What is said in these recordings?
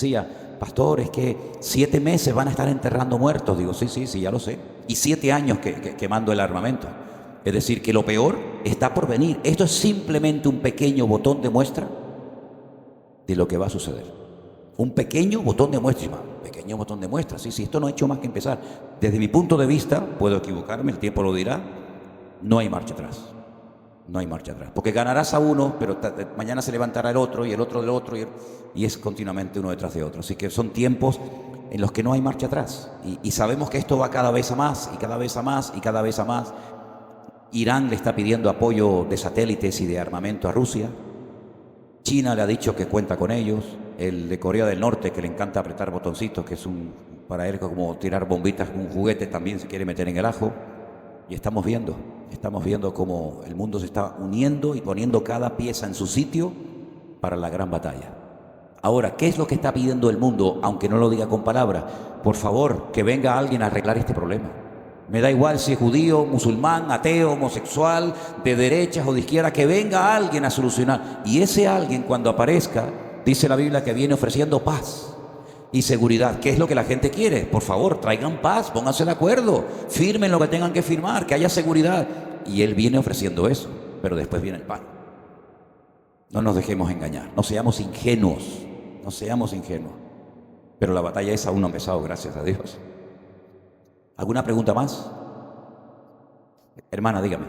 decía, pastor, es que 7 meses van a estar enterrando muertos. Digo, sí, ya lo sé. Y 7 años quemando el armamento. Es decir, que lo peor está por venir. Esto es simplemente un pequeño botón de muestra de lo que va a suceder. Un pequeño botón de muestra. Pequeño botón de muestra. Sí, esto no ha hecho más que empezar. Desde mi punto de vista, puedo equivocarme, el tiempo lo dirá, no hay marcha atrás. No hay marcha atrás. Porque ganarás a uno, pero mañana se levantará el otro y el otro del otro y es continuamente uno detrás de otro. Así que son tiempos en los que no hay marcha atrás. Y sabemos que esto va cada vez a más y cada vez a más y cada vez a más. Irán le está pidiendo apoyo de satélites y de armamento a Rusia. China le ha dicho que cuenta con ellos. El de Corea del Norte, que le encanta apretar botoncitos, que es para él como tirar bombitas con un juguete, también se quiere meter en el ajo. Y estamos viendo cómo el mundo se está uniendo y poniendo cada pieza en su sitio para la gran batalla. Ahora, ¿qué es lo que está pidiendo el mundo, aunque no lo diga con palabras? Por favor, que venga alguien a arreglar este problema. Me da igual si es judío, musulmán, ateo, homosexual, de derechas o de izquierda, que venga alguien a solucionar. Y ese alguien, cuando aparezca, dice la Biblia que viene ofreciendo paz y seguridad. ¿Qué es lo que la gente quiere? Por favor, traigan paz, pónganse de acuerdo, firmen lo que tengan que firmar, que haya seguridad. Y Él viene ofreciendo eso, pero después viene el pan. No nos dejemos engañar, no seamos ingenuos, Pero la batalla esa aún no ha empezado, gracias a Dios. ¿Alguna pregunta más? Hermana, dígame.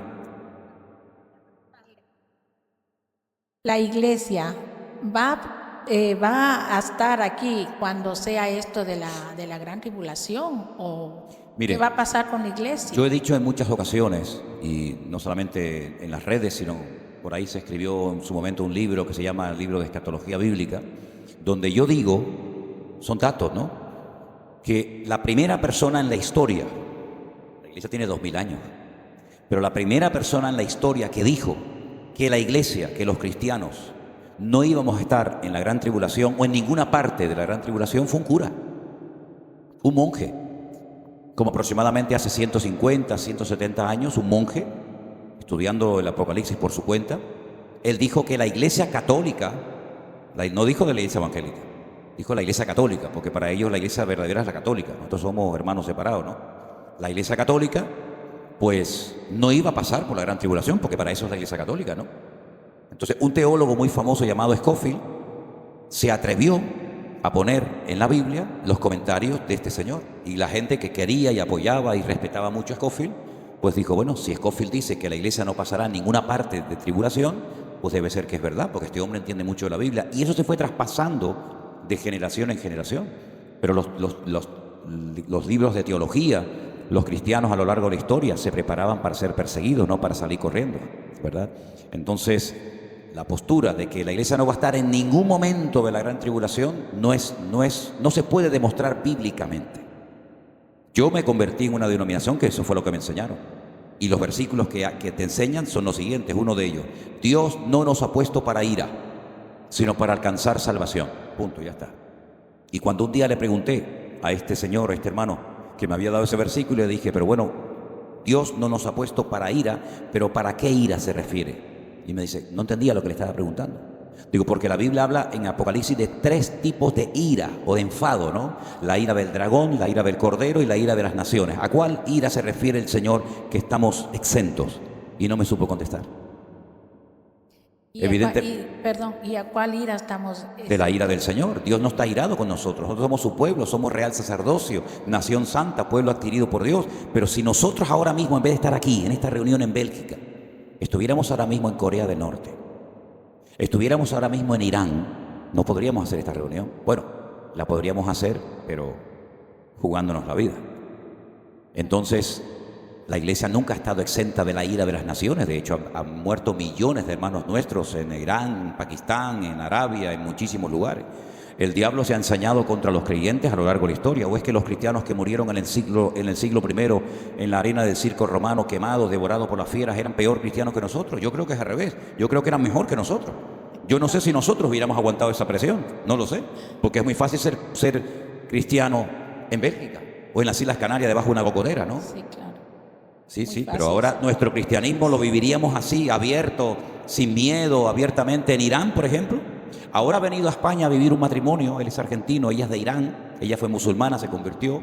La iglesia va a estar aquí cuando sea esto de la gran tribulación, o mire, ¿qué va a pasar con la iglesia? Yo he dicho en muchas ocasiones, y no solamente en las redes, sino por ahí se escribió en su momento un libro que se llama el libro de escatología bíblica, donde yo digo, son datos, ¿no?, que la primera persona en la historia, la iglesia tiene 2000 años, pero la primera persona en la historia que dijo que la iglesia, que los cristianos no íbamos a estar en la gran tribulación o en ninguna parte de la gran tribulación fue un cura, un monje, como aproximadamente hace 150, 170 años, un monje, estudiando el Apocalipsis por su cuenta. Él dijo que la iglesia católica, no dijo de la iglesia evangélica, dijo la iglesia católica, porque para ellos la iglesia verdadera es la católica, nosotros somos hermanos separados, ¿no? La iglesia católica, pues no iba a pasar por la gran tribulación, porque para eso es la iglesia católica, ¿no? Entonces, un teólogo muy famoso llamado Scofield se atrevió a poner en la Biblia los comentarios de este señor. Y la gente que quería y apoyaba y respetaba mucho a Scofield, pues dijo, bueno, si Scofield dice que la iglesia no pasará en ninguna parte de tribulación, pues debe ser que es verdad, porque este hombre entiende mucho de la Biblia. Y eso se fue traspasando de generación en generación. Pero los libros de teología, los cristianos a lo largo de la historia se preparaban para ser perseguidos, no para salir corriendo, ¿verdad? Entonces, la postura de que la iglesia no va a estar en ningún momento de la gran tribulación no se puede demostrar bíblicamente. Yo me convertí en una denominación que eso fue lo que me enseñaron. Y los versículos que te enseñan son los siguientes, uno de ellos: Dios no nos ha puesto para ira, sino para alcanzar salvación. Punto, ya está. Y cuando un día le pregunté a este señor, a este hermano, que me había dado ese versículo, le dije, pero bueno, Dios no nos ha puesto para ira, pero ¿para qué ira se refiere? Y me dice, no entendía lo que le estaba preguntando. Digo, porque la Biblia habla en Apocalipsis de 3 tipos de ira o de enfado, ¿no? La ira del dragón, la ira del cordero y la ira de las naciones. ¿A cuál ira se refiere el Señor que estamos exentos? Y no me supo contestar. ¿Y a cuál ira estamos? De la ira del Señor. Dios no está irado con nosotros. Nosotros somos su pueblo, somos real sacerdocio, nación santa, pueblo adquirido por Dios. Pero si nosotros ahora mismo, en vez de estar aquí, en esta reunión en Bélgica, estuviéramos ahora mismo en Corea del Norte, estuviéramos ahora mismo en Irán, no podríamos hacer esta reunión. Bueno, la podríamos hacer, pero jugándonos la vida. Entonces, la iglesia nunca ha estado exenta de la ira de las naciones. De hecho, han muerto millones de hermanos nuestros en Irán, en Pakistán, en Arabia, en muchísimos lugares. El diablo se ha ensañado contra los creyentes a lo largo de la historia. ¿O es que los cristianos que murieron en el siglo I en la arena del circo romano, quemados, devorados por las fieras, eran peor cristianos que nosotros? Yo creo que es al revés. Yo creo que eran mejor que nosotros. Yo no sé si nosotros hubiéramos aguantado esa presión. No lo sé. Porque es muy fácil ser cristiano en Bélgica o en las Islas Canarias debajo de una cocodera, ¿no? Sí, claro. Sí, pero ahora nuestro cristianismo lo viviríamos así, abierto, sin miedo, abiertamente en Irán, por ejemplo. Ahora ha venido a España a vivir un matrimonio, él es argentino, ella es de Irán, ella fue musulmana, se convirtió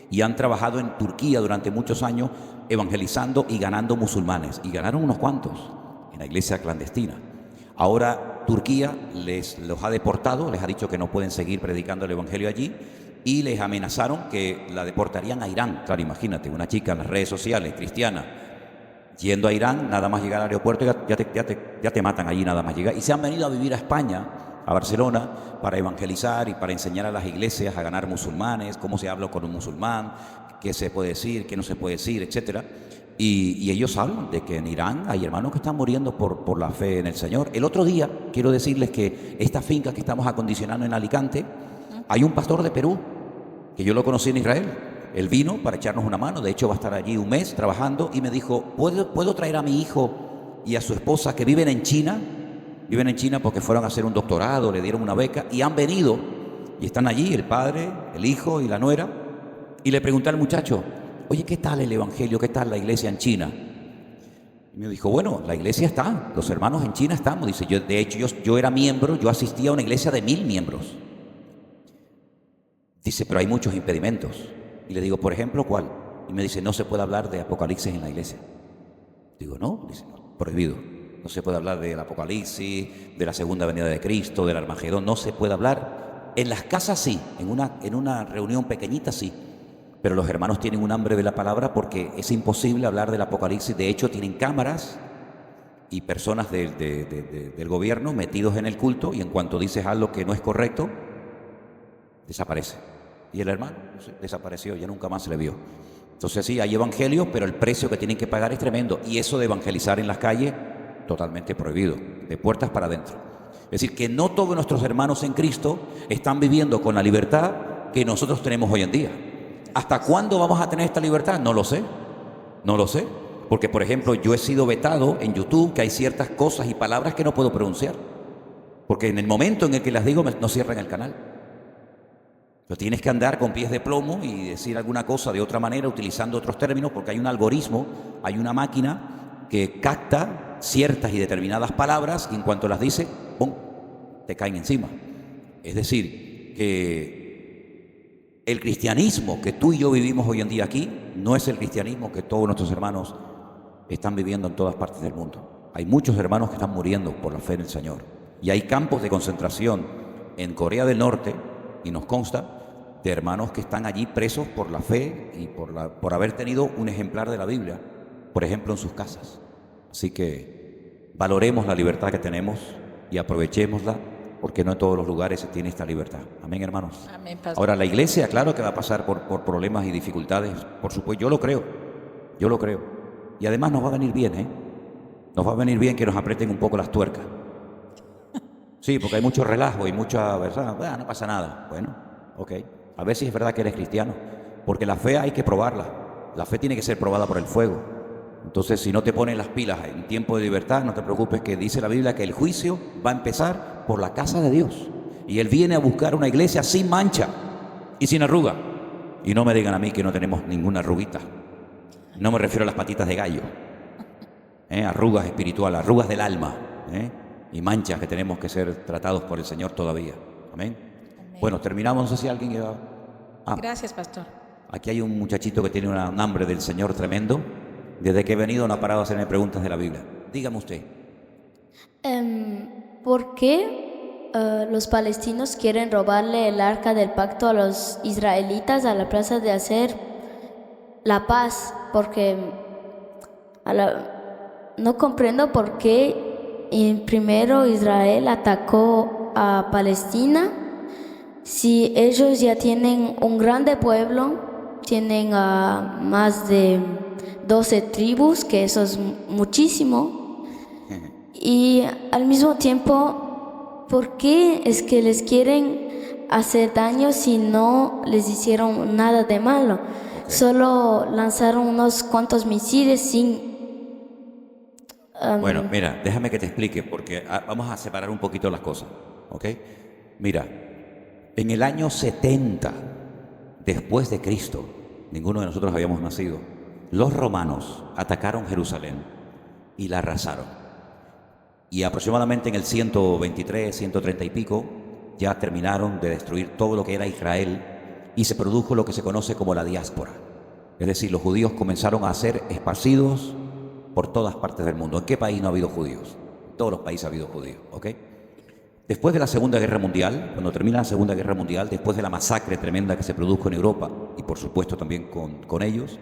y han trabajado en Turquía durante muchos años evangelizando y ganando musulmanes. Y ganaron unos cuantos en la iglesia clandestina. Ahora Turquía los ha deportado, les ha dicho que no pueden seguir predicando el evangelio allí y les amenazaron que la deportarían a Irán. Claro, imagínate, una chica en las redes sociales, cristiana, yendo a Irán, nada más llegar al aeropuerto ya te matan allí nada más llegar. Y se han venido a vivir a España, a Barcelona, para evangelizar y para enseñar a las iglesias a ganar musulmanes, cómo se habla con un musulmán, qué se puede decir, qué no se puede decir, etcétera. Y ellos hablan de que en Irán hay hermanos que están muriendo por la fe en el Señor. El otro día, quiero decirles que esta finca que estamos acondicionando en Alicante, hay un pastor de Perú, que yo lo conocí en Israel. Él vino para echarnos una mano, de hecho va a estar allí un mes trabajando y me dijo, ¿puedo traer a mi hijo y a su esposa que viven en China? Viven en China porque fueron a hacer un doctorado, le dieron una beca y han venido y están allí el padre, el hijo y la nuera. Y le pregunté al muchacho, oye, ¿qué tal el evangelio? ¿Qué tal la iglesia en China? Y me dijo, bueno, la iglesia está, los hermanos en China estamos. Dice, de hecho yo era miembro, yo asistía a una iglesia de 1000 miembros. Dice, pero hay muchos impedimentos. Y le digo, por ejemplo, ¿cuál? Y me dice, no se puede hablar de Apocalipsis en la iglesia. Digo, no, dice, no, prohibido. No se puede hablar del Apocalipsis, de la segunda venida de Cristo, del Armagedón, no se puede hablar. En las casas sí, en una reunión pequeñita sí, pero los hermanos tienen un hambre de la palabra porque es imposible hablar del Apocalipsis. De hecho, tienen cámaras y personas del gobierno metidos en el culto y en cuanto dices algo que no es correcto, desaparece. Y el hermano desapareció, ya nunca más se le vio. Entonces sí, hay evangelio, pero el precio que tienen que pagar es tremendo. Y eso de evangelizar en las calles, totalmente prohibido, de puertas para adentro. Es decir, que no todos nuestros hermanos en Cristo están viviendo con la libertad que nosotros tenemos hoy en día. ¿Hasta cuándo vamos a tener esta libertad? No lo sé, no lo sé. Porque, por ejemplo, yo he sido vetado en YouTube, que hay ciertas cosas y palabras que no puedo pronunciar. Porque en el momento en el que las digo, no cierran el canal. Pero tienes que andar con pies de plomo y decir alguna cosa de otra manera, utilizando otros términos, porque hay un algoritmo, hay una máquina que capta ciertas y determinadas palabras y en cuanto las dice, ¡pum!, te caen encima. Es decir, que el cristianismo que tú y yo vivimos hoy en día aquí no es el cristianismo que todos nuestros hermanos están viviendo en todas partes del mundo. Hay muchos hermanos que están muriendo por la fe en el Señor. Y hay campos de concentración en Corea del Norte, y nos consta, de hermanos que están allí presos por la fe y por haber tenido un ejemplar de la Biblia, por ejemplo, en sus casas. Así que valoremos la libertad que tenemos y aprovechémosla, porque no en todos los lugares se tiene esta libertad. Amén, hermanos. Amén, pastor. Ahora, la iglesia, claro que va a pasar por problemas y dificultades, por supuesto, yo lo creo. Y además nos va a venir bien, ¿eh? Nos va a venir bien que nos aprieten un poco las tuercas. Sí, porque hay mucho relajo y mucha, ¿verdad? No pasa nada. Bueno, ok. A ver si es verdad que eres cristiano. Porque la fe hay que probarla. La fe tiene que ser probada por el fuego. Entonces, si no te pones las pilas en tiempo de libertad, no te preocupes, que dice la Biblia que el juicio va a empezar por la casa de Dios. Y Él viene a buscar una iglesia sin mancha y sin arruga. Y no me digan a mí que no tenemos ninguna arruguita. No me refiero a las patitas de gallo. Arrugas espirituales, arrugas del alma. Y manchas que tenemos que ser tratados por el Señor todavía. Amén. Amén. Bueno, terminamos. No sé si alguien iba... Gracias, pastor. Aquí hay un muchachito que tiene un hambre del Señor tremendo. Desde que he venido no ha parado a hacerme preguntas de la Biblia. Dígame usted. ¿Por qué los palestinos quieren robarle el arca del pacto a los israelitas a la plaza de hacer la paz? Porque no comprendo por qué primero Israel atacó a Palestina si ellos ya tienen un grande pueblo, tienen más de 12 tribus, que eso es muchísimo. Y al mismo tiempo, ¿por qué es que les quieren hacer daño si no les hicieron nada de malo? Okay. Solo lanzaron unos cuantos misiles sin... Bueno, mira, déjame que te explique, porque vamos a separar un poquito las cosas, ¿ok? Mira, en el año 70 después de Cristo, ninguno de nosotros habíamos nacido, los romanos atacaron Jerusalén y la arrasaron. Y aproximadamente en el 123, 130 y pico, ya terminaron de destruir todo lo que era Israel y se produjo lo que se conoce como la diáspora. Es decir, los judíos comenzaron a ser esparcidos por todas partes del mundo. ¿En qué país no ha habido judíos? En todos los países ha habido judíos, ¿ok? Después de la Segunda Guerra Mundial, cuando termina la Segunda Guerra Mundial, después de la masacre tremenda que se produjo en Europa, y por supuesto también con ellos,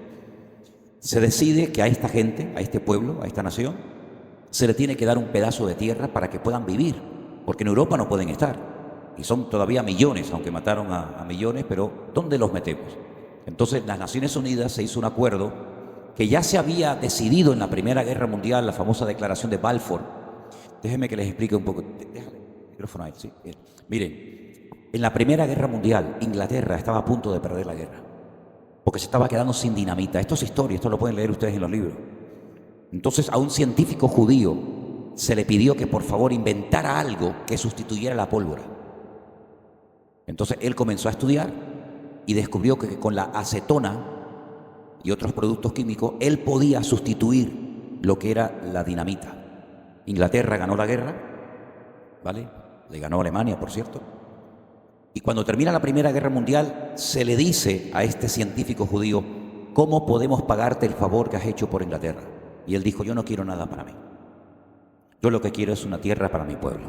se decide que a esta gente, a este pueblo, a esta nación, se le tiene que dar un pedazo de tierra para que puedan vivir, porque en Europa no pueden estar. Y son todavía millones, aunque mataron a millones, pero ¿dónde los metemos? Entonces, las Naciones Unidas se hizo un acuerdo que ya se había decidido en la Primera Guerra Mundial, la famosa declaración de Balfour. Déjenme que les explique un poco. Déjale el micrófono ahí, sí. Bien. Miren, en la Primera Guerra Mundial, Inglaterra estaba a punto de perder la guerra, porque se estaba quedando sin dinamita. Esto es historia, esto lo pueden leer ustedes en los libros. Entonces, a un científico judío se le pidió que por favor inventara algo que sustituyera la pólvora. Entonces, él comenzó a estudiar y descubrió que con la acetona y otros productos químicos, él podía sustituir lo que era la dinamita. Inglaterra ganó la guerra, ¿vale? Le ganó a Alemania, por cierto. Y cuando termina la Primera Guerra Mundial, se le dice a este científico judío, ¿cómo podemos pagarte el favor que has hecho por Inglaterra? Y él dijo, yo no quiero nada para mí. Yo lo que quiero es una tierra para mi pueblo.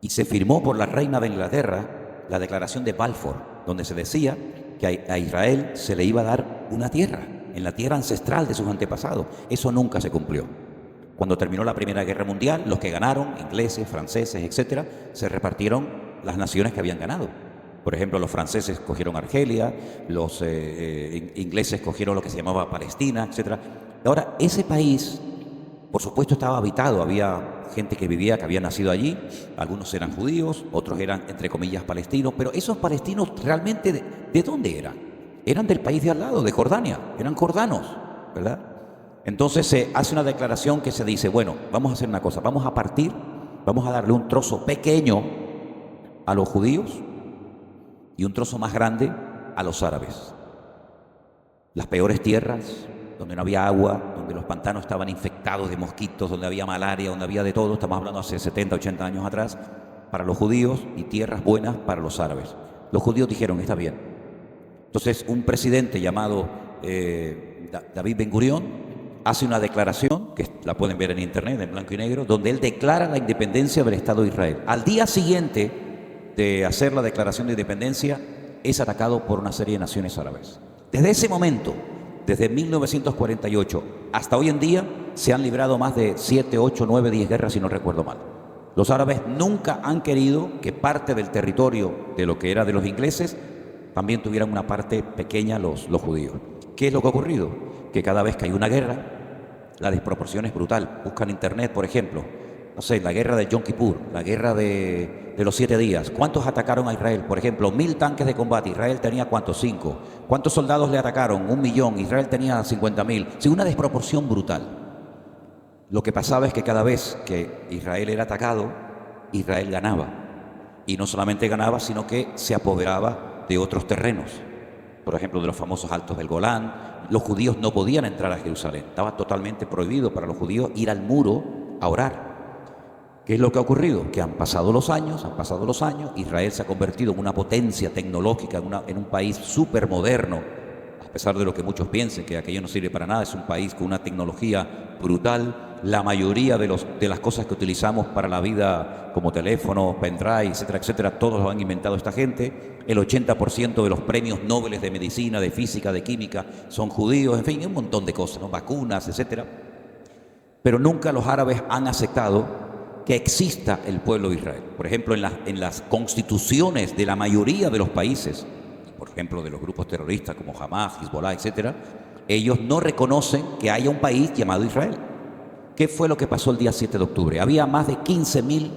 Y se firmó por la reina de Inglaterra la declaración de Balfour, donde se decía que a Israel se le iba a dar una tierra, en la tierra ancestral de sus antepasados. Eso nunca se cumplió. Cuando terminó la Primera Guerra Mundial, los que ganaron, ingleses, franceses, etcétera, se repartieron las naciones que habían ganado. Por ejemplo, los franceses cogieron Argelia, los ingleses cogieron lo que se llamaba Palestina, etcétera. Ahora, ese país, por supuesto, estaba habitado, había gente que vivía, que había nacido allí, algunos eran judíos, otros eran, entre comillas, palestinos, pero esos palestinos realmente, ¿de dónde eran? Eran del país de al lado, de Jordania, eran jordanos, ¿verdad? Entonces se hace una declaración que se dice, bueno, vamos a hacer una cosa, vamos a partir, vamos a darle un trozo pequeño a los judíos y un trozo más grande a los árabes. Las peores tierras, donde no había agua, donde los pantanos estaban infectados de mosquitos, donde había malaria, donde había de todo, estamos hablando hace 70, 80 años atrás, para los judíos, y tierras buenas para los árabes. Los judíos dijeron, está bien. Entonces un presidente llamado David Ben Gurión hace una declaración, que la pueden ver en internet, en blanco y negro, donde él declara la independencia del Estado de Israel. Al día siguiente de hacer la declaración de independencia, es atacado por una serie de naciones árabes. Desde ese momento, desde 1948 hasta hoy en día, se han librado más de 7, 8, 9, 10 guerras, si no recuerdo mal. Los árabes nunca han querido que parte del territorio de lo que era de los ingleses también tuvieran una parte pequeña los judíos. ¿Qué es lo que ha ocurrido? Que cada vez que hay una guerra, la desproporción es brutal. Buscan en internet, por ejemplo, no sé, la guerra de Yom Kippur, la guerra de los 7 días. ¿Cuántos atacaron a Israel? Por ejemplo, 1000 tanques de combate. Israel tenía ¿cuántos? 5. ¿Cuántos soldados le atacaron? 1 millón. Israel tenía 50.000. Sí, una desproporción brutal. Lo que pasaba es que cada vez que Israel era atacado, Israel ganaba. Y no solamente ganaba, sino que se apoderaba de otros terrenos. Por ejemplo, de los famosos Altos del Golán. Los judíos no podían entrar a Jerusalén. Estaba totalmente prohibido para los judíos ir al muro a orar. ¿Qué es lo que ha ocurrido? Que han pasado los años, Israel se ha convertido en una potencia tecnológica, en un país súper moderno, a pesar de lo que muchos piensen, que aquello no sirve para nada. Es un país con una tecnología brutal. La mayoría de las cosas que utilizamos para la vida, como teléfono, pendrive, etcétera, etcétera, todos lo han inventado esta gente. El 80% de los premios Nobel de medicina, de física, de química son judíos, en fin, un montón de cosas, ¿no? Vacunas, etcétera. Pero nunca los árabes han aceptado que exista el pueblo de Israel. Por ejemplo, en las constituciones de la mayoría de los países, por ejemplo, de los grupos terroristas como Hamas, Hezbollah, etcétera, ellos no reconocen que haya un país llamado Israel. ¿Qué fue lo que pasó el día 7 de octubre? Había más de 15.000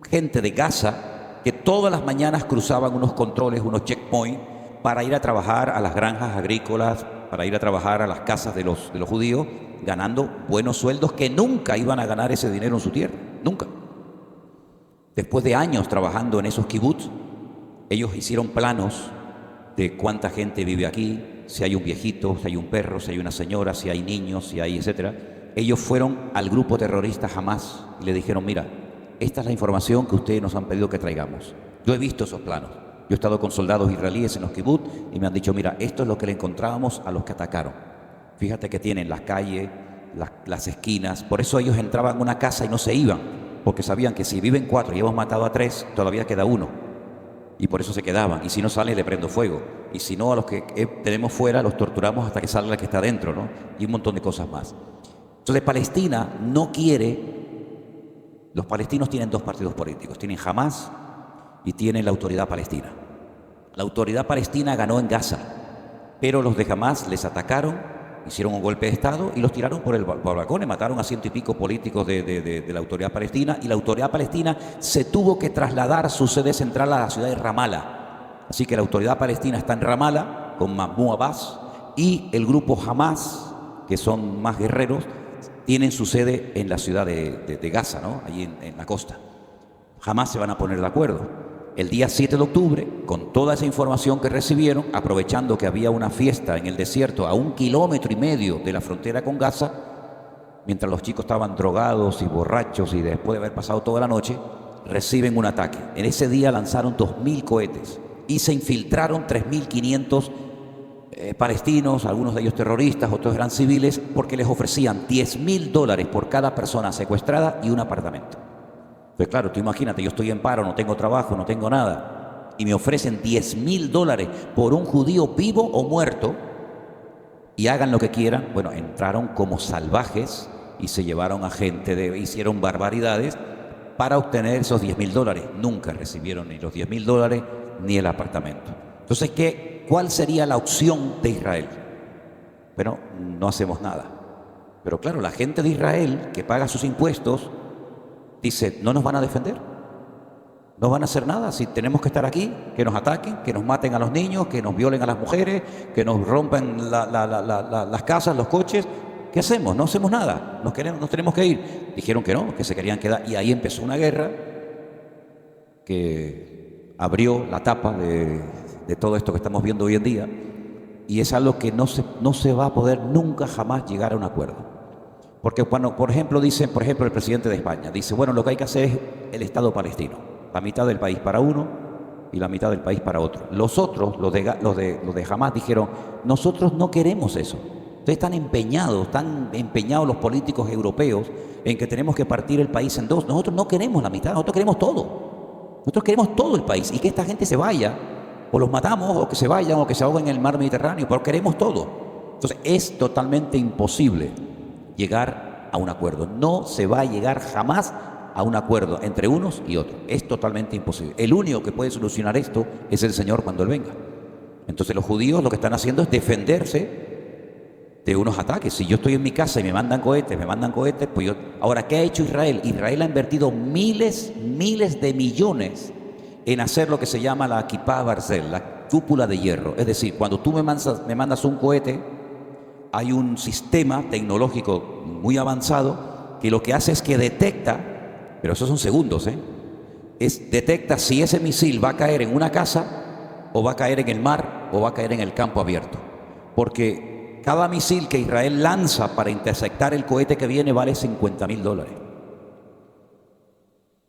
gente de Gaza que todas las mañanas cruzaban unos controles, unos checkpoints, para ir a trabajar a las granjas agrícolas, para ir a trabajar a las casas de los judíos, ganando buenos sueldos que nunca iban a ganar ese dinero en su tierra, nunca. Después de años trabajando en esos kibbutz, ellos hicieron planos de cuánta gente vive aquí, si hay un viejito, si hay un perro, si hay una señora, si hay niños, si hay etcétera. ellos fueron al grupo terrorista Hamás y le dijeron, mira, esta es la información que ustedes nos han pedido que traigamos. Yo he visto esos planos. Yo he estado con soldados israelíes en los kibbutz y me han dicho, mira, esto es lo que le encontrábamos a los que atacaron. Fíjate que tienen las calles, las esquinas. Por eso ellos entraban a una casa y no se iban, porque sabían que si viven 4 y hemos matado a 3, todavía queda 1. Y por eso se quedaban. Y si no sale, le prendo fuego. Y si no, a los que tenemos fuera, los torturamos hasta que salga el que está dentro, ¿no? Y un montón de cosas más. Entonces, Palestina no quiere... Los palestinos tienen 2 partidos políticos. Tienen Hamás y tienen la Autoridad Palestina. La Autoridad Palestina ganó en Gaza, pero los de Hamás les atacaron, hicieron un golpe de Estado y los tiraron por el balcón y mataron a 100 y pico políticos de la Autoridad Palestina, y la Autoridad Palestina se tuvo que trasladar su sede central a la ciudad de Ramallah. Así que la Autoridad Palestina está en Ramallah con Mahmoud Abbas, y el grupo Hamás, que son más guerreros, tienen su sede en la ciudad de Gaza, ¿no? Allí en la costa. Jamás se van a poner de acuerdo. El día 7 de octubre, con toda esa información que recibieron, aprovechando que había una fiesta en el desierto a 1,5 kilómetros de la frontera con Gaza, mientras los chicos estaban drogados y borrachos y después de haber pasado toda la noche, reciben un ataque. En ese día lanzaron 2.000 cohetes y se infiltraron 3.500 palestinos, algunos de ellos terroristas, otros eran civiles, porque les ofrecían $10.000 por cada persona secuestrada y un apartamento. Pues claro, tú imagínate, yo estoy en paro, no tengo trabajo, no tengo nada, y me ofrecen $10.000 por un judío vivo o muerto, y hagan lo que quieran. Bueno, entraron como salvajes y se llevaron a gente, hicieron barbaridades para obtener esos $10.000. Nunca recibieron ni los $10.000 ni el apartamento. Entonces, ¿cuál sería la opción de Israel? Bueno, no hacemos nada. Pero claro, la gente de Israel que paga sus impuestos dice, no nos van a defender, no van a hacer nada. Si tenemos que estar aquí, que nos ataquen, que nos maten a los niños, que nos violen a las mujeres, que nos rompan las casas, los coches, ¿qué hacemos? No hacemos nada, nos tenemos que ir. Dijeron que no, que se querían quedar, y ahí empezó una guerra que abrió la tapa de todo esto que estamos viendo hoy en día, y es algo que no se va a poder nunca jamás llegar a un acuerdo. Porque cuando, por ejemplo, el presidente de España dice, bueno, lo que hay que hacer es el Estado palestino, la mitad del país para uno y la mitad del país para otro. Los otros, los de Hamás, dijeron, nosotros no queremos eso. Ustedes están empeñados los políticos europeos en que tenemos que partir el país en 2. Nosotros no queremos la mitad, nosotros queremos todo. Nosotros queremos todo el país, y que esta gente se vaya, o los matamos, o que se vayan, o que se ahoguen en el mar Mediterráneo, pero queremos todo. Entonces es totalmente imposible llegar a un acuerdo. No se va a llegar jamás a un acuerdo entre unos y otros. Es totalmente imposible. El único que puede solucionar esto es el Señor cuando Él venga. Entonces los judíos lo que están haciendo es defenderse de unos ataques. Si yo estoy en mi casa y me mandan cohetes, pues yo... Ahora, ¿qué ha hecho Israel? Israel ha invertido miles de millones en hacer lo que se llama la Kipá Barzel, la cúpula de hierro. Es decir, cuando tú me mandas un cohete, hay un sistema tecnológico muy avanzado que lo que hace es que detecta, pero esos son segundos, detecta si ese misil va a caer en una casa, o va a caer en el mar, o va a caer en el campo abierto. Porque cada misil que Israel lanza para interceptar el cohete que viene vale $50.000.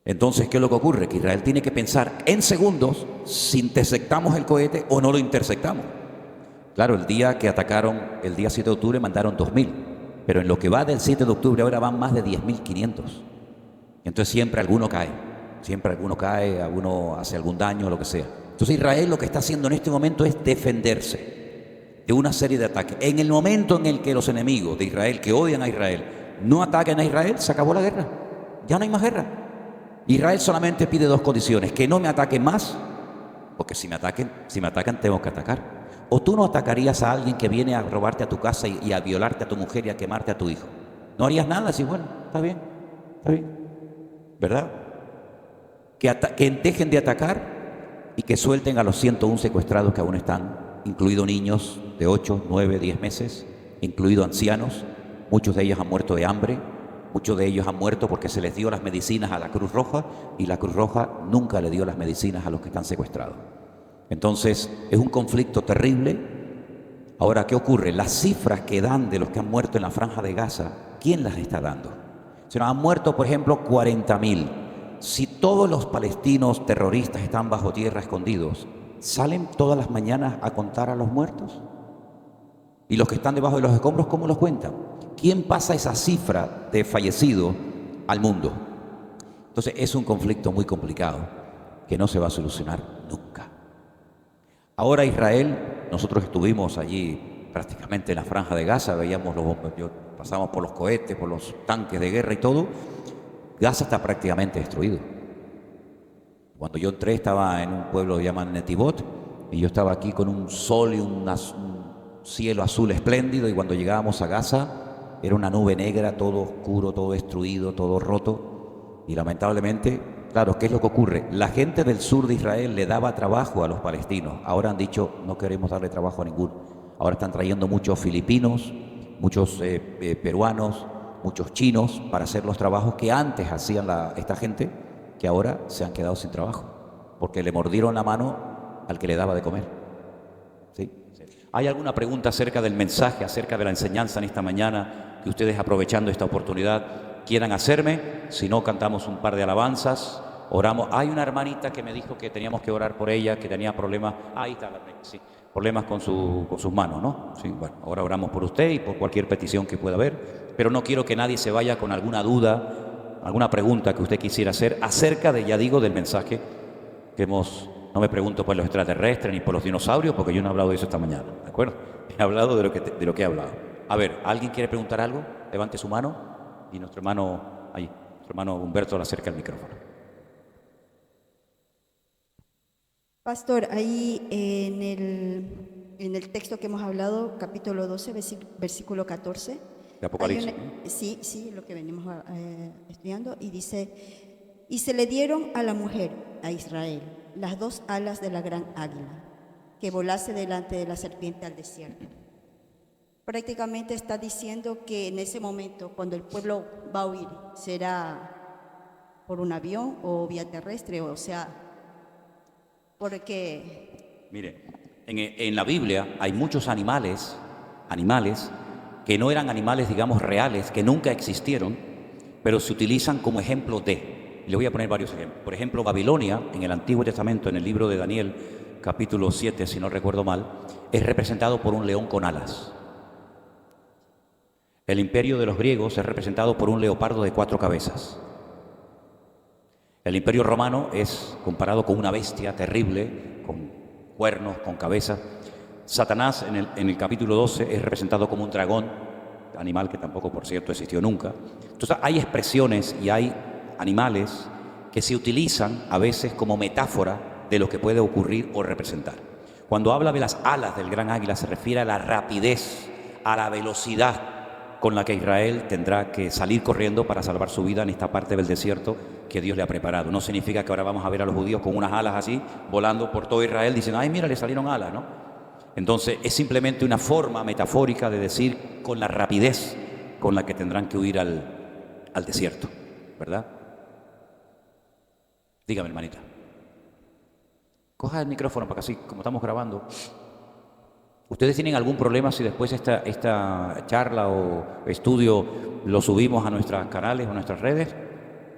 Entonces, ¿qué es lo que ocurre? Que Israel tiene que pensar en segundos si interceptamos el cohete o no lo interceptamos. Claro, el día que atacaron, el día 7 de octubre, mandaron 2.000, pero en lo que va del 7 de octubre ahora van más de 10.500. Entonces siempre alguno cae, alguno hace algún daño, lo que sea. Entonces Israel lo que está haciendo en este momento es defenderse de una serie de ataques. En el momento en el que los enemigos de Israel, que odian a Israel, no ataquen a Israel, se acabó la guerra. Ya no hay más guerra. Israel solamente pide 2 condiciones: que no me ataquen más, porque si me atacan tengo que atacar. ¿O tú no atacarías a alguien que viene a robarte a tu casa y a violarte a tu mujer y a quemarte a tu hijo? ¿No harías nada? Así, bueno, está bien, ¿verdad? Que dejen de atacar y que suelten a los 101 secuestrados que aún están, incluidos niños de 8, 9, 10 meses, incluidos ancianos. Muchos de ellos han muerto de hambre, muchos de ellos han muerto porque se les dio las medicinas a la Cruz Roja, y la Cruz Roja nunca le dio las medicinas a los que están secuestrados. Entonces, es un conflicto terrible. Ahora, ¿qué ocurre? Las cifras que dan de los que han muerto en la Franja de Gaza, ¿quién las está dando? Se nos han muerto, por ejemplo, 40.000. Si todos los palestinos terroristas están bajo tierra escondidos, ¿salen todas las mañanas a contar a los muertos? ¿Y los que están debajo de los escombros, cómo los cuentan? ¿Quién pasa esa cifra de fallecidos al mundo? Entonces es un conflicto muy complicado que no se va a solucionar nunca. Ahora Israel, nosotros estuvimos allí prácticamente en la Franja de Gaza, veíamos pasamos por los cohetes, por los tanques de guerra y todo. Gaza está prácticamente destruido. Cuando yo entré estaba en un pueblo que llaman Netivot y yo estaba aquí con un sol y un cielo azul espléndido, y cuando llegábamos a Gaza era una nube negra, todo oscuro, todo destruido, todo roto. Y lamentablemente, claro, ¿qué es lo que ocurre? La gente del sur de Israel le daba trabajo a los palestinos. Ahora han dicho, no queremos darle trabajo a ninguno. Ahora están trayendo muchos filipinos, muchos peruanos, muchos chinos para hacer los trabajos que antes hacían esta gente, que ahora se han quedado sin trabajo, porque le mordieron la mano al que le daba de comer. ¿Sí? ¿Hay alguna pregunta acerca del mensaje, acerca de la enseñanza en esta mañana, que ustedes, aprovechando esta oportunidad, quieran hacerme? Si no, cantamos un par de alabanzas, oramos. Hay una hermanita que me dijo que teníamos que orar por ella, que tenía problemas. Ahí está la hermanita, sí. Problemas con sus manos, ¿no? Sí, bueno, ahora oramos por usted y por cualquier petición que pueda haber, pero no quiero que nadie se vaya con alguna duda, alguna pregunta que usted quisiera hacer acerca de, ya digo, del mensaje que hemos. No me pregunto por los extraterrestres ni por los dinosaurios, porque yo no he hablado de eso esta mañana, ¿de acuerdo? He hablado de lo que he hablado. A ver, ¿alguien quiere preguntar algo? Levante su mano y nuestro hermano Humberto le acerca el micrófono. Pastor, ahí en el texto que hemos hablado, capítulo 12, versículo 14. De Apocalipsis. Sí, lo que venimos estudiando, y dice, y se le dieron a la mujer, a Israel, las 2 alas de la gran águila, que volase delante de la serpiente al desierto. Prácticamente está diciendo que en ese momento, cuando el pueblo va a huir, será por un avión o vía terrestre, o sea, porque... Mire, en la Biblia hay muchos animales que no eran animales, digamos, reales, que nunca existieron, pero se utilizan como ejemplo de. Le voy a poner varios ejemplos. Por ejemplo, Babilonia, en el Antiguo Testamento, en el libro de Daniel, capítulo 7, si no recuerdo mal, es representado por un león con alas. El imperio de los griegos es representado por un leopardo de 4 cabezas. El imperio romano es comparado con una bestia terrible, con cuernos, con cabezas. Satanás, en el capítulo 12, es representado como un dragón, animal que tampoco, por cierto, existió nunca. Entonces, hay expresiones y hay animales que se utilizan a veces como metáfora de lo que puede ocurrir o representar. Cuando habla de las alas del gran águila, se refiere a la rapidez, a la velocidad con la que Israel tendrá que salir corriendo para salvar su vida en esta parte del desierto que Dios le ha preparado. No significa que ahora vamos a ver a los judíos con unas alas así, volando por todo Israel, diciendo, ay, mira, le salieron alas, ¿no? Entonces, es simplemente una forma metafórica de decir con la rapidez con la que tendrán que huir al desierto, ¿verdad? Dígame, hermanita. Coja el micrófono para que así, como estamos grabando. ¿Ustedes tienen algún problema si después esta charla o estudio lo subimos a nuestros canales o a nuestras redes?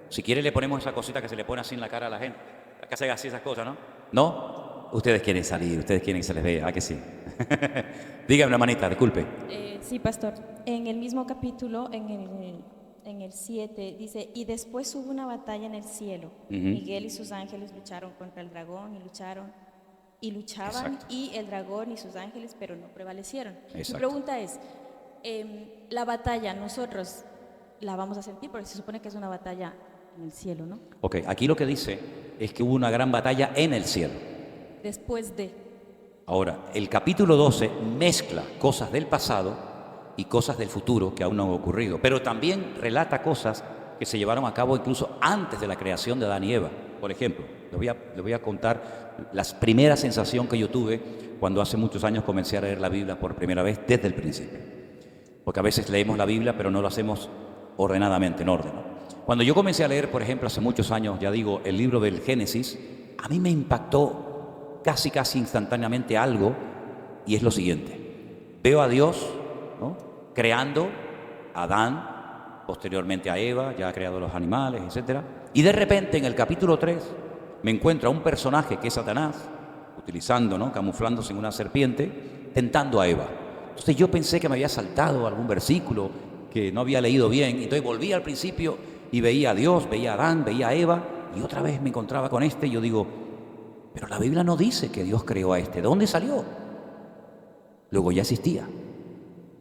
Si quiere le ponemos esa cosita que se le pone así en la cara a la gente. Que hace así esas cosas, ¿no? ¿No? Ustedes quieren salir, ustedes quieren que se les vea, ¿a que sí? Dígame, hermanita, disculpe. Sí, pastor. En el mismo capítulo, en el 7, dice, y después hubo una batalla en el cielo. Miguel y sus ángeles lucharon contra el dragón y luchaban, exacto, y el dragón y sus ángeles, pero no prevalecieron. Exacto. Mi pregunta es, la batalla nosotros la vamos a sentir porque se supone que es una batalla en el cielo, ¿no? Ok, aquí lo que dice es que hubo una gran batalla en el cielo. Después de... Ahora, el capítulo 12 mezcla cosas del pasado y cosas del futuro que aún no han ocurrido, pero también relata cosas que se llevaron a cabo incluso antes de la creación de Adán y Eva. Por ejemplo, les voy a contar la primera sensación que yo tuve cuando hace muchos años comencé a leer la Biblia por primera vez desde el principio. Porque a veces leemos la Biblia, pero no lo hacemos ordenadamente, en orden, ¿no? Cuando yo comencé a leer, por ejemplo, hace muchos años, ya digo, el libro del Génesis, a mí me impactó casi instantáneamente algo, y es lo siguiente. Veo a Dios, ¿no?, creando a Adán posteriormente a Eva, ya ha creado los animales, etc. Y de repente en el capítulo 3 me encuentro a un personaje que es Satanás, utilizando, ¿no?, camuflándose en una serpiente, tentando a Eva. Entonces yo pensé que me había saltado algún versículo que no había leído bien, entonces volví al principio y veía a Dios, veía a Adán, veía a Eva, y otra vez me encontraba con este, y yo digo, pero la Biblia no dice que Dios creó a este, ¿de dónde salió? Luego ya existía.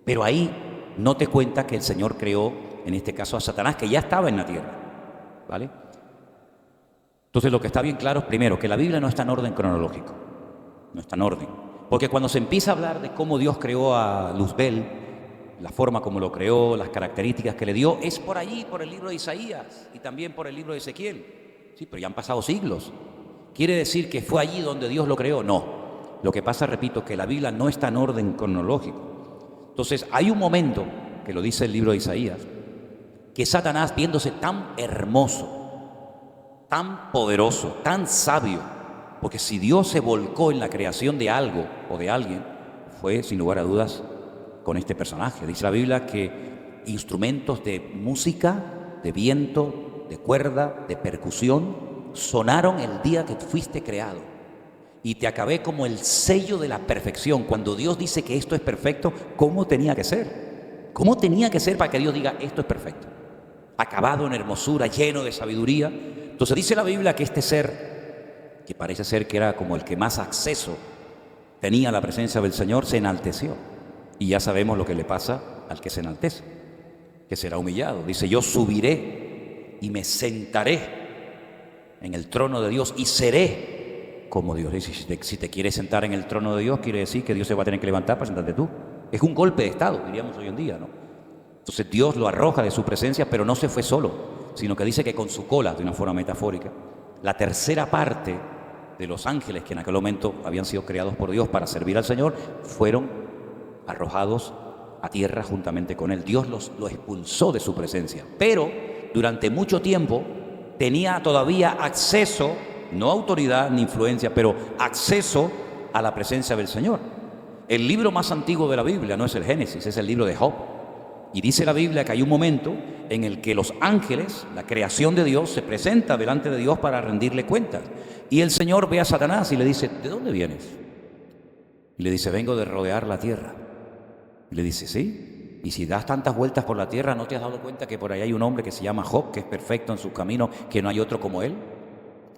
Pero ahí no te cuenta que el Señor creó, en este caso a Satanás, que ya estaba en la tierra, ¿vale? Entonces lo que está bien claro es, primero, que la Biblia no está en orden cronológico, no está en orden. Porque cuando se empieza a hablar de cómo Dios creó a Luzbel, la forma como lo creó, las características que le dio, es por allí, por el libro de Isaías y también por el libro de Ezequiel. Sí, pero ya han pasado siglos. ¿Quiere decir que fue allí donde Dios lo creó? No. Lo que pasa, repito, que la Biblia no está en orden cronológico. Entonces, hay un momento, que lo dice el libro de Isaías, que Satanás, viéndose tan hermoso, tan poderoso, tan sabio, porque si Dios se volcó en la creación de algo o de alguien, fue sin lugar a dudas con este personaje. Dice la Biblia que instrumentos de música, de viento, de cuerda, de percusión, sonaron el día que fuiste creado. Y te acabé como el sello de la perfección. Cuando Dios dice que esto es perfecto, ¿cómo tenía que ser? ¿Cómo tenía que ser para que Dios diga esto es perfecto? Acabado en hermosura, lleno de sabiduría. Entonces dice la Biblia que este ser, que parece ser que era como el que más acceso tenía a la presencia del Señor, se enalteció. Y ya sabemos lo que le pasa al que se enaltece, que será humillado. Dice, yo subiré y me sentaré en el trono de Dios y seré como Dios. Dice, si te quieres sentar en el trono de Dios, quiere decir que Dios se va a tener que levantar para sentarte tú. Es un golpe de estado, diríamos hoy en día, ¿no? Entonces Dios lo arroja de su presencia, pero no se fue solo, sino que dice que con su cola, de una forma metafórica, la tercera parte de los ángeles que en aquel momento habían sido creados por Dios para servir al Señor, fueron arrojados a tierra juntamente con él. Dios lo expulsó de su presencia, pero durante mucho tiempo tenía todavía acceso, no autoridad ni influencia, pero acceso a la presencia del Señor. El libro más antiguo de la Biblia no es el Génesis, es el libro de Job. Y dice la Biblia que hay un momento en el que los ángeles, la creación de Dios, se presenta delante de Dios para rendirle cuentas. Y el Señor ve a Satanás y le dice, ¿de dónde vienes? Y le dice, vengo de rodear la tierra. Y le dice, sí, y si das tantas vueltas por la tierra, ¿no te has dado cuenta que por ahí hay un hombre que se llama Job, que es perfecto en sus caminos, que no hay otro como él?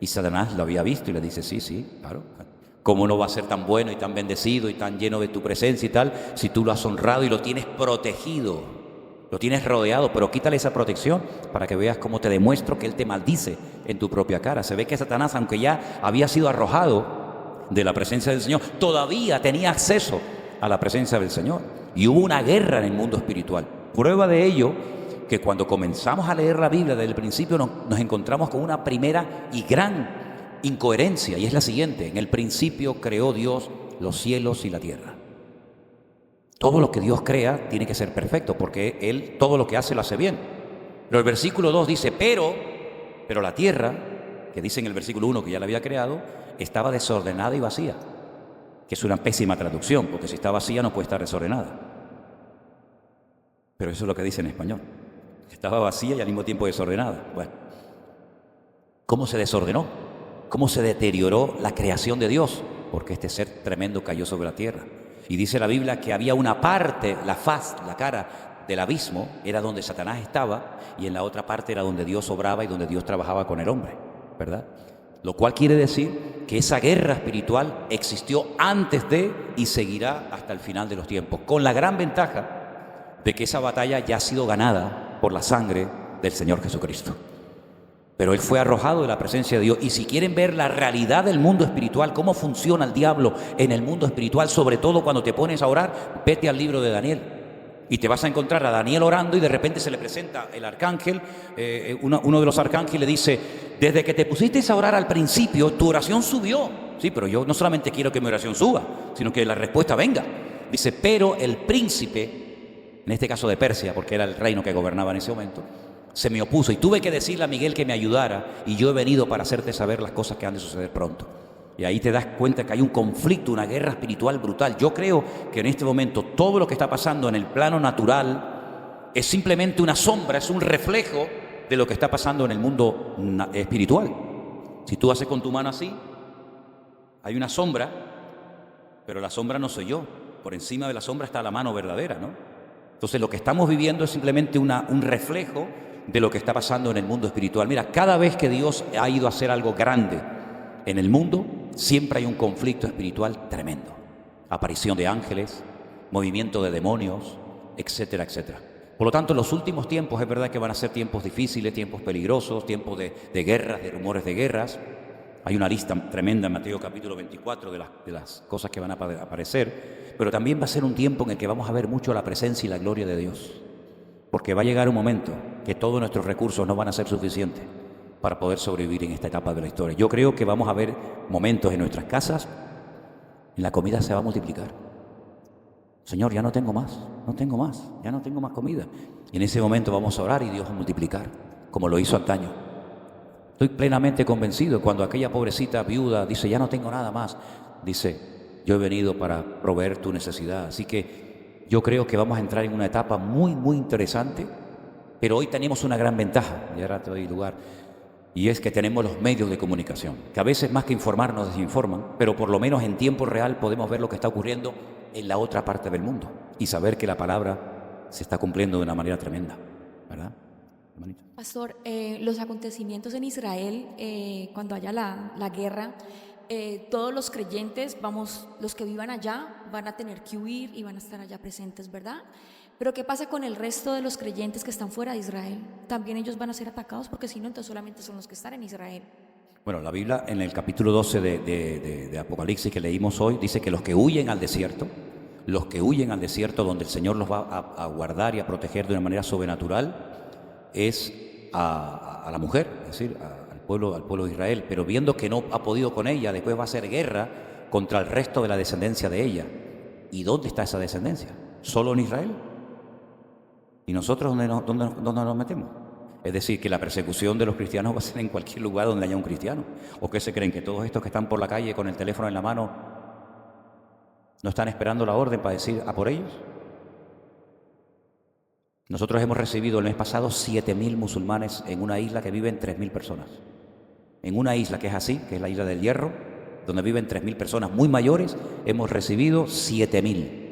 Y Satanás lo había visto y le dice, sí, claro. ¿Cómo no va a ser tan bueno y tan bendecido y tan lleno de tu presencia y tal, si tú lo has honrado y lo tienes protegido, lo tienes rodeado? Pero quítale esa protección para que veas cómo te demuestro que él te maldice en tu propia cara. Se ve que Satanás, aunque ya había sido arrojado de la presencia del Señor, todavía tenía acceso a la presencia del Señor. Y hubo una guerra en el mundo espiritual. Prueba de ello, que cuando comenzamos a leer la Biblia desde el principio nos encontramos con una primera y gran incoherencia, y es la siguiente: en el principio creó Dios los cielos y la tierra. Todo lo que Dios crea tiene que ser perfecto, porque Él todo lo que hace lo hace bien. Pero el versículo 2 dice, pero la tierra, que dice en el versículo 1 que ya la había creado, estaba desordenada y vacía, que es una pésima traducción, porque si está vacía no puede estar desordenada. Pero eso es lo que dice en español. Estaba vacía y al mismo tiempo desordenada. Bueno, ¿cómo se desordenó? ¿Cómo se deterioró la creación de Dios? Porque este ser tremendo cayó sobre la tierra. Y dice la Biblia que había una parte, la faz, la cara del abismo, era donde Satanás estaba, y en la otra parte era donde Dios obraba y donde Dios trabajaba con el hombre, ¿verdad? Lo cual quiere decir que esa guerra espiritual existió antes de y seguirá hasta el final de los tiempos, con la gran ventaja de que esa batalla ya ha sido ganada por la sangre del Señor Jesucristo. Pero Él fue arrojado de la presencia de Dios. Y si quieren ver la realidad del mundo espiritual, cómo funciona el diablo en el mundo espiritual, sobre todo cuando te pones a orar, vete al libro de Daniel. Y te vas a encontrar a Daniel orando y de repente se le presenta el arcángel, uno de los arcángeles le dice, desde que te pusiste a orar al principio, tu oración subió. Sí, pero yo no solamente quiero que mi oración suba, sino que la respuesta venga. Dice, pero el príncipe, en este caso de Persia, porque era el reino que gobernaba en ese momento, se me opuso y tuve que decirle a Miguel que me ayudara, y yo he venido para hacerte saber las cosas que han de suceder pronto. Y ahí te das cuenta que hay un conflicto, una guerra espiritual brutal. Yo creo que en este momento todo lo que está pasando en el plano natural es simplemente una sombra, es un reflejo de lo que está pasando en el mundo espiritual. Si tú haces con tu mano así, hay una sombra, pero la sombra no soy yo. Por encima de la sombra está la mano verdadera, ¿no? Entonces lo que estamos viviendo es simplemente un reflejo de lo que está pasando en el mundo espiritual. Mira, cada vez que Dios ha ido a hacer algo grande en el mundo, siempre hay un conflicto espiritual tremendo. Aparición de ángeles, movimiento de demonios, etcétera, etcétera. Por lo tanto, en los últimos tiempos es verdad que van a ser tiempos difíciles, tiempos peligrosos, tiempos de guerras, de rumores de guerras. Hay una lista tremenda en Mateo capítulo 24 de las cosas que van a aparecer, pero también va a ser un tiempo en el que vamos a ver mucho la presencia y la gloria de Dios, porque va a llegar un momento que todos nuestros recursos no van a ser suficientes para poder sobrevivir en esta etapa de la historia. Yo creo que vamos a ver momentos en nuestras casas en la comida se va a multiplicar. Señor, ya no tengo más, ya no tengo más comida. Y en ese momento vamos a orar y Dios va a multiplicar, como lo hizo antaño. Estoy plenamente convencido. Cuando aquella pobrecita viuda dice, ya no tengo nada más, dice, yo he venido para proveer tu necesidad. Así que yo creo que vamos a entrar en una etapa muy, muy interesante, pero hoy tenemos una gran ventaja, y ahora te doy lugar, y es que tenemos los medios de comunicación, que a veces más que informar nos desinforman, pero por lo menos en tiempo real podemos ver lo que está ocurriendo en la otra parte del mundo y saber que la palabra se está cumpliendo de una manera tremenda, ¿verdad? Hermanita. Pastor, los acontecimientos en Israel, cuando haya la guerra, todos los creyentes, los que vivan allá, van a tener que huir y van a estar allá presentes, ¿verdad? Pero ¿qué pasa con el resto de los creyentes que están fuera de Israel? ¿También ellos van a ser atacados? Porque si no, entonces solamente son los que están en Israel. Bueno, la Biblia en el capítulo 12 de Apocalipsis que leímos hoy, dice que los que huyen al desierto donde el Señor los va a guardar y a proteger de una manera sobrenatural, es a la mujer, es decir, al pueblo de Israel, pero viendo que no ha podido con ella, después va a hacer guerra contra el resto de la descendencia de ella. ¿Y dónde está esa descendencia? ¿Solo en Israel? ¿Y nosotros dónde nos metemos? Es decir, que la persecución de los cristianos va a ser en cualquier lugar donde haya un cristiano. ¿O qué se creen? ¿Que todos estos que están por la calle con el teléfono en la mano no están esperando la orden para decir a por ellos? Nosotros hemos recibido el mes pasado 7.000 musulmanes en una isla que viven 3.000 personas. En una isla que es así, que es la isla del Hierro, donde viven 3.000 personas muy mayores, hemos recibido 7.000.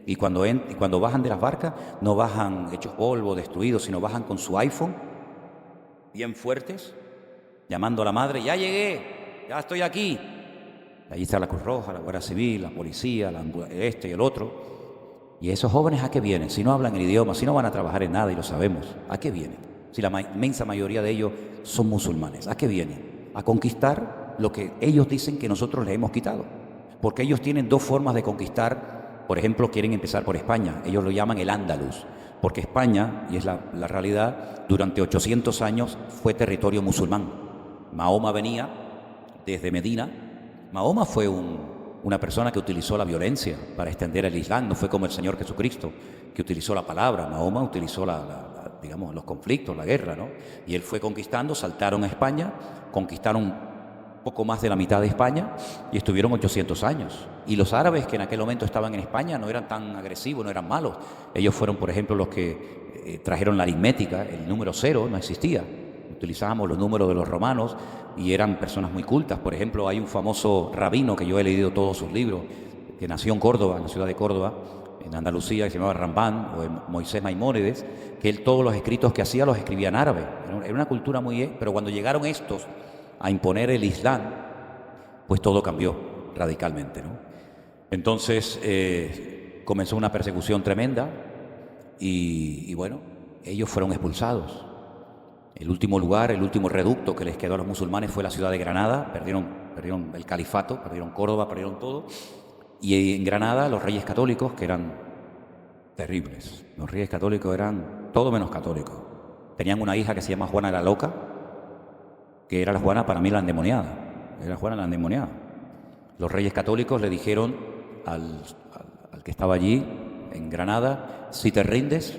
Y cuando bajan de las barcas, no bajan hechos polvo, destruidos, sino bajan con su iPhone, bien fuertes, llamando a la madre, ya llegué, ya estoy aquí. Allí está la Cruz Roja, la Guardia Civil, la policía, este y el otro. ¿Y esos jóvenes a qué vienen? Si no hablan el idioma, si no van a trabajar en nada, y lo sabemos, ¿a qué vienen? Si la inmensa mayoría de ellos son musulmanes, ¿a qué vienen? A conquistar lo que ellos dicen que nosotros les hemos quitado. Porque ellos tienen dos formas de conquistar. Por ejemplo, quieren empezar por España. Ellos lo llaman el Andalus, porque España, y es la realidad, durante 800 años fue territorio musulmán. Mahoma venía desde Medina. Mahoma fue una persona que utilizó la violencia para extender el Islam. No fue como el Señor Jesucristo, que utilizó la palabra. Mahoma utilizó digamos, los conflictos, la guerra, ¿no? Y él fue conquistando, saltaron a España, conquistaron poco más de la mitad de España y estuvieron 800 años. Y los árabes que en aquel momento estaban en España no eran tan agresivos, no eran malos. Ellos fueron, por ejemplo, los que trajeron la aritmética. El número 0 no existía. Utilizábamos los números de los romanos y eran personas muy cultas. Por ejemplo, hay un famoso rabino que yo he leído todos sus libros, que nació en Córdoba, en la ciudad de Córdoba, en Andalucía, que se llamaba Rambán, o Moisés Maimónides, que él todos los escritos que hacía los escribía en árabe. Era una cultura muy... Pero cuando llegaron estos a imponer el Islam, pues todo cambió radicalmente, ¿no? Entonces comenzó una persecución tremenda y bueno, ellos fueron expulsados. El último lugar, el último reducto que les quedó a los musulmanes fue la ciudad de Granada. Perdieron el califato, perdieron Córdoba, perdieron todo. Y en Granada los reyes católicos, que eran terribles, los reyes católicos eran todo menos católicos. Tenían una hija que se llama Juana la Loca, que era la Juana para mí la endemoniada. Era Juana la endemoniada. Los reyes católicos le dijeron al que estaba allí en Granada, si te rindes,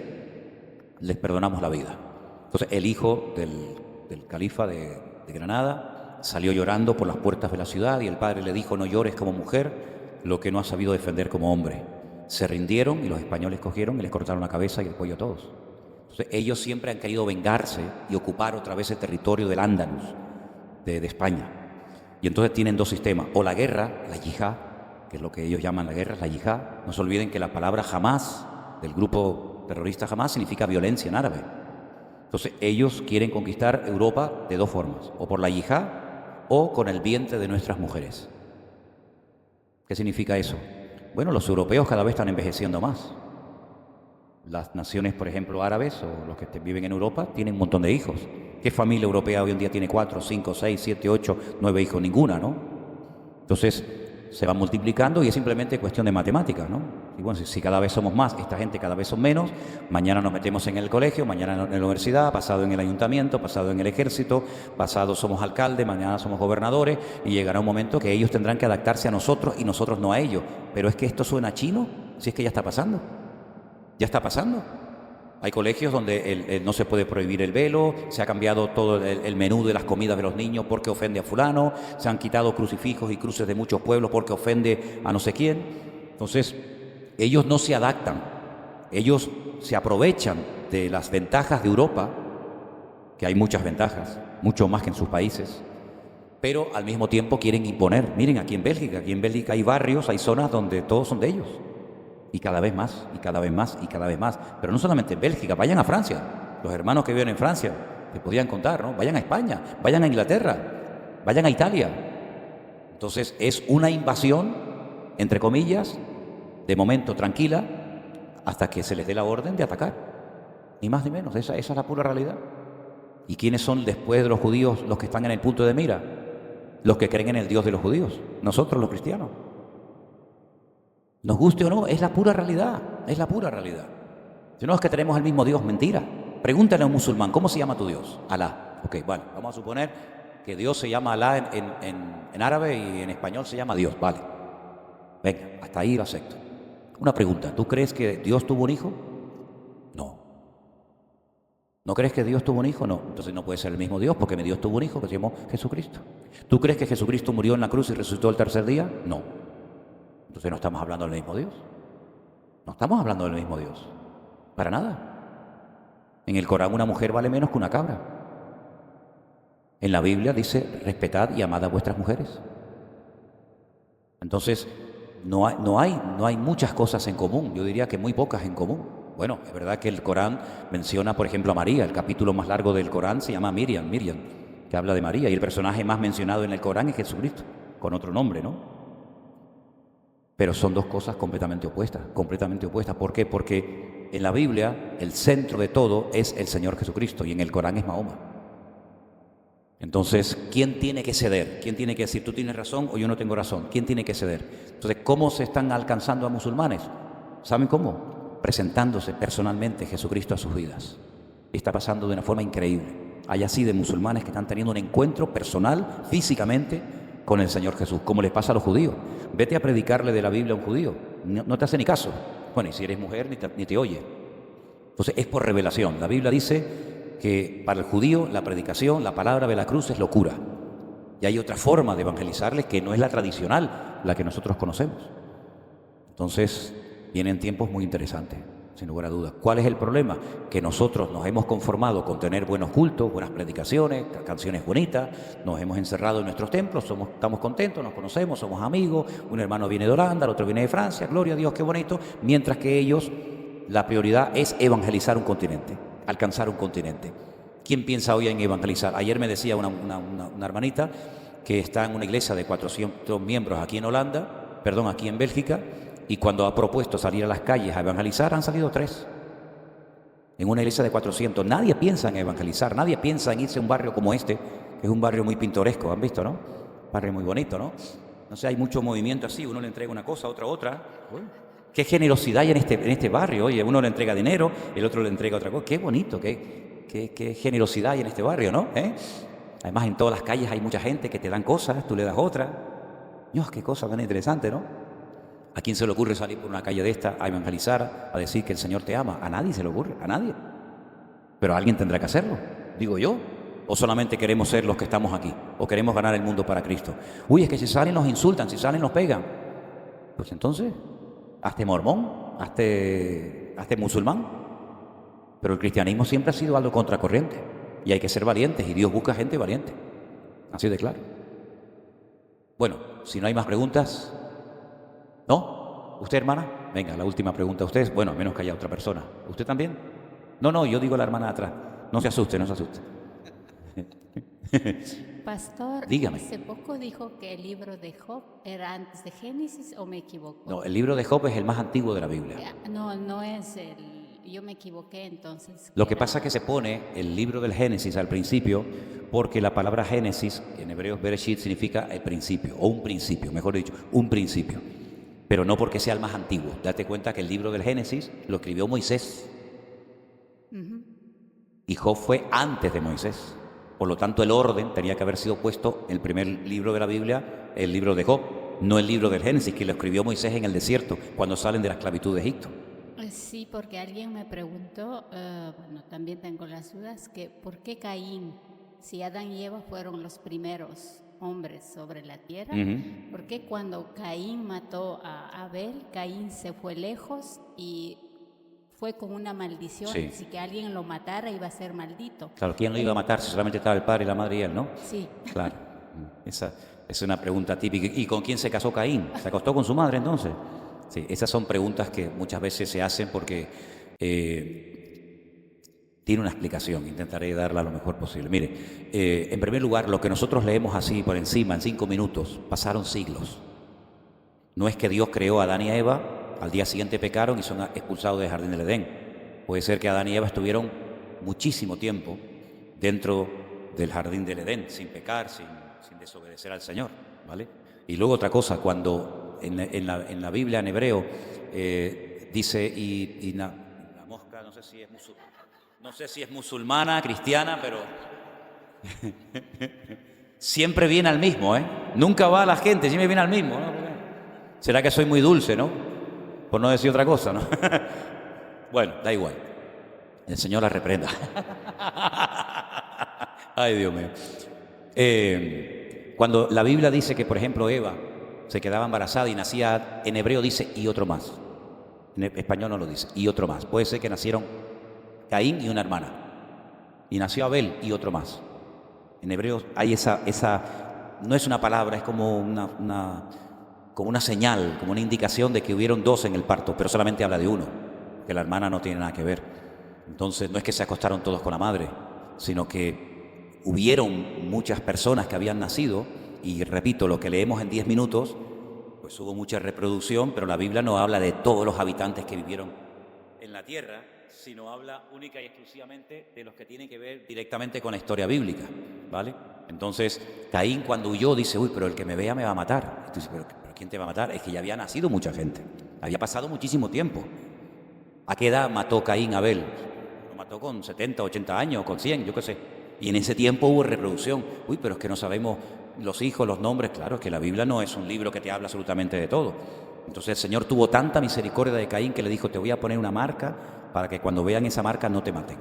les perdonamos la vida. Entonces el hijo del califa de Granada salió llorando por las puertas de la ciudad y el padre le dijo, no llores como mujer lo que no has sabido defender como hombre. Se rindieron y los españoles cogieron y les cortaron la cabeza y el cuello a todos. Entonces, ellos siempre han querido vengarse y ocupar otra vez el territorio del Andalus, de España. Y entonces tienen dos sistemas, o la guerra, la yihad, que es lo que ellos llaman la guerra, la yihad. No se olviden que la palabra Hamas, del grupo terrorista Hamas, significa violencia en árabe. Entonces, ellos quieren conquistar Europa de dos formas, o por la yihad o con el vientre de nuestras mujeres. ¿Qué significa eso? Bueno, los europeos cada vez están envejeciendo más. Las naciones, por ejemplo, árabes o los que viven en Europa, tienen un montón de hijos. ¿Qué familia europea hoy en día tiene 4, 5, 6, 7, 8, 9 hijos? Ninguna, ¿no? Entonces, se van multiplicando y es simplemente cuestión de matemáticas, ¿no? Y bueno, si cada vez somos más, esta gente cada vez son menos, mañana nos metemos en el colegio, mañana en la universidad, pasado en el ayuntamiento, pasado en el ejército, pasado somos alcaldes, mañana somos gobernadores, y llegará un momento que ellos tendrán que adaptarse a nosotros y nosotros no a ellos. Pero es que esto suena chino, si es que ya está pasando. Ya está pasando. Hay colegios donde no se puede prohibir el velo, se ha cambiado todo el menú de las comidas de los niños porque ofende a fulano, se han quitado crucifijos y cruces de muchos pueblos porque ofende a no sé quién. Entonces, ellos no se adaptan, ellos se aprovechan de las ventajas de Europa, que hay muchas ventajas, mucho más que en sus países, pero al mismo tiempo quieren imponer. Miren, aquí en Bélgica hay barrios, hay zonas donde todos son de ellos. Y cada vez más, y cada vez más, y cada vez más. Pero no solamente en Bélgica, vayan a Francia. Los hermanos que viven en Francia, te podían contar, ¿no? Vayan a España, vayan a Inglaterra, vayan a Italia. Entonces es una invasión, entre comillas, de momento tranquila, hasta que se les dé la orden de atacar. Ni más ni menos, esa es la pura realidad. ¿Y quiénes son después de los judíos los que están en el punto de mira? Los que creen en el Dios de los judíos, nosotros los cristianos. Nos guste o no, es la pura realidad, es la pura realidad. Si no es que tenemos el mismo Dios, mentira. Pregúntale a un musulmán, ¿cómo se llama tu Dios? Alá. Ok, vale, vamos a suponer que Dios se llama Alá en árabe y en español se llama Dios, vale. Venga, hasta ahí lo acepto. Una pregunta, ¿tú crees que Dios tuvo un hijo? No. ¿No crees que Dios tuvo un hijo? No. Entonces no puede ser el mismo Dios porque mi Dios tuvo un hijo que se llamó Jesucristo. ¿Tú crees que Jesucristo murió en la cruz y resucitó el tercer día? No. Entonces no estamos hablando del mismo Dios. No estamos hablando del mismo Dios. Para nada. En el Corán una mujer vale menos que una cabra. En la Biblia dice, respetad y amad a vuestras mujeres. Entonces, no hay muchas cosas en común. Yo diría que muy pocas en común. Bueno, es verdad que el Corán menciona, por ejemplo, a María. El capítulo más largo del Corán se llama Miriam, que habla de María. Y el personaje más mencionado en el Corán es Jesucristo, con otro nombre, ¿no? Pero son dos cosas completamente opuestas, completamente opuestas. ¿Por qué? Porque en la Biblia el centro de todo es el Señor Jesucristo y en el Corán es Mahoma. Entonces, ¿quién tiene que ceder? ¿Quién tiene que decir, tú tienes razón o yo no tengo razón? ¿Quién tiene que ceder? Entonces, ¿cómo se están alcanzando a musulmanes? ¿Saben cómo? Presentándose personalmente Jesucristo a sus vidas. Y está pasando de una forma increíble. Hay así de musulmanes que están teniendo un encuentro personal, físicamente, con el Señor Jesús, como les pasa a los judíos. Vete a predicarle de la Biblia a un judío, no te hace ni caso. Bueno, y si eres mujer, ni te oye. Entonces es por revelación. La Biblia dice que para el judío la predicación, la palabra de la cruz es locura. Y hay otra forma de evangelizarles que no es la tradicional, la que nosotros conocemos. Entonces vienen tiempos muy interesantes, sin lugar a dudas. ¿Cuál es el problema? Que nosotros nos hemos conformado con tener buenos cultos, buenas predicaciones, canciones bonitas, nos hemos encerrado en nuestros templos, estamos contentos, nos conocemos, somos amigos, un hermano viene de Holanda, el otro viene de Francia, gloria a Dios, qué bonito, mientras que ellos, la prioridad es evangelizar un continente, alcanzar un continente. ¿Quién piensa hoy en evangelizar? Ayer me decía una hermanita que está en una iglesia de 400 miembros aquí en Bélgica, y cuando ha propuesto salir a las calles a evangelizar, han salido 3. En una iglesia de 400. Nadie piensa en evangelizar, nadie piensa en irse a un barrio como este, que es un barrio muy pintoresco, ¿han visto, no? Un barrio muy bonito, ¿no? No sé, hay mucho movimiento así, uno le entrega una cosa, otra. Qué generosidad hay en este barrio, oye, uno le entrega dinero, el otro le entrega otra cosa. Qué bonito, qué generosidad hay en este barrio, ¿no? Además, en todas las calles hay mucha gente que te dan cosas, tú le das otra. Dios, qué cosa tan interesante, ¿no? ¿A quién se le ocurre salir por una calle de esta a evangelizar, a decir que el Señor te ama? A nadie se le ocurre, a nadie. Pero alguien tendrá que hacerlo, digo yo. ¿O solamente queremos ser los que estamos aquí? ¿O queremos ganar el mundo para Cristo? Uy, es que si salen nos insultan, si salen nos pegan. Pues entonces, hazte mormón, hazte musulmán. Pero el cristianismo siempre ha sido algo contracorriente. Y hay que ser valientes, y Dios busca gente valiente. Así de claro. Bueno, si no hay más preguntas... ¿No? ¿Usted, hermana? Venga, la última pregunta. ¿Usted? Bueno, a menos que haya otra persona. ¿Usted también? No, yo digo la hermana de atrás. No se asuste, no se asuste. Pastor, Dígame. hace poco dijo que el libro de Job era antes de Génesis, ¿o me equivoco? No, el libro de Job es el más antiguo de la Biblia. No es el... Yo me equivoqué entonces. Lo que pasa es que se pone el libro del Génesis al principio porque la palabra Génesis, en hebreo Bereshit, significa el principio, o un principio, mejor dicho, un principio. Pero no porque sea el más antiguo. Date cuenta que el libro del Génesis lo escribió Moisés. Y Job fue antes de Moisés. Por lo tanto, el orden tenía que haber sido puesto en el primer libro de la Biblia, el libro de Job, no el libro del Génesis, que lo escribió Moisés en el desierto, cuando salen de la esclavitud de Egipto. Sí, porque alguien me preguntó, bueno, también tengo las dudas, que ¿por qué Caín, si Adán y Eva fueron los primeros hombres sobre la tierra, por qué cuando Caín mató a Abel, Caín se fue lejos y fue con una maldición? Sí. Si que alguien lo matara iba a ser maldito. Claro, ¿quién lo iba a matar si solamente estaba el padre y la madre y él, no? Sí. Claro, esa es una pregunta típica. ¿Y con quién se casó Caín? ¿Se acostó con su madre entonces? Sí, esas son preguntas que muchas veces se hacen porque tiene una explicación. Intentaré darla lo mejor posible. Mire, en primer lugar, lo que nosotros leemos así por encima, en 5 minutos, pasaron siglos. No es que Dios creó a Adán y a Eva, al día siguiente pecaron y son expulsados del jardín del Edén. Puede ser que Adán y Eva estuvieron muchísimo tiempo dentro del jardín del Edén, sin pecar, sin desobedecer al Señor, ¿vale? Y luego otra cosa, cuando en la Biblia en hebreo dice y la mosca, no sé si es musulmana, cristiana, pero siempre viene al mismo, ¿eh? Nunca va a la gente, siempre viene al mismo, ¿no? ¿Será que soy muy dulce, no? Por no decir otra cosa, ¿no? Bueno, da igual. El Señor la reprenda. Ay, Dios mío. Cuando la Biblia dice que, por ejemplo, Eva se quedaba embarazada y nacía, en hebreo dice y otro más. En español no lo dice, y otro más. Puede ser que nacieron Caín y una hermana. Y nació Abel y otro más. En hebreo hay esa no es una palabra, es como una señal, como una indicación de que hubieron dos en el parto, pero solamente habla de uno, que la hermana no tiene nada que ver. Entonces no es que se acostaron todos con la madre, sino que hubieron muchas personas que habían nacido, y repito, lo que leemos en 10 minutos, pues hubo mucha reproducción, pero la Biblia no habla de todos los habitantes que vivieron en la tierra, sino habla única y exclusivamente de los que tienen que ver directamente con la historia bíblica, ¿vale? Entonces, Caín cuando huyó dice, uy, pero el que me vea me va a matar. Entonces, ¿pero quién te va a matar? Es que ya había nacido mucha gente, había pasado muchísimo tiempo. ¿A qué edad mató Caín a Abel? Lo mató con 70, 80 años, con 100, yo qué sé. Y en ese tiempo hubo reproducción. Uy, pero es que no sabemos los hijos, los nombres. Claro, es que la Biblia no es un libro que te habla absolutamente de todo. Entonces el Señor tuvo tanta misericordia de Caín que le dijo, te voy a poner una marca para que cuando vean esa marca no te maten.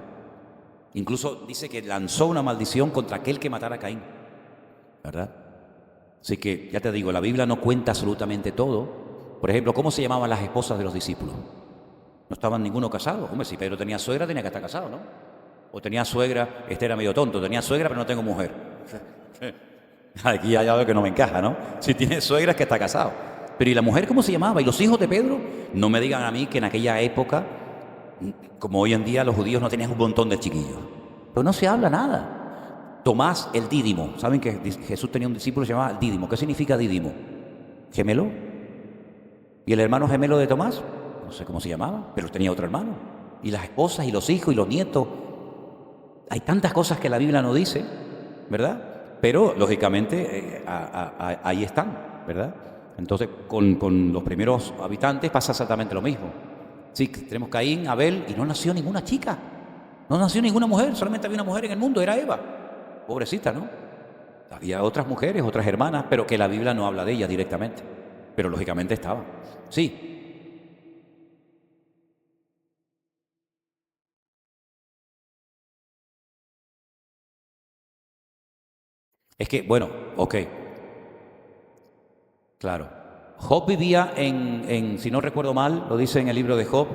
Incluso dice que lanzó una maldición contra aquel que matara a Caín, ¿verdad? Así que, ya te digo, la Biblia no cuenta absolutamente todo. Por ejemplo, ¿cómo se llamaban las esposas de los discípulos? No estaban ninguno casado. Hombre, si Pedro tenía suegra, tenía que estar casado, ¿no? O tenía suegra, este era medio tonto, tenía suegra pero no tengo mujer. Aquí hay algo que no me encaja, ¿no? Si tiene suegra es que está casado. Pero ¿y la mujer cómo se llamaba? ¿Y los hijos de Pedro? No me digan a mí que en aquella época, como hoy en día, los judíos no tenían un montón de chiquillos. Pero no se habla nada. Tomás, el dídimo. ¿Saben que Jesús tenía un discípulo que se llamaba el dídimo? ¿Qué significa dídimo? ¿Gemelo? ¿Y el hermano gemelo de Tomás? No sé cómo se llamaba, pero tenía otro hermano. Y las esposas, y los hijos, y los nietos. Hay tantas cosas que la Biblia no dice, ¿verdad? Pero, lógicamente, ahí están, ¿verdad? Entonces, con los primeros habitantes pasa exactamente lo mismo. Sí, tenemos Caín, Abel, y no nació ninguna chica. No nació ninguna mujer, solamente había una mujer en el mundo, era Eva. Pobrecita, ¿no? Había otras mujeres, otras hermanas, pero que la Biblia no habla de ellas directamente. Pero, lógicamente, estaban. Sí. Es que, bueno, ok. Claro. Job vivía si no recuerdo mal, lo dice en el libro de Job,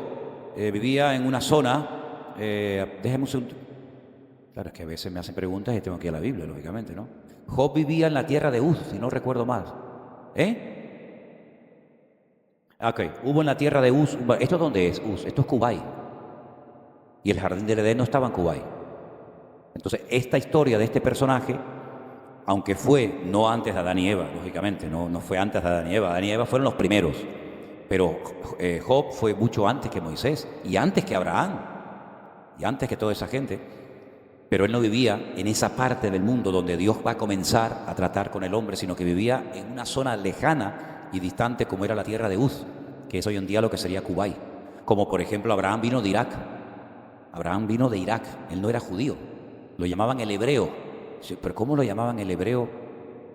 vivía en una zona déjeme un segundo. Claro, es que a veces me hacen preguntas y tengo que ir a la Biblia, lógicamente, ¿no? Job vivía en la tierra de Uz, si no recuerdo mal. Ok, hubo en la tierra de Uz. ¿Esto dónde es Uz? Esto es Kuwait. Y el jardín del Edén no estaba en Kuwait. Entonces, esta historia de este personaje, aunque fue no antes de Adán y Eva, lógicamente, no fue antes de Adán y Eva. Adán y Eva fueron los primeros. Pero Job fue mucho antes que Moisés, y antes que Abraham, y antes que toda esa gente. Pero él no vivía en esa parte del mundo donde Dios va a comenzar a tratar con el hombre, sino que vivía en una zona lejana y distante como era la tierra de Uz, que es hoy en día lo que sería Kuwait. Como por ejemplo Abraham vino de Irak. Abraham vino de Irak, él no era judío. Lo llamaban el hebreo. Pero ¿cómo lo llamaban el hebreo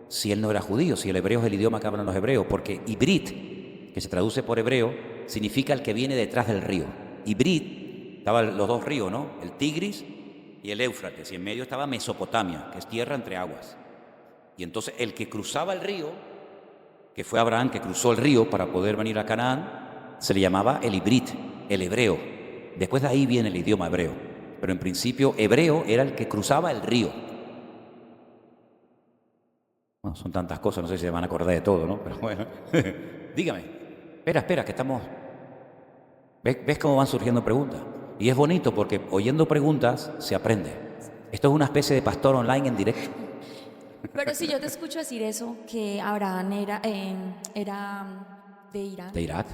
si él no era judío? Si el hebreo es el idioma que hablan los hebreos. Porque Ibrit, que se traduce por hebreo, significa el que viene detrás del río. Ibrit, estaban los dos ríos, ¿no? El Tigris y el Éufrates. Y en medio estaba Mesopotamia, que es tierra entre aguas. Y entonces el que cruzaba el río, que fue Abraham, que cruzó el río para poder venir a Canaán, se le llamaba el Ibrit, el hebreo. Después de ahí viene el idioma hebreo. Pero en principio hebreo era el que cruzaba el río. Bueno, son tantas cosas, no sé si se van a acordar de todo, ¿no? Pero bueno, dígame. Espera, que estamos... ¿Ves cómo van surgiendo preguntas? Y es bonito porque oyendo preguntas se aprende. Esto es una especie de pastor online en directo. Pero si yo te escucho decir eso, que Abraham era de Irán. ¿De Irak?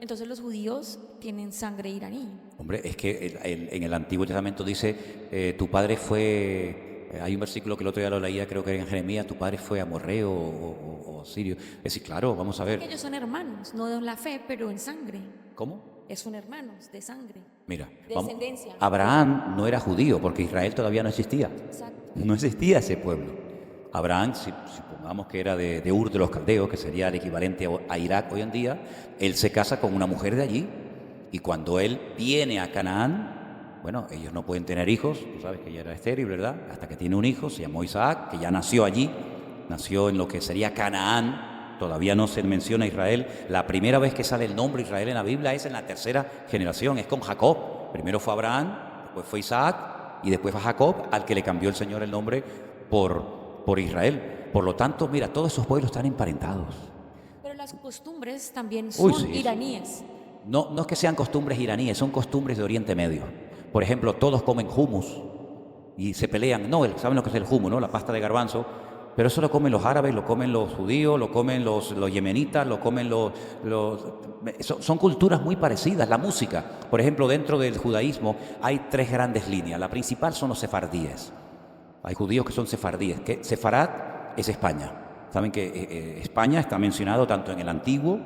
Entonces los judíos tienen sangre iraní. Hombre, es que en el Antiguo Testamento dice, tu padre fue... Hay un versículo que el otro día lo leía, creo que era en Jeremías, tu padre fue amorreo o sirio. Es decir, claro, vamos a ver. Ellos son hermanos, no en la fe, pero en sangre. ¿Cómo? Son hermanos de sangre. Mira, descendencia. Abraham no era judío porque Israel todavía no existía. Exacto. No existía ese pueblo. Abraham, si supongamos que era de Ur de los Caldeos, que sería el equivalente a Irak hoy en día, él se casa con una mujer de allí y cuando él viene a Canaán, bueno, ellos no pueden tener hijos, tú sabes que ella era estéril, ¿verdad? Hasta que tiene un hijo, se llamó Isaac, que ya nació allí, nació en lo que sería Canaán. Todavía no se menciona Israel. La primera vez que sale el nombre Israel en la Biblia es en la tercera generación, es con Jacob. Primero fue Abraham, después fue Isaac y después fue Jacob, al que le cambió el Señor el nombre por Israel. Por lo tanto, mira, todos esos pueblos están emparentados. Pero las costumbres también son sí. iraníes. No es que sean costumbres iraníes, son costumbres de Oriente Medio. Por ejemplo, todos comen hummus y se pelean. No, ¿saben lo que es el hummus, no? La pasta de garbanzo. Pero eso lo comen los árabes, lo comen los judíos, lo comen los yemenitas, lo comen son culturas muy parecidas. La música, por ejemplo, dentro del judaísmo hay tres grandes líneas. La principal son los sefardíes. Hay judíos que son sefardíes. Sefarad es España. Saben que España está mencionado tanto en el Antiguo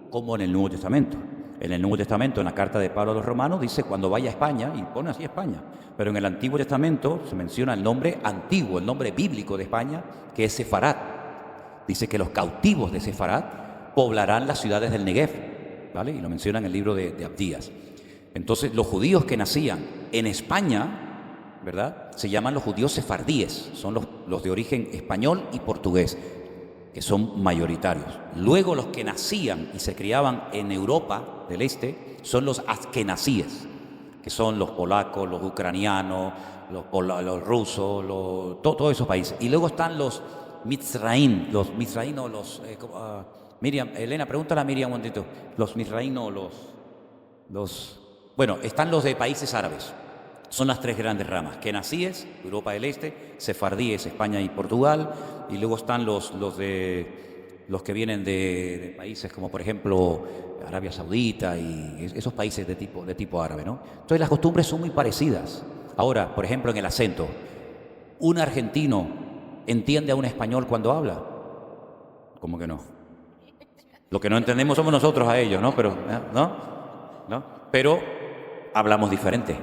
como en el Nuevo Testamento. En el Nuevo Testamento, en la carta de Pablo a los Romanos, dice cuando vaya a España, y pone así España. Pero en el Antiguo Testamento se menciona el nombre antiguo, el nombre bíblico de España, que es Sefarad. Dice que los cautivos de Sefarad poblarán las ciudades del Negev, ¿vale? Y lo menciona en el libro de Abdías. Entonces, los judíos que nacían en España, ¿verdad?, se llaman los judíos sefardíes, son los de origen español y portugués, que son mayoritarios. Luego los que nacían y se criaban en Europa del Este son los askenazíes, que son los polacos, los ucranianos, los rusos, todos esos países. Y luego están los Mizraín, Miriam, Elena, pregúntale a Miriam un momentito. Los Mizraín bueno, están los de países árabes. Son las tres grandes ramas: kenazíes, Europa del Este; sefardíes, España y Portugal; y luego están los que vienen de países como, por ejemplo, Arabia Saudita y esos países de tipo árabe, ¿no? Entonces las costumbres son muy parecidas. Ahora, por ejemplo, en el acento, ¿un argentino entiende a un español cuando habla? ¿Cómo que no? Lo que no entendemos somos nosotros a ellos, ¿no? Pero, ¿no? Pero hablamos diferente,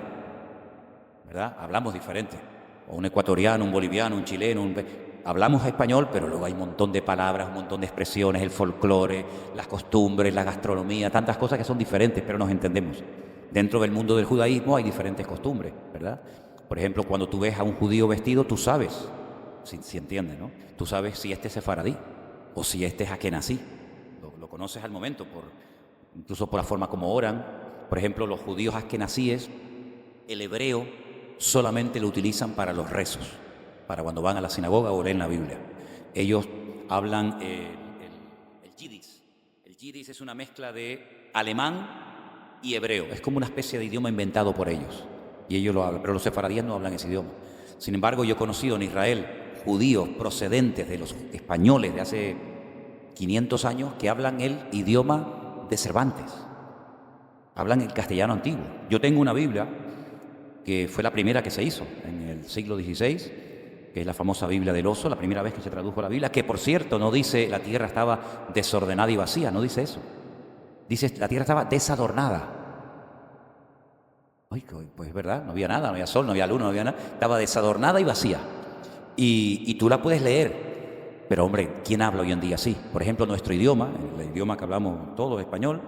¿verdad? Hablamos diferente. O un ecuatoriano, un boliviano, un chileno, hablamos español, pero luego hay un montón de palabras, un montón de expresiones, el folclore, las costumbres, la gastronomía, tantas cosas que son diferentes, pero nos entendemos. Dentro del mundo del judaísmo hay diferentes costumbres, ¿verdad? Por ejemplo, cuando tú ves a un judío vestido, tú sabes, si entiendes, ¿no? Tú sabes si este es sefaradí o si este es akenazí. Lo conoces al momento, incluso por la forma como oran. Por ejemplo, los judíos askenazíes el hebreo solamente lo utilizan para los rezos, para cuando van a la sinagoga o leen la Biblia. Ellos hablan el yiddish. El yiddish es una mezcla de alemán y hebreo. Es como una especie de idioma inventado por ellos. Y ellos lo hablan, pero los sefaradíes no hablan ese idioma. Sin embargo, yo he conocido en Israel judíos procedentes de los españoles de hace 500 años que hablan el idioma de Cervantes. Hablan el castellano antiguo. Yo tengo una Biblia que fue la primera que se hizo en el siglo XVI, que es la famosa Biblia del Oso, la primera vez que se tradujo la Biblia, que por cierto no dice la tierra estaba desordenada y vacía, no dice eso. Dice la tierra estaba desadornada. Ay, pues es verdad, no había nada, no había sol, no había luna, no había nada. Estaba desadornada y vacía. Y tú la puedes leer. Pero hombre, ¿quién habla hoy en día así? Por ejemplo, nuestro idioma, el idioma que hablamos todos, español,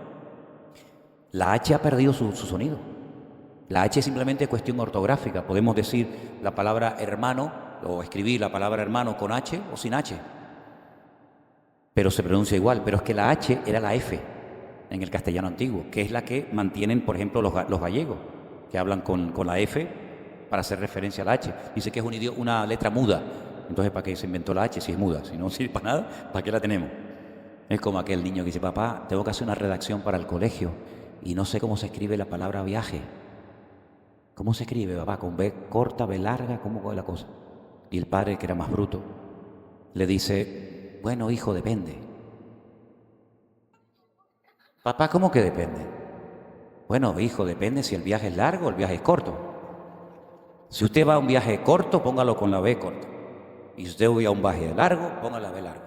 la H ha perdido su sonido. La H es simplemente cuestión ortográfica. Podemos decir la palabra hermano o escribir la palabra hermano con H o sin H. Pero se pronuncia igual. Pero es que la H era la F en el castellano antiguo, que es la que mantienen, por ejemplo, los gallegos, que hablan con la F para hacer referencia a la H. Dice que es una letra muda. Entonces, ¿para qué se inventó la H si es muda? Si no sirve para nada, ¿para qué la tenemos? Es como aquel niño que dice, papá, tengo que hacer una redacción para el colegio y no sé cómo se escribe la palabra viaje. ¿Cómo se escribe, papá? ¿Con B corta, B larga? ¿Cómo es la cosa? Y el padre, que era más bruto, le dice, bueno, hijo, depende. Papá, ¿cómo que depende? Bueno, hijo, depende si el viaje es largo o el viaje es corto. Si usted va a un viaje corto, póngalo con la B corta. Y si usted va a un viaje largo, póngale la B larga.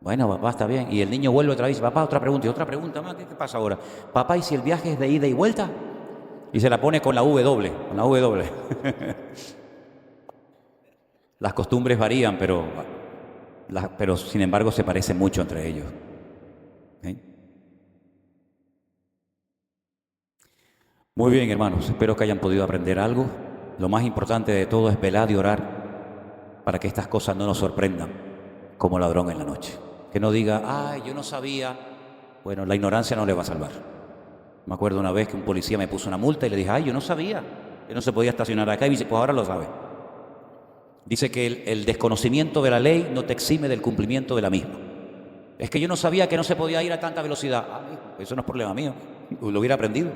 Bueno, papá, está bien. Y el niño vuelve otra vez, papá, otra pregunta y otra pregunta más. ¿Qué pasa ahora? Papá, ¿y si el viaje es de ida y vuelta? Y se la pone con la W, con la W. Las costumbres varían, pero sin embargo se parecen mucho entre ellos. ¿Sí? Muy bien, hermanos, espero que hayan podido aprender algo. Lo más importante de todo es velar y orar para que estas cosas no nos sorprendan como ladrón en la noche. Que no diga, ay, yo no sabía. Bueno, la ignorancia no le va a salvar. Me acuerdo una vez que un policía me puso una multa y le dije, ay, yo no sabía que no se podía estacionar acá. Y me dice, pues ahora lo sabe. Dice que el desconocimiento de la ley no te exime del cumplimiento de la misma. Es que yo no sabía que no se podía ir a tanta velocidad. Ah, eso no es problema mío, lo hubiera aprendido.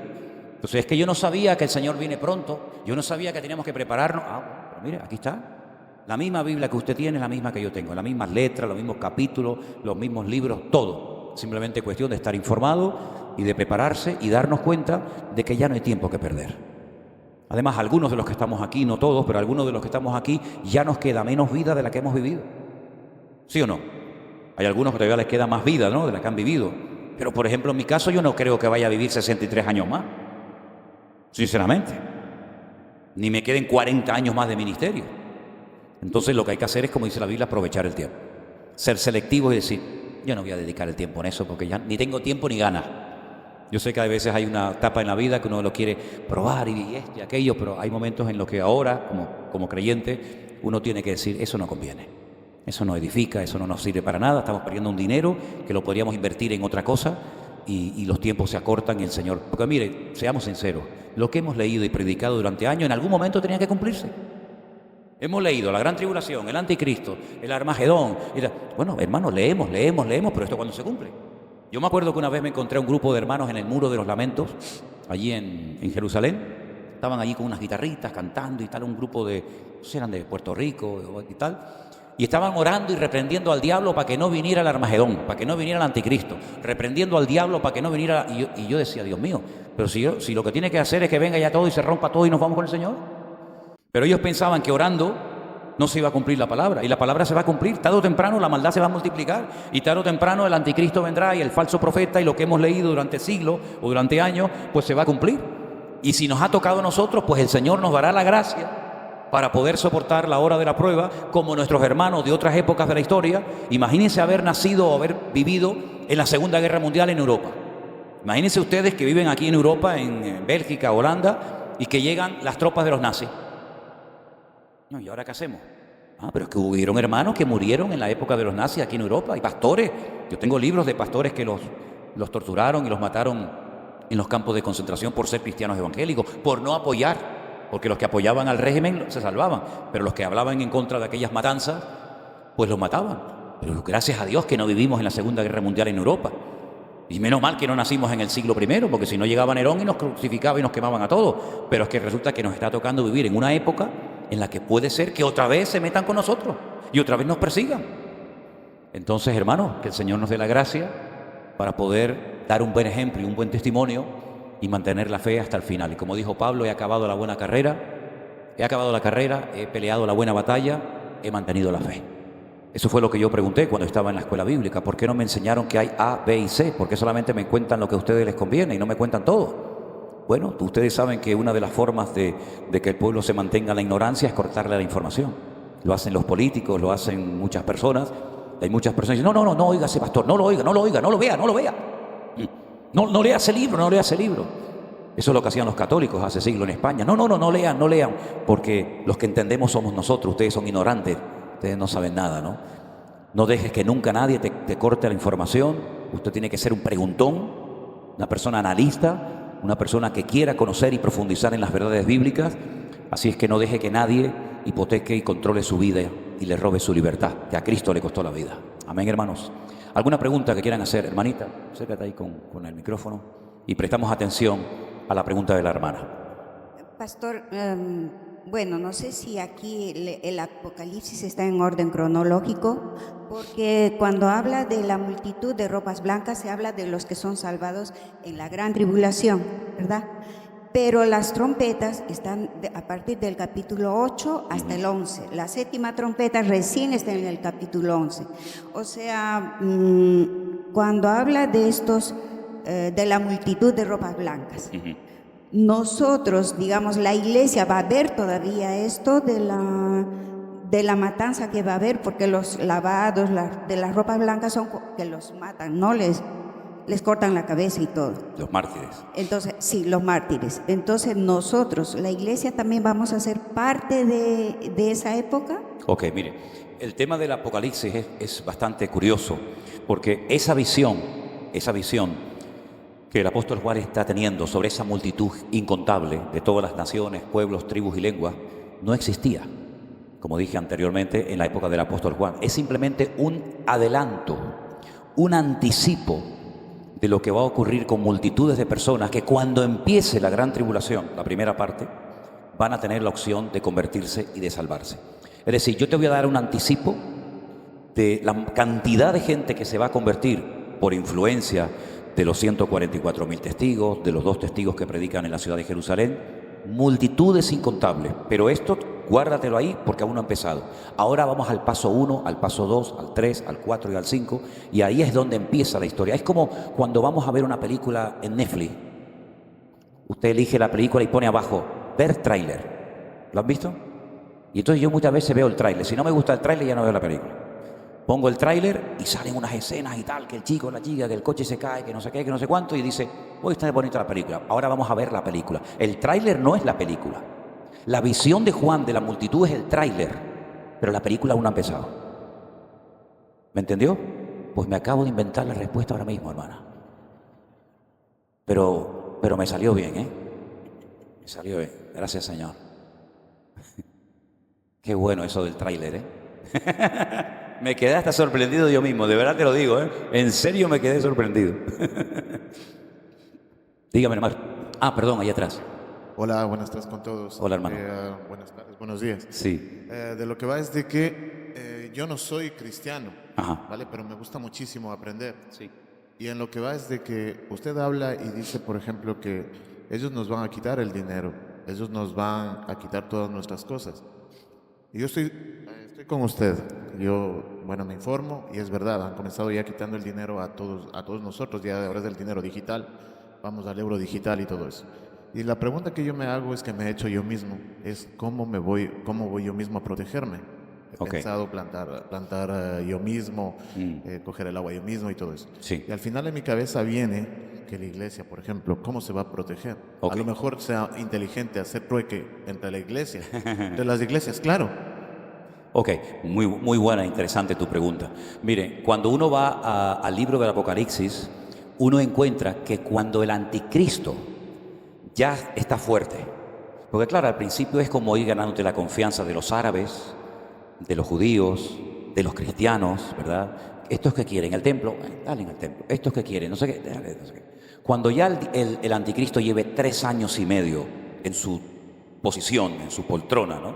Entonces es que yo no sabía que el Señor viene pronto, yo no sabía que teníamos que prepararnos. Ah, bueno, pero mire, aquí está. La misma Biblia que usted tiene es la misma que yo tengo, las mismas letras, los mismos capítulos, los mismos libros, todo. Simplemente cuestión de estar informado y de prepararse y darnos cuenta de que ya no hay tiempo que perder. Además, algunos de los que estamos aquí, no todos, pero algunos de los que estamos aquí, ya nos queda menos vida de la que hemos vivido. ¿Sí o no? Hay algunos que todavía les queda más vida, ¿no?, de la que han vivido. Pero, por ejemplo, en mi caso, yo no creo que vaya a vivir 63 años más. Sinceramente. Ni me queden 40 años más de ministerio. Entonces, lo que hay que hacer es, como dice la Biblia, aprovechar el tiempo. Ser selectivo y decir, yo no voy a dedicar el tiempo en eso porque ya ni tengo tiempo ni ganas. Yo sé que a veces hay una etapa en la vida que uno lo quiere probar y esto y aquello, pero hay momentos en los que ahora, como creyente, uno tiene que decir, eso no conviene, eso no edifica, eso no nos sirve para nada, estamos perdiendo un dinero que lo podríamos invertir en otra cosa y los tiempos se acortan y el Señor... Porque mire, seamos sinceros, lo que hemos leído y predicado durante años en algún momento tenía que cumplirse. Hemos leído la gran tribulación, el anticristo, el Armagedón. Bueno, hermanos, leemos, pero esto cuando se cumple. Yo me acuerdo que una vez me encontré a un grupo de hermanos en el Muro de los Lamentos, allí en Jerusalén. Estaban allí con unas guitarritas cantando y tal, un grupo de, no sé, eran de Puerto Rico y tal. Y estaban orando y reprendiendo al diablo para que no viniera el Armagedón, para que no viniera el anticristo. Reprendiendo al diablo para que no viniera... Y yo decía, Dios mío, pero si lo que tiene que hacer es que venga ya todo y se rompa todo y nos vamos con el Señor. Pero ellos pensaban que orando no se iba a cumplir la palabra. Y la palabra se va a cumplir. Tarde o temprano la maldad se va a multiplicar. Y tarde o temprano el anticristo vendrá y el falso profeta y lo que hemos leído durante siglos o durante años, pues se va a cumplir. Y si nos ha tocado a nosotros, pues el Señor nos dará la gracia para poder soportar la hora de la prueba, como nuestros hermanos de otras épocas de la historia. Imagínense haber nacido o haber vivido en la Segunda Guerra Mundial en Europa. Imagínense ustedes que viven aquí en Europa, en Bélgica, Holanda, y que llegan las tropas de los nazis. No, ¿y ahora qué hacemos? Pero es que hubieron hermanos que murieron en la época de los nazis aquí en Europa, y pastores. Yo tengo libros de pastores que los torturaron y los mataron en los campos de concentración por ser cristianos evangélicos, por no apoyar, porque los que apoyaban al régimen se salvaban, pero los que hablaban en contra de aquellas matanzas, pues los mataban. Pero gracias a Dios que no vivimos en la Segunda Guerra Mundial en Europa. Y menos mal que no nacimos en el siglo I, porque si no llegaba Nerón y nos crucificaba y nos quemaban a todos. Pero es que resulta que nos está tocando vivir en una época en la que puede ser que otra vez se metan con nosotros y otra vez nos persigan. Entonces, hermanos, que el Señor nos dé la gracia para poder dar un buen ejemplo y un buen testimonio y mantener la fe hasta el final. Y como dijo Pablo, he acabado la buena carrera, he peleado la buena batalla, he mantenido la fe. Eso fue lo que yo pregunté cuando estaba en la escuela bíblica. ¿Por qué no me enseñaron que hay A, B y C? ¿Por qué solamente me cuentan lo que a ustedes les conviene y no me cuentan todo? Bueno, ustedes saben que una de las formas de que el pueblo se mantenga en la ignorancia es cortarle la información. Lo hacen los políticos, lo hacen muchas personas. Hay muchas personas que dicen, no oiga ese pastor, no lo oiga, no lo vea. No lea ese libro. Eso es lo que hacían los católicos hace siglos en España. No lean, porque los que entendemos somos nosotros, ustedes son ignorantes. Ustedes no saben nada, ¿no? No dejes que nunca nadie te corte la información. Usted tiene que ser un preguntón, una persona analista, una persona que quiera conocer y profundizar en las verdades bíblicas. Así es que no deje que nadie hipoteque y controle su vida y le robe su libertad, que a Cristo le costó la vida. Amén, hermanos. ¿Alguna pregunta que quieran hacer? Hermanita, acércate ahí con el micrófono y prestamos atención a la pregunta de la hermana. Pastor, bueno, no sé si aquí el Apocalipsis está en orden cronológico, porque cuando habla de la multitud de ropas blancas se habla de los que son salvados en la gran tribulación, ¿verdad? Pero las trompetas están a partir del capítulo 8 hasta el 11. La séptima trompeta recién está en el capítulo 11. O sea, cuando habla de estos, de la multitud de ropas blancas, nosotros, digamos, la iglesia va a ver todavía esto de la matanza que va a haber, porque los lavados de las ropas blancas son que los matan, no les cortan la cabeza y todo. Los mártires. Entonces, sí, los mártires. Entonces nosotros, la iglesia, también vamos a ser parte de esa época. Ok, mire, el tema del Apocalipsis es bastante curioso, porque esa visión que el apóstol Juan está teniendo sobre esa multitud incontable de todas las naciones, pueblos, tribus y lenguas, no existía, como dije anteriormente, en la época del apóstol Juan. Es simplemente un adelanto, un anticipo de lo que va a ocurrir con multitudes de personas que cuando empiece la gran tribulación, la primera parte, van a tener la opción de convertirse y de salvarse. Es decir, yo te voy a dar un anticipo de la cantidad de gente que se va a convertir por influencia de los 144.000 testigos, de los 2 testigos que predican en la ciudad de Jerusalén, multitudes incontables. Pero esto, guárdatelo ahí porque aún no ha empezado. Ahora vamos al paso 1, al paso 2, al 3, al 4 y al 5, y ahí es donde empieza la historia. Es como cuando vamos a ver una película en Netflix. Usted elige la película y pone abajo, ver tráiler. ¿Lo han visto? Y entonces yo muchas veces veo el tráiler. Si no me gusta el tráiler, ya no veo la película. Pongo el tráiler y salen unas escenas y tal, que el chico, la chica, que el coche se cae, que no sé qué, que no sé cuánto, y dice, hoy está bonita la película, ahora vamos a ver la película. El tráiler no es la película. La visión de Juan de la multitud es el tráiler, pero la película aún no ha empezado. ¿Me entendió? Pues me acabo de inventar la respuesta ahora mismo, hermana. Pero me salió bien, ¿eh? Me salió bien, gracias, Señor. Qué bueno eso del tráiler, ¿eh? Me quedé hasta sorprendido yo mismo, de verdad te lo digo, ¿eh? En serio me quedé sorprendido. Dígame, hermano. Ah, perdón, ahí atrás. Hola, buenas tardes con todos. Hola, hermano. Buenas tardes, buenos días. Sí. De lo que va es de que yo no soy cristiano, Ajá. ¿vale? Pero me gusta muchísimo aprender. Sí. Y en lo que va es de que usted habla y dice, por ejemplo, que ellos nos van a quitar el dinero, ellos nos van a quitar todas nuestras cosas. Y yo estoy con usted. Yo, bueno, me informo y es verdad, han comenzado ya quitando el dinero a todos nosotros, ya ahora es el dinero digital, vamos al euro digital y todo eso. Y la pregunta que yo me hago es que me he hecho yo mismo, es cómo voy yo mismo a protegerme. He pensado plantar yo mismo, coger el agua yo mismo y todo eso. Sí. Y al final en mi cabeza viene que la iglesia, por ejemplo, ¿cómo se va a proteger? A lo mejor sea inteligente hacer trueque entre la iglesia, entre las iglesias, claro. Ok, muy buena, interesante tu pregunta. Mire, cuando uno va al libro del Apocalipsis, uno encuentra que cuando el anticristo ya está fuerte, porque claro, al principio es como ir ganándote la confianza de los árabes, de los judíos, de los cristianos, ¿verdad? Estos que quieren el templo, dale en el templo. Estos que quieren, no sé qué, dale, no sé qué. Cuando ya el anticristo lleve 3 años y medio en su posición, en su poltrona, ¿no?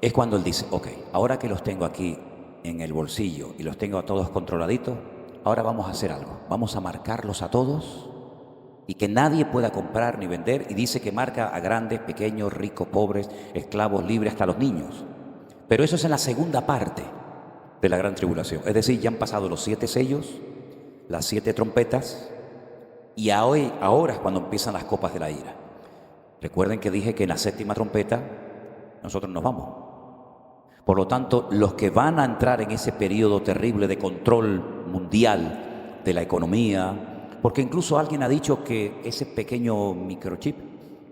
Es cuando él dice, ok, ahora que los tengo aquí en el bolsillo y los tengo a todos controladitos, ahora vamos a hacer algo. Vamos a marcarlos a todos y que nadie pueda comprar ni vender. Y dice que marca a grandes, pequeños, ricos, pobres, esclavos, libres, hasta los niños. Pero eso es en la segunda parte de la gran tribulación. Es decir, ya han pasado los 7 sellos, las 7 trompetas, y ahora es cuando empiezan las copas de la ira. Recuerden que dije que en la 7ª trompeta nosotros nos vamos. Por lo tanto, los que van a entrar en ese periodo terrible de control mundial de la economía, porque incluso alguien ha dicho que ese pequeño microchip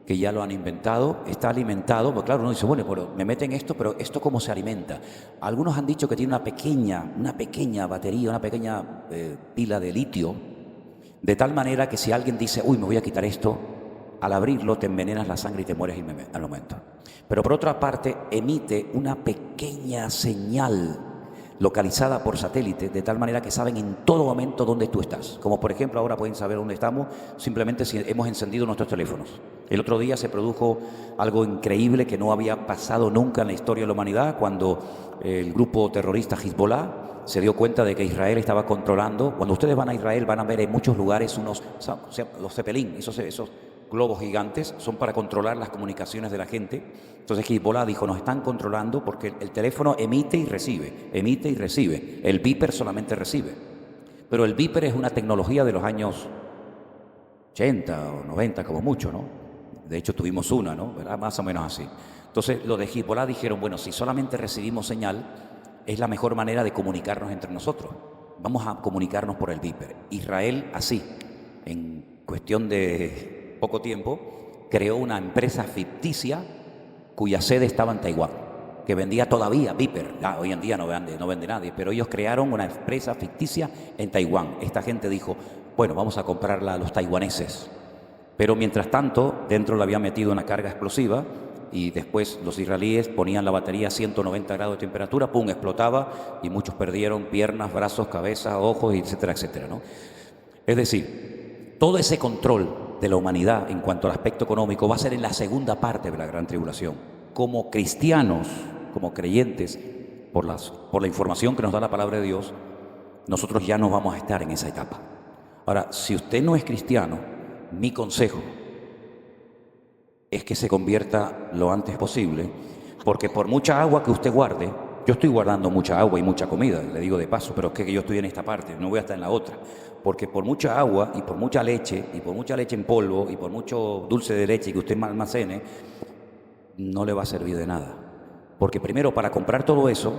que ya lo han inventado, está alimentado, pues claro, uno dice, bueno, pero me meten esto, pero ¿esto cómo se alimenta? Algunos han dicho que tiene una pequeña batería, una pequeña pila de litio, de tal manera que si alguien dice, uy, me voy a quitar esto, al abrirlo te envenenas la sangre y te mueres al momento. Pero por otra parte, emite una pequeña señal localizada por satélite, de tal manera que saben en todo momento dónde tú estás. Como por ejemplo, ahora pueden saber dónde estamos simplemente si hemos encendido nuestros teléfonos. El otro día se produjo algo increíble que no había pasado nunca en la historia de la humanidad, cuando el grupo terrorista Hezbollah se dio cuenta de que Israel estaba controlando. Cuando ustedes van a Israel van a ver en muchos lugares los Zeppelin, esos globos gigantes, son para controlar las comunicaciones de la gente. Entonces Hezbollah dijo, nos están controlando porque el teléfono emite y recibe, el beeper solamente recibe. Pero el beeper es una tecnología de los años 80 o 90 como mucho, ¿no? De hecho tuvimos una, ¿no? ¿Verdad? Más o menos así. Entonces los de Hezbollah dijeron, bueno, si solamente recibimos señal, es la mejor manera de comunicarnos entre nosotros. Vamos a comunicarnos por el beeper. Israel así, en cuestión de poco tiempo, creó una empresa ficticia cuya sede estaba en Taiwán, que vendía todavía beeper. Hoy en día no vende nadie, pero ellos crearon una empresa ficticia en Taiwán. Esta gente dijo, bueno, vamos a comprarla a los taiwaneses. Pero mientras tanto, dentro le habían metido una carga explosiva y después los israelíes ponían la batería a 190 grados de temperatura, ¡pum!, explotaba y muchos perdieron piernas, brazos, cabeza, ojos, etcétera, etcétera, ¿no? Es decir, todo ese control de la humanidad en cuanto al aspecto económico va a ser en la segunda parte de la gran tribulación. Como cristianos, como creyentes, por la información que nos da la palabra de Dios, nosotros ya no vamos a estar en esa etapa. Ahora, si usted no es cristiano, mi consejo es que se convierta lo antes posible, porque por mucha agua que usted guarde, yo estoy guardando mucha agua y mucha comida, le digo de paso, pero es que yo estoy en esta parte, no voy a estar en la otra, porque por mucha agua y por mucha leche en polvo y por mucho dulce de leche que usted almacene, no le va a servir de nada. Porque primero, para comprar todo eso,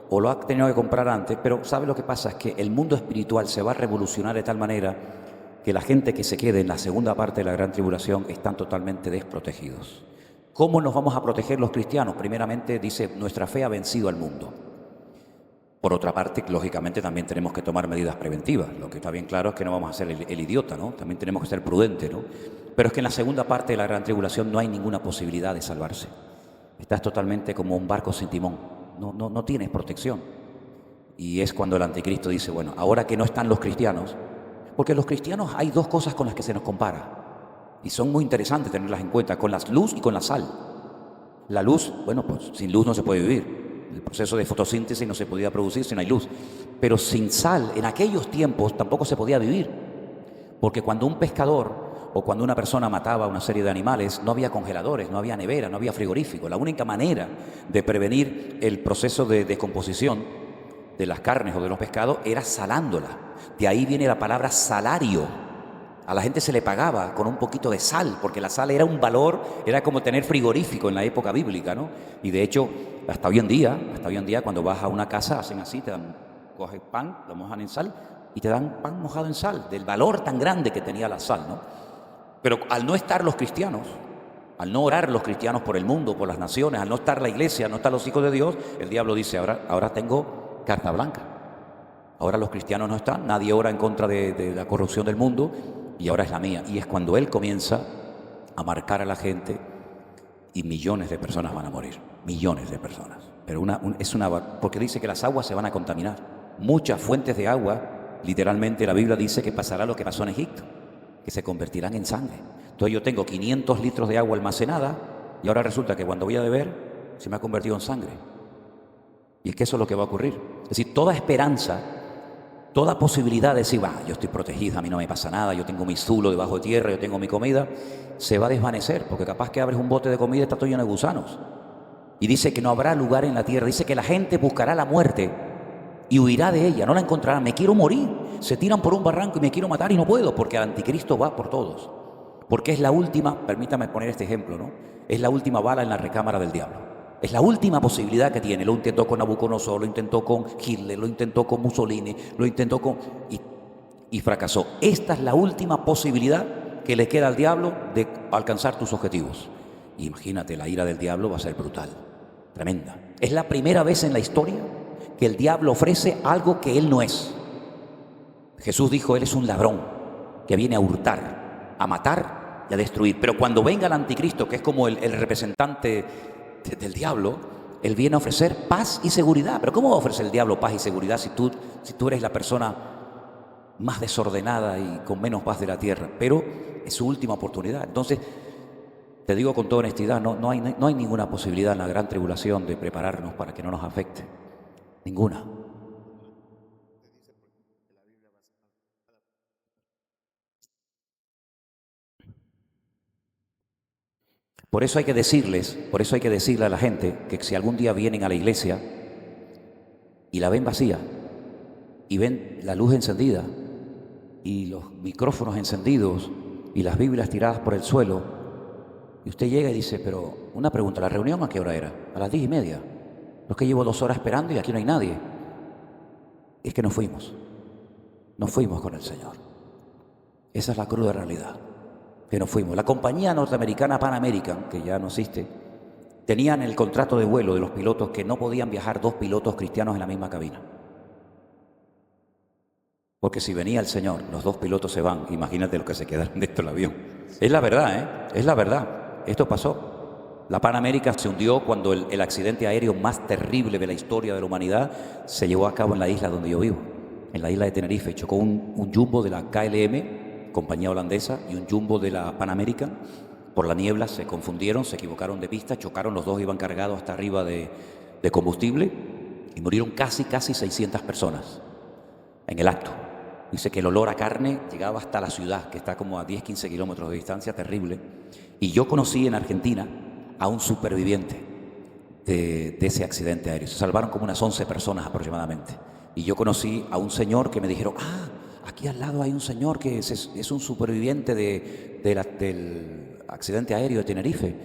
o lo ha tenido que comprar antes, pero ¿sabe lo que pasa? Es que el mundo espiritual se va a revolucionar de tal manera que la gente que se quede en la segunda parte de la gran tribulación están totalmente desprotegidos. ¿Cómo nos vamos a proteger los cristianos? Primeramente, dice, nuestra fe ha vencido al mundo. Por otra parte, lógicamente, también tenemos que tomar medidas preventivas. Lo que está bien claro es que no vamos a ser el idiota, ¿no? También tenemos que ser prudentes, ¿no? Pero es que en la segunda parte de la gran tribulación no hay ninguna posibilidad de salvarse. Estás totalmente como un barco sin timón. No tienes protección. Y es cuando el anticristo dice, bueno, ahora que no están los cristianos, porque los cristianos hay 2 cosas con las que se nos compara. Y son muy interesantes tenerlas en cuenta, con la luz y con la sal. La luz, bueno, pues sin luz no se puede vivir. El proceso de fotosíntesis no se podía producir si no hay luz. Pero sin sal, en aquellos tiempos tampoco se podía vivir. Porque cuando un pescador o cuando una persona mataba a una serie de animales, no había congeladores, no había nevera, no había frigorífico. La única manera de prevenir el proceso de descomposición de las carnes o de los pescados era salándola. De ahí viene la palabra salario. A la gente se le pagaba con un poquito de sal, porque la sal era un valor, era como tener frigorífico en la época bíblica, ¿no? Y de hecho, hasta hoy en día, cuando vas a una casa, hacen así, coges pan, lo mojan en sal y te dan pan mojado en sal, del valor tan grande que tenía la sal, ¿no? Pero al no estar los cristianos, al no orar los cristianos por el mundo, por las naciones, al no estar la iglesia, al no estar los hijos de Dios, el diablo dice, ahora tengo carta blanca. Ahora los cristianos no están, nadie ora en contra de la corrupción del mundo y ahora es la mía. Y es cuando Él comienza a marcar a la gente y millones de personas van a morir, millones de personas. Pero porque dice que las aguas se van a contaminar. Muchas fuentes de agua, literalmente la Biblia dice que pasará lo que pasó en Egipto, que se convertirán en sangre. Entonces yo tengo 500 litros de agua almacenada y ahora resulta que cuando voy a beber se me ha convertido en sangre. Y es que eso es lo que va a ocurrir. Es decir, toda esperanza, toda posibilidad de decir, yo estoy protegido, a mí no me pasa nada, yo tengo mi zulo debajo de tierra, yo tengo mi comida, se va a desvanecer, porque capaz que abres un bote de comida y está todo lleno de gusanos. Y dice que no habrá lugar en la tierra, dice que la gente buscará la muerte y huirá de ella, no la encontrará. Me quiero morir, se tiran por un barranco y me quiero matar y no puedo, porque el anticristo va por todos. Porque es la última, permítame poner este ejemplo, ¿no? Es la última bala en la recámara del diablo. Es la última posibilidad que tiene. Lo intentó con Nabucodonosor, lo intentó con Hitler, lo intentó con Mussolini, lo intentó con... y fracasó. Esta es la última posibilidad que le queda al diablo de alcanzar tus objetivos. Imagínate, la ira del diablo va a ser brutal, tremenda. Es la primera vez en la historia que el diablo ofrece algo que él no es. Jesús dijo, él es un ladrón que viene a hurtar, a matar y a destruir. Pero cuando venga el anticristo, que es como el representante del diablo, él viene a ofrecer paz y seguridad. Pero ¿cómo va a ofrecer el diablo paz y seguridad si tú eres la persona más desordenada y con menos paz de la tierra? Pero es su última oportunidad. Entonces, te digo con toda honestidad, no hay ninguna posibilidad en la gran tribulación de prepararnos para que no nos afecte. Ninguna. Por eso hay que decirle a la gente que si algún día vienen a la iglesia y la ven vacía y ven la luz encendida y los micrófonos encendidos y las Biblias tiradas por el suelo, y usted llega y dice, pero una pregunta, ¿la reunión a qué hora era? A las 10:30. Los que llevo 2 horas esperando y aquí no hay nadie. Es que nos fuimos con el Señor. Esa es la cruda realidad. Que nos fuimos. La compañía norteamericana Pan American, que ya no existe, tenían el contrato de vuelo de los pilotos que no podían viajar 2 pilotos cristianos en la misma cabina. Porque si venía el Señor, los 2 pilotos se van. Imagínate lo que se quedaron dentro del avión. Es la verdad, ¿eh? Es la verdad. Esto pasó. La Pan American se hundió cuando el accidente aéreo más terrible de la historia de la humanidad se llevó a cabo en la isla donde yo vivo, en la isla de Tenerife. Chocó un jumbo de la KLM, compañía holandesa, y un jumbo de la Pan American. Por la niebla se confundieron, se equivocaron de pista, chocaron, los 2 iban cargados hasta arriba de combustible y murieron casi 600 personas en el acto. Dice que el olor a carne llegaba hasta la ciudad, que está como a 10-15 kilómetros de distancia, terrible. Y yo conocí en Argentina a un superviviente de ese accidente aéreo. Se salvaron como unas 11 personas aproximadamente. Y yo conocí a un señor que me dijeron, aquí al lado hay un señor que es un superviviente del accidente aéreo de Tenerife.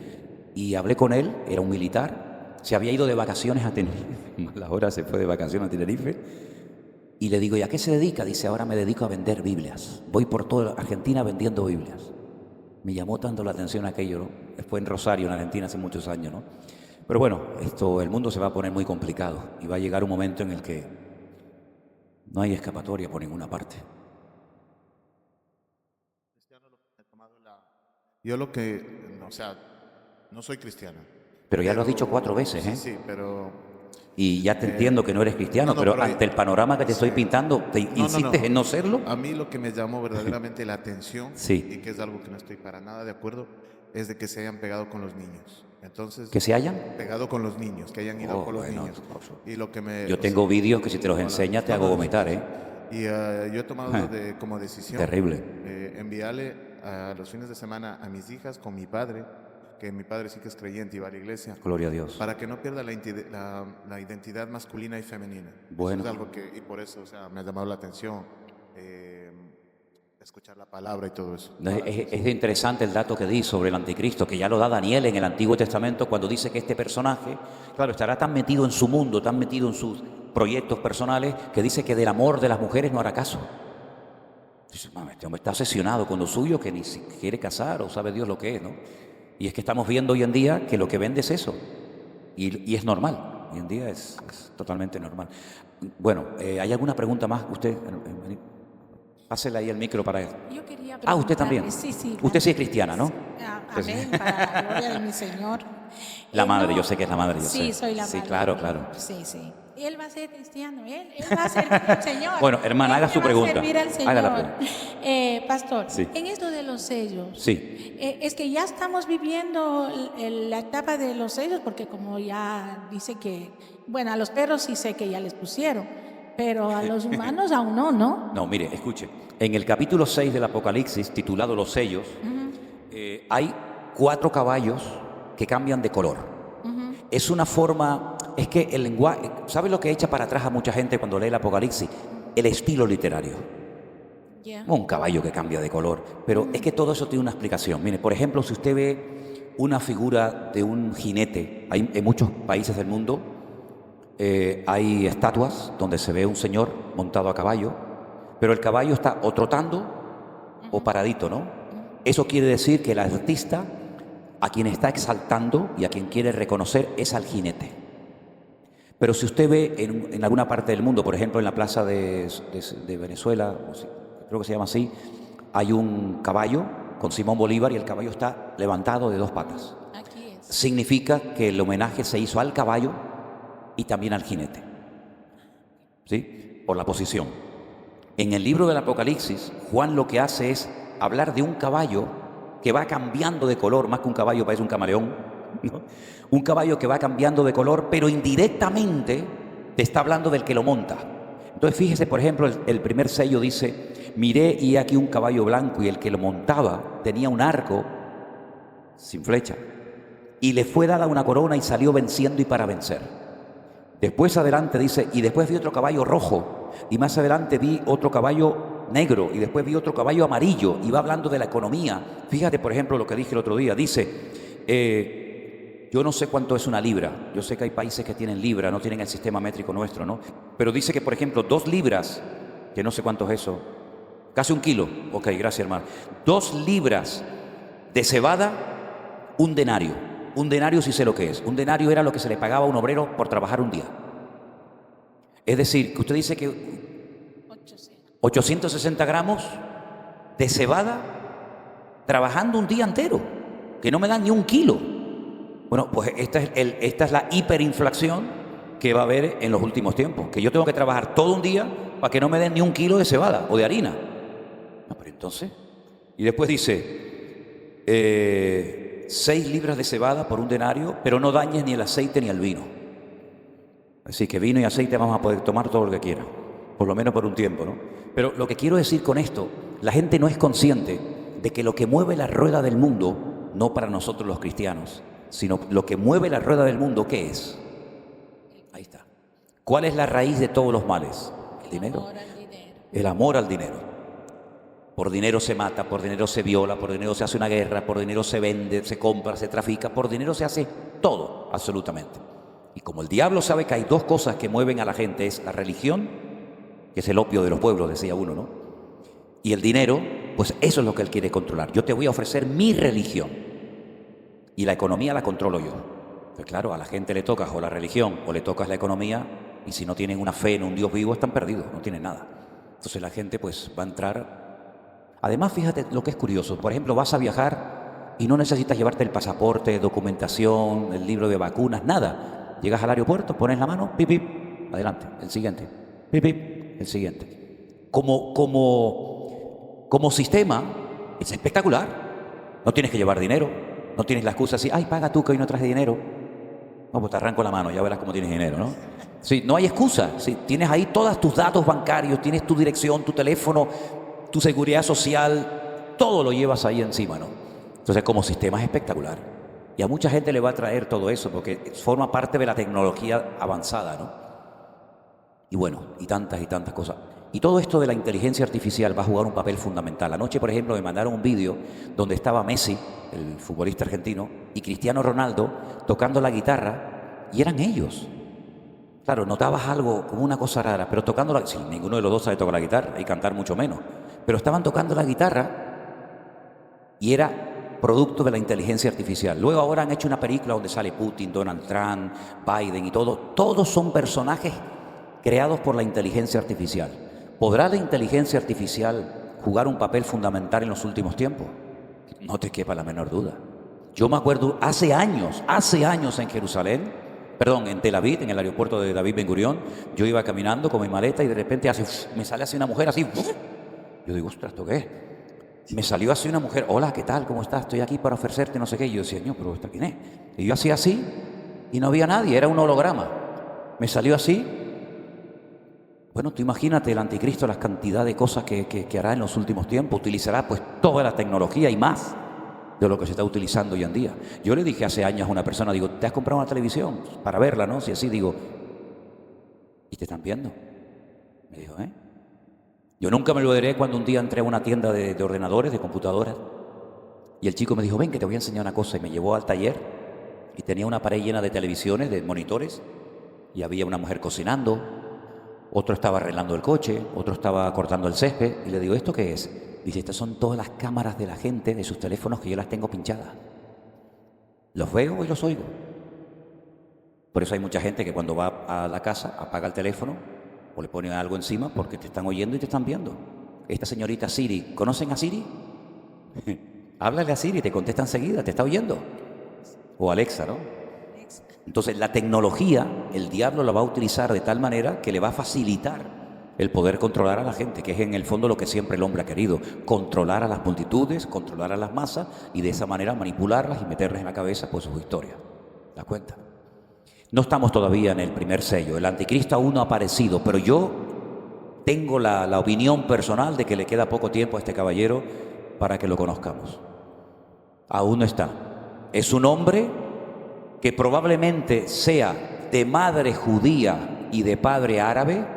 Y hablé con él, era un militar, se había ido de vacaciones a Tenerife, malas horas se fue de vacaciones a Tenerife. Y le digo, ¿y a qué se dedica? Dice, ahora me dedico a vender Biblias. Voy por toda Argentina vendiendo Biblias. Me llamó tanto la atención aquello, ¿no? Fue en Rosario, en Argentina, hace muchos años, ¿no? Pero bueno, el mundo se va a poner muy complicado y va a llegar un momento en el que no hay escapatoria por ninguna parte. Yo no soy cristiano. Pero ya lo has dicho 4 veces, ¿eh? Sí, pero... Y ya te entiendo que no eres cristiano, pero ante el panorama que te estoy pintando, ¿te insistes en no serlo? A mí lo que me llamó verdaderamente la atención, sí, y que es algo que no estoy para nada de acuerdo, es de que se hayan pegado con los niños. Entonces, ¿que se hayan? Pegado con los niños, que hayan ido con los niños. Y lo que yo tengo vídeos que si te los enseña te hago vomitar, ¿eh? Y yo he tomado como decisión terrible enviarle a los fines de semana a mis hijas con mi padre, que mi padre sí que es creyente y va a la iglesia. Gloria a Dios. Para que no pierda la identidad masculina y femenina. Bueno. Eso es algo y por eso, me ha llamado la atención escuchar la palabra y todo eso. Es interesante el dato que di sobre el anticristo, que ya lo da Daniel en el Antiguo Testamento cuando dice que este personaje, claro, estará tan metido en su mundo, tan metido en sus proyectos personales, que dice que del amor de las mujeres no hará caso. Dice, este hombre está obsesionado con lo suyo, que ni se quiere casar o sabe Dios lo que es, ¿no? Y es que estamos viendo hoy en día que lo que vende es eso. Y es normal. Hoy en día es totalmente normal. Bueno, ¿hay alguna pregunta más? Usted, pásele ahí el micro para él. Yo quería Ah, usted también. preguntarle, sí. Usted sí es cristiana, ¿no? Amén, para la gloria de mi Señor. La madre, no, yo sé que es la madre, yo sí, sé. soy la Sí, madre. claro, claro. Sí. Él va a ser cristiano, él va a servir al Señor. Bueno, hermana, Él haga su va a pregunta. servir al Señor. Haga la pregunta. Pastor, Sí. en esto de los sellos, Sí. es que ya estamos viviendo la etapa de los sellos, porque como ya dice que, bueno, a los perros sí sé que ya les pusieron, pero a los humanos aún no, ¿no? No, mire, escuche. En el capítulo 6 del Apocalipsis, titulado Los sellos, hay 4 caballos que cambian de color. Es una forma, es que el lenguaje, ¿sabe lo que echa para atrás a mucha gente cuando lee el Apocalipsis? El estilo literario. Ya. Un caballo que cambia de color, pero es que todo eso tiene una explicación. Mire, por ejemplo, si usted ve una figura de un jinete, en muchos países del mundo hay estatuas donde se ve un señor montado a caballo, pero el caballo está o trotando o paradito, ¿no? Eso quiere decir que el artista, a quien está exaltando y a quien quiere reconocer, es al jinete. Pero si usted ve en alguna parte del mundo, por ejemplo en la plaza de Venezuela, creo que se llama así, hay un caballo con Simón Bolívar y el caballo está levantado de 2 patas. Aquí es. Significa que el homenaje se hizo al caballo y también al jinete, ¿sí? Por la posición. En el libro del Apocalipsis, Juan lo que hace es hablar de un caballo que va cambiando de color, más que un caballo parece un camaleón, ¿no? Un caballo que va cambiando de color, pero indirectamente te está hablando del que lo monta. Entonces fíjese, por ejemplo, el primer sello dice: miré y aquí un caballo blanco y el que lo montaba tenía un arco sin flecha y le fue dada una corona y salió venciendo y para vencer. Después adelante dice, y después vi otro caballo rojo y más adelante vi otro caballo negro y después vi otro caballo amarillo, y va hablando de la economía. Fíjate, por ejemplo, lo que dije el otro día, dice, yo no sé cuánto es una libra, yo sé que hay países que tienen libra, no tienen el sistema métrico nuestro, ¿no? Pero dice que, por ejemplo, 2 libras, que no sé cuánto es eso, casi 1 kilo, ok, gracias hermano, 2 libras de cebada, un denario. Un denario sí sé lo que es. Un denario era lo que se le pagaba a un obrero por trabajar un día. Es decir, que usted dice que 860 gramos de cebada trabajando un día entero, que no me dan ni 1 kilo. Bueno, pues esta es la hiperinflación que va a haber en los últimos tiempos, que yo tengo que trabajar todo un día para que no me den ni 1 kilo de cebada o de harina. No, pero entonces, y después dice 6 libras de cebada por un denario, pero no dañes ni el aceite ni el vino. Así que vino y aceite vamos a poder tomar todo lo que quiera, por lo menos por un tiempo, ¿no? Pero lo que quiero decir con esto, la gente no es consciente de que lo que mueve la rueda del mundo, no para nosotros los cristianos, sino lo que mueve la rueda del mundo, ¿qué es? Ahí está. ¿Cuál es la raíz de todos los males? El dinero. El amor al dinero. Por dinero se mata, por dinero se viola, por dinero se hace una guerra, por dinero se vende, se compra, se trafica, por dinero se hace todo, absolutamente. Y como el diablo sabe que hay 2 cosas que mueven a la gente, es la religión, que es el opio de los pueblos, decía uno, ¿no? Y el dinero, pues eso es lo que él quiere controlar. Yo te voy a ofrecer mi religión y la economía la controlo yo. Pues claro, a la gente le tocas o la religión o le tocas la economía, y si no tienen una fe en un Dios vivo están perdidos, no tienen nada. Entonces la gente pues va a entrar. Además, fíjate lo que es curioso. Por ejemplo, vas a viajar y no necesitas llevarte el pasaporte, documentación, el libro de vacunas, nada. Llegas al aeropuerto, pones la mano, pip, pip, adelante, el siguiente, pip, pip, el siguiente. Como sistema, es espectacular. No tienes que llevar dinero, no tienes la excusa así, ay, paga tú que hoy no traes dinero. No, pues te arranco la mano, ya verás cómo tienes dinero, ¿no? Sí, no hay excusa. Sí, tienes ahí todos tus datos bancarios, tienes tu dirección, tu teléfono, tu seguridad social, todo lo llevas ahí encima, ¿no? Entonces, como sistema es espectacular. Y a mucha gente le va a traer todo eso porque forma parte de la tecnología avanzada, ¿no? Y bueno, y tantas cosas. Y todo esto de la inteligencia artificial va a jugar un papel fundamental. Anoche, por ejemplo, me mandaron un vídeo donde estaba Messi, el futbolista argentino, y Cristiano Ronaldo tocando la guitarra, y eran ellos. Claro, notabas algo como una cosa rara, pero tocando la... Sí, ninguno de los dos sabe tocar la guitarra y cantar mucho menos. Pero estaban tocando la guitarra y era producto de la inteligencia artificial. Luego ahora han hecho una película donde sale Putin, Donald Trump, Biden y todo. Todos son personajes creados por la inteligencia artificial. ¿Podrá la inteligencia artificial jugar un papel fundamental en los últimos tiempos? No te quepa la menor duda. Yo me acuerdo hace años en Jerusalén, perdón, en Tel Aviv, en el aeropuerto de David Ben Gurión, yo iba caminando con mi maleta y de repente me sale así una mujer así. Yo digo, ostras, ¿esto qué es? Me salió así una mujer, hola, ¿qué tal? ¿Cómo estás? Estoy aquí para ofrecerte no sé qué. Y yo decía, Señor, pero ¿esta quién es? Y yo hacía así y no había nadie, era un holograma. Me salió así. Bueno, tú imagínate el anticristo, la cantidad de cosas que hará en los últimos tiempos. Utilizará pues toda la tecnología y más de lo que se está utilizando hoy en día. Yo le dije hace años a una persona, digo, ¿te has comprado una televisión para verla, no? Si así, digo, ¿y te están viendo? Me dijo, ¿eh? Yo nunca me lo olvidaré cuando un día entré a una tienda de ordenadores, de computadoras, y el chico me dijo, ven que te voy a enseñar una cosa, y me llevó al taller, y tenía una pared llena de televisiones, de monitores, y había una mujer cocinando, otro estaba arreglando el coche, otro estaba cortando el césped, y le digo, ¿esto qué es? Dice, estas son todas las cámaras de la gente, de sus teléfonos, que yo las tengo pinchadas. Los veo y los oigo. Por eso hay mucha gente que cuando va a la casa apaga el teléfono o le ponen algo encima porque te están oyendo y te están viendo. Esta señorita Siri, ¿conocen a Siri? Háblale a Siri, te contesta enseguida, te está oyendo. O Alexa, ¿no? Entonces la tecnología, el diablo la va a utilizar de tal manera que le va a facilitar el poder controlar a la gente, que es en el fondo lo que siempre el hombre ha querido, controlar a las multitudes, controlar a las masas y de esa manera manipularlas y meterles en la cabeza pues sus historias. ¿Te das cuenta? No estamos todavía en el primer sello, el anticristo aún no ha aparecido, pero yo tengo la opinión personal de que le queda poco tiempo a este caballero para que lo conozcamos. Aún no está. Es un hombre que probablemente sea de madre judía y de padre árabe.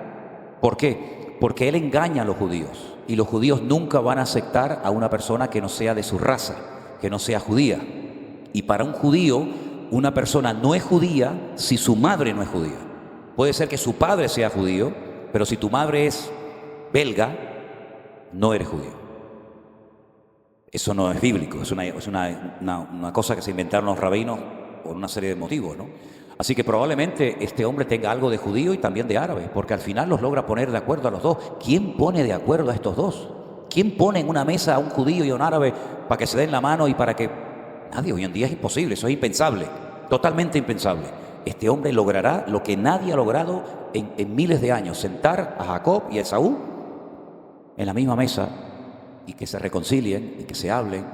¿Por qué? Porque él engaña a los judíos y los judíos nunca van a aceptar a una persona que no sea de su raza, que no sea judía. Y para un judío, una persona no es judía si su madre no es judía. Puede ser que su padre sea judío, pero si tu madre es belga, no eres judío. Eso no es bíblico, es una cosa que se inventaron los rabinos por una serie de motivos, ¿no? Así que probablemente este hombre tenga algo de judío y también de árabe, porque al final los logra poner de acuerdo a los dos. ¿Quién pone de acuerdo a estos dos? ¿Quién pone en una mesa a un judío y a un árabe para que se den la mano y para que... Nadie, hoy en día es imposible, eso es impensable, totalmente impensable. Este hombre logrará lo que nadie ha logrado en miles de años, sentar a Jacob y a Esaú en la misma mesa y que se reconcilien y que se hablen.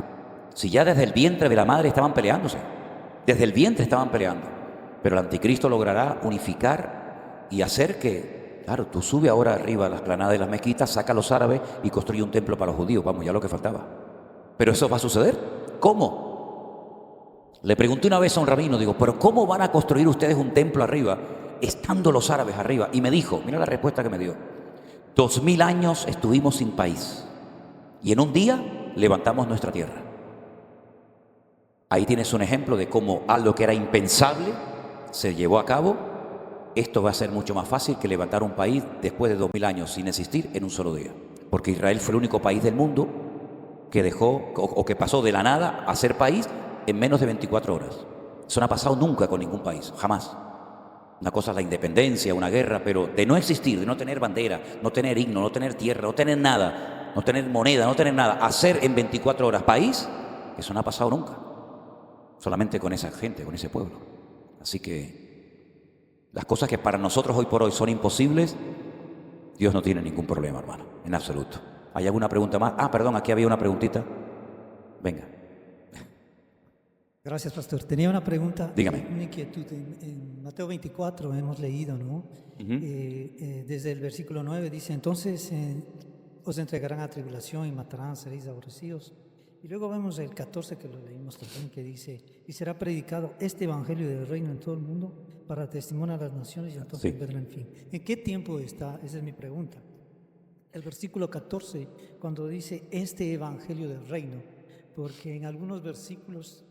Si ya desde el vientre de la madre estaban peleándose, desde el vientre estaban peleando. Pero el anticristo logrará unificar y hacer que, claro, tú sube ahora arriba a la explanada de las mezquitas, saca a los árabes y construye un templo para los judíos. Vamos, ya lo que faltaba. Pero eso va a suceder. ¿Cómo? Le pregunté una vez a un rabino, digo, ¿pero cómo van a construir ustedes un templo arriba, estando los árabes arriba? Y me dijo, mira la respuesta que me dio. 2000 años estuvimos sin país y en un día levantamos nuestra tierra. Ahí tienes un ejemplo de cómo algo que era impensable se llevó a cabo. Esto va a ser mucho más fácil que levantar un país después de 2000 años sin existir en un solo día. Porque Israel fue el único país del mundo que dejó o que pasó de la nada a ser país en menos de 24 horas. Eso no ha pasado nunca con ningún país, jamás. Una cosa es la independencia, una guerra, pero de no existir, de no tener bandera, no tener himno, no tener tierra, no tener nada, no tener moneda, no tener nada, hacer en 24 horas país, eso no ha pasado nunca. Solamente con esa gente, con ese pueblo. Así que las cosas que para nosotros hoy por hoy son imposibles, Dios no tiene ningún problema, hermano, en absoluto. ¿Hay alguna pregunta más? Ah, perdón, aquí había una preguntita. Venga. Gracias, pastor. Tenía una pregunta. Dígame. Una inquietud. En Mateo 24 hemos leído, ¿no? Desde el versículo 9 dice, entonces os entregarán a tribulación y matarán, seréis aborrecidos. Y luego vemos el 14 que lo leímos también, que dice, y será predicado este evangelio del reino en todo el mundo para testimonio a las naciones y entonces verlo en fin. ¿En qué tiempo está? Esa es mi pregunta. El versículo 14, cuando dice este evangelio del reino, porque en algunos versículos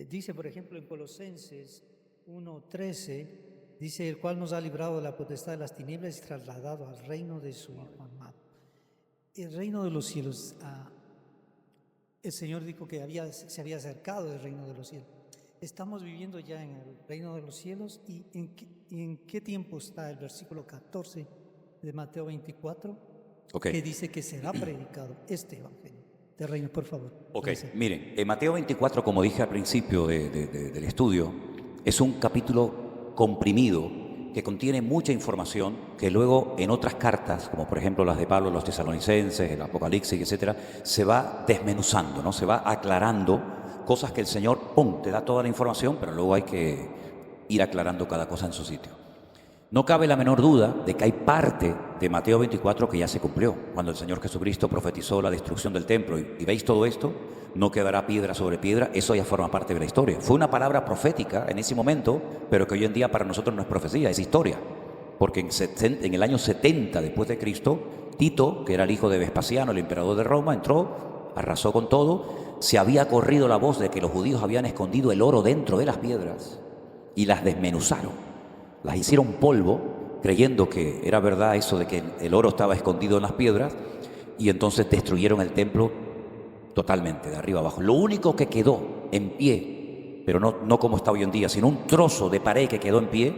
dice, por ejemplo, en Colosenses 1:13, dice, el cual nos ha librado de la potestad de las tinieblas y trasladado al reino de su Hijo amado. El reino de los cielos, el Señor dijo que se había acercado el reino de los cielos. estamos viviendo ya en el reino de los cielos y en qué tiempo está el versículo 14 de Mateo 24, que dice que será predicado este evangelio del reino, por favor. Miren, en Mateo 24, como dije al principio del estudio, es un capítulo comprimido que contiene mucha información que luego en otras cartas, como por ejemplo las de Pablo, los tesalonicenses, el Apocalipsis, etcétera, se va desmenuzando, ¿no? Se va aclarando cosas que el Señor, te da toda la información, pero luego hay que ir aclarando cada cosa en su sitio. No cabe la menor duda de que hay parte de Mateo 24 que ya se cumplió. Cuando el Señor Jesucristo profetizó la destrucción del templo y veis todo esto, no quedará piedra sobre piedra, eso ya forma parte de la historia. Fue una palabra profética en ese momento, pero que hoy en día para nosotros no es profecía, es historia. Porque en el año 70 después de Cristo, Tito, que era el hijo de Vespasiano, el emperador de Roma, entró, arrasó con todo. Se había corrido la voz de que los judíos habían escondido el oro dentro de las piedras y las desmenuzaron. Las hicieron polvo, creyendo que era verdad eso de que el oro estaba escondido en las piedras, y entonces destruyeron el templo totalmente, de arriba abajo. Lo único que quedó en pie, pero no como está hoy en día, sino un trozo de pared que quedó en pie,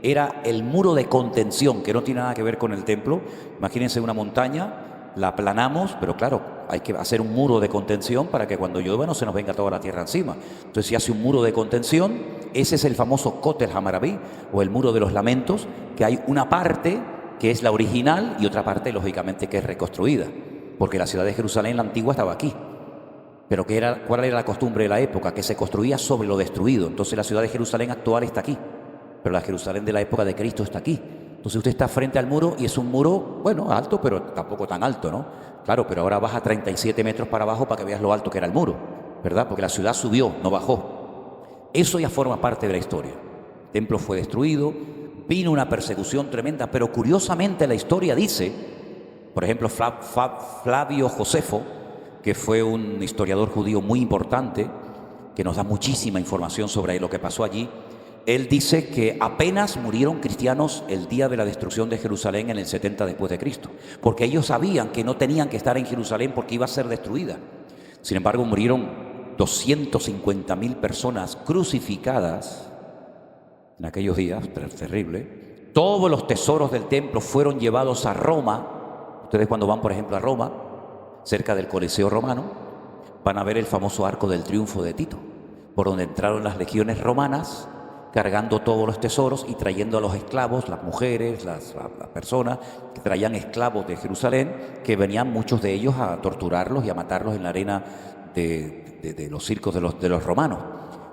era el muro de contención, que no tiene nada que ver con el templo. Imagínense una montaña, la aplanamos, pero claro, hay que hacer un muro de contención para que cuando llueva no se nos venga toda la tierra encima. Entonces se hace un muro de contención. Ese es el famoso Kotel Hammaraví, o el muro de los lamentos, que hay una parte que es la original y otra parte, lógicamente, que es reconstruida, porque la ciudad de Jerusalén, la antigua, estaba aquí. Pero ¿cuál era la costumbre de la época? Que se construía sobre lo destruido. Entonces la ciudad de Jerusalén actual está aquí, pero la Jerusalén de la época de Cristo está aquí. Entonces usted está frente al muro y es un muro, bueno, alto, pero tampoco tan alto, ¿no? Claro, pero ahora baja 37 metros para abajo para que veas lo alto que era el muro, ¿verdad? Porque la ciudad subió, no bajó. Eso ya forma parte de la historia. El templo fue destruido, vino una persecución tremenda, pero curiosamente la historia dice, por ejemplo, Flavio Josefo, que fue un historiador judío muy importante, que nos da muchísima información sobre lo que pasó allí. Él dice que apenas murieron cristianos el día de la destrucción de Jerusalén en el 70 después de Cristo, porque ellos sabían que no tenían que estar en Jerusalén porque iba a ser destruida. Sin embargo, murieron 250.000 personas crucificadas en aquellos días, terrible. Todos los tesoros del templo fueron llevados a Roma. Ustedes cuando van, por ejemplo, a Roma, cerca del Coliseo romano, van a ver el famoso Arco del Triunfo de Tito, por donde entraron las legiones romanas, cargando todos los tesoros y trayendo a los esclavos, las mujeres, las personas que traían esclavos de Jerusalén, que venían muchos de ellos a torturarlos y a matarlos en la arena de los circos de los romanos.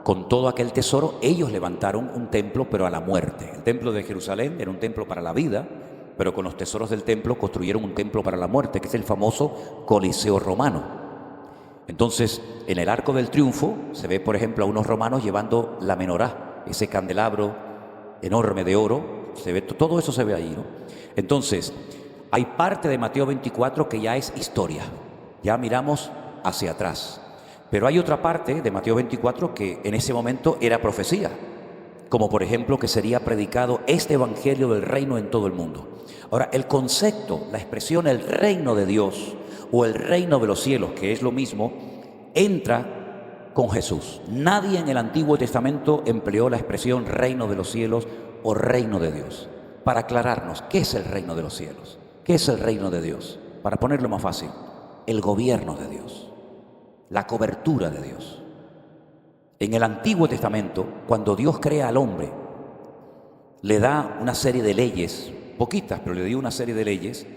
Con todo aquel tesoro, ellos levantaron un templo, pero a la muerte. El templo de Jerusalén era un templo para la vida, pero con los tesoros del templo construyeron un templo para la muerte, que es el famoso Coliseo romano. Entonces, en el Arco del Triunfo se ve, por ejemplo, a unos romanos llevando la menorá, ese candelabro enorme de oro, se ve, todo eso se ve ahí, ¿no? Entonces, hay parte de Mateo 24 que ya es historia, ya miramos hacia atrás, pero hay otra parte de Mateo 24 que en ese momento era profecía, como por ejemplo que sería predicado este evangelio del reino en todo el mundo. Ahora, el concepto, la expresión el reino de Dios o el reino de los cielos, que es lo mismo, entra con Jesús. Nadie en el Antiguo Testamento empleó la expresión reino de los cielos o reino de Dios. Para aclararnos, ¿qué es el reino de los cielos? ¿Qué es el reino de Dios? Para ponerlo más fácil, el gobierno de Dios, la cobertura de Dios. En el Antiguo Testamento, cuando Dios crea al hombre, le da una serie de leyes, poquitas, pero le dio una serie de leyes.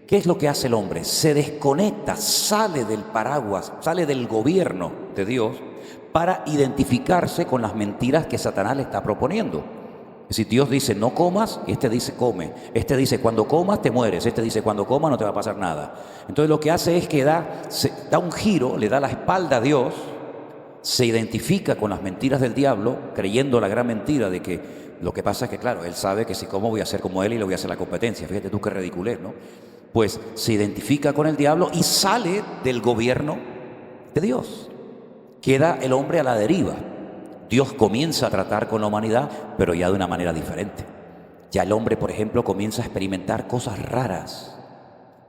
¿Qué es lo que hace el hombre? Se desconecta, sale del paraguas, sale del gobierno de Dios para identificarse con las mentiras que Satanás le está proponiendo. Si Dios dice no comas, este dice come. Este dice cuando comas te mueres. Este dice cuando comas no te va a pasar nada. Entonces lo que hace es que da un giro, le da la espalda a Dios, se identifica con las mentiras del diablo, creyendo la gran mentira de que lo que pasa es que, claro, él sabe que si como voy a ser como él y le voy a hacer la competencia. Fíjate tú qué ridiculez, ¿no? Pues se identifica con el diablo y sale del gobierno de Dios. Queda el hombre a la deriva. Dios comienza a tratar con la humanidad, pero ya de una manera diferente. Ya el hombre, por ejemplo, comienza a experimentar cosas raras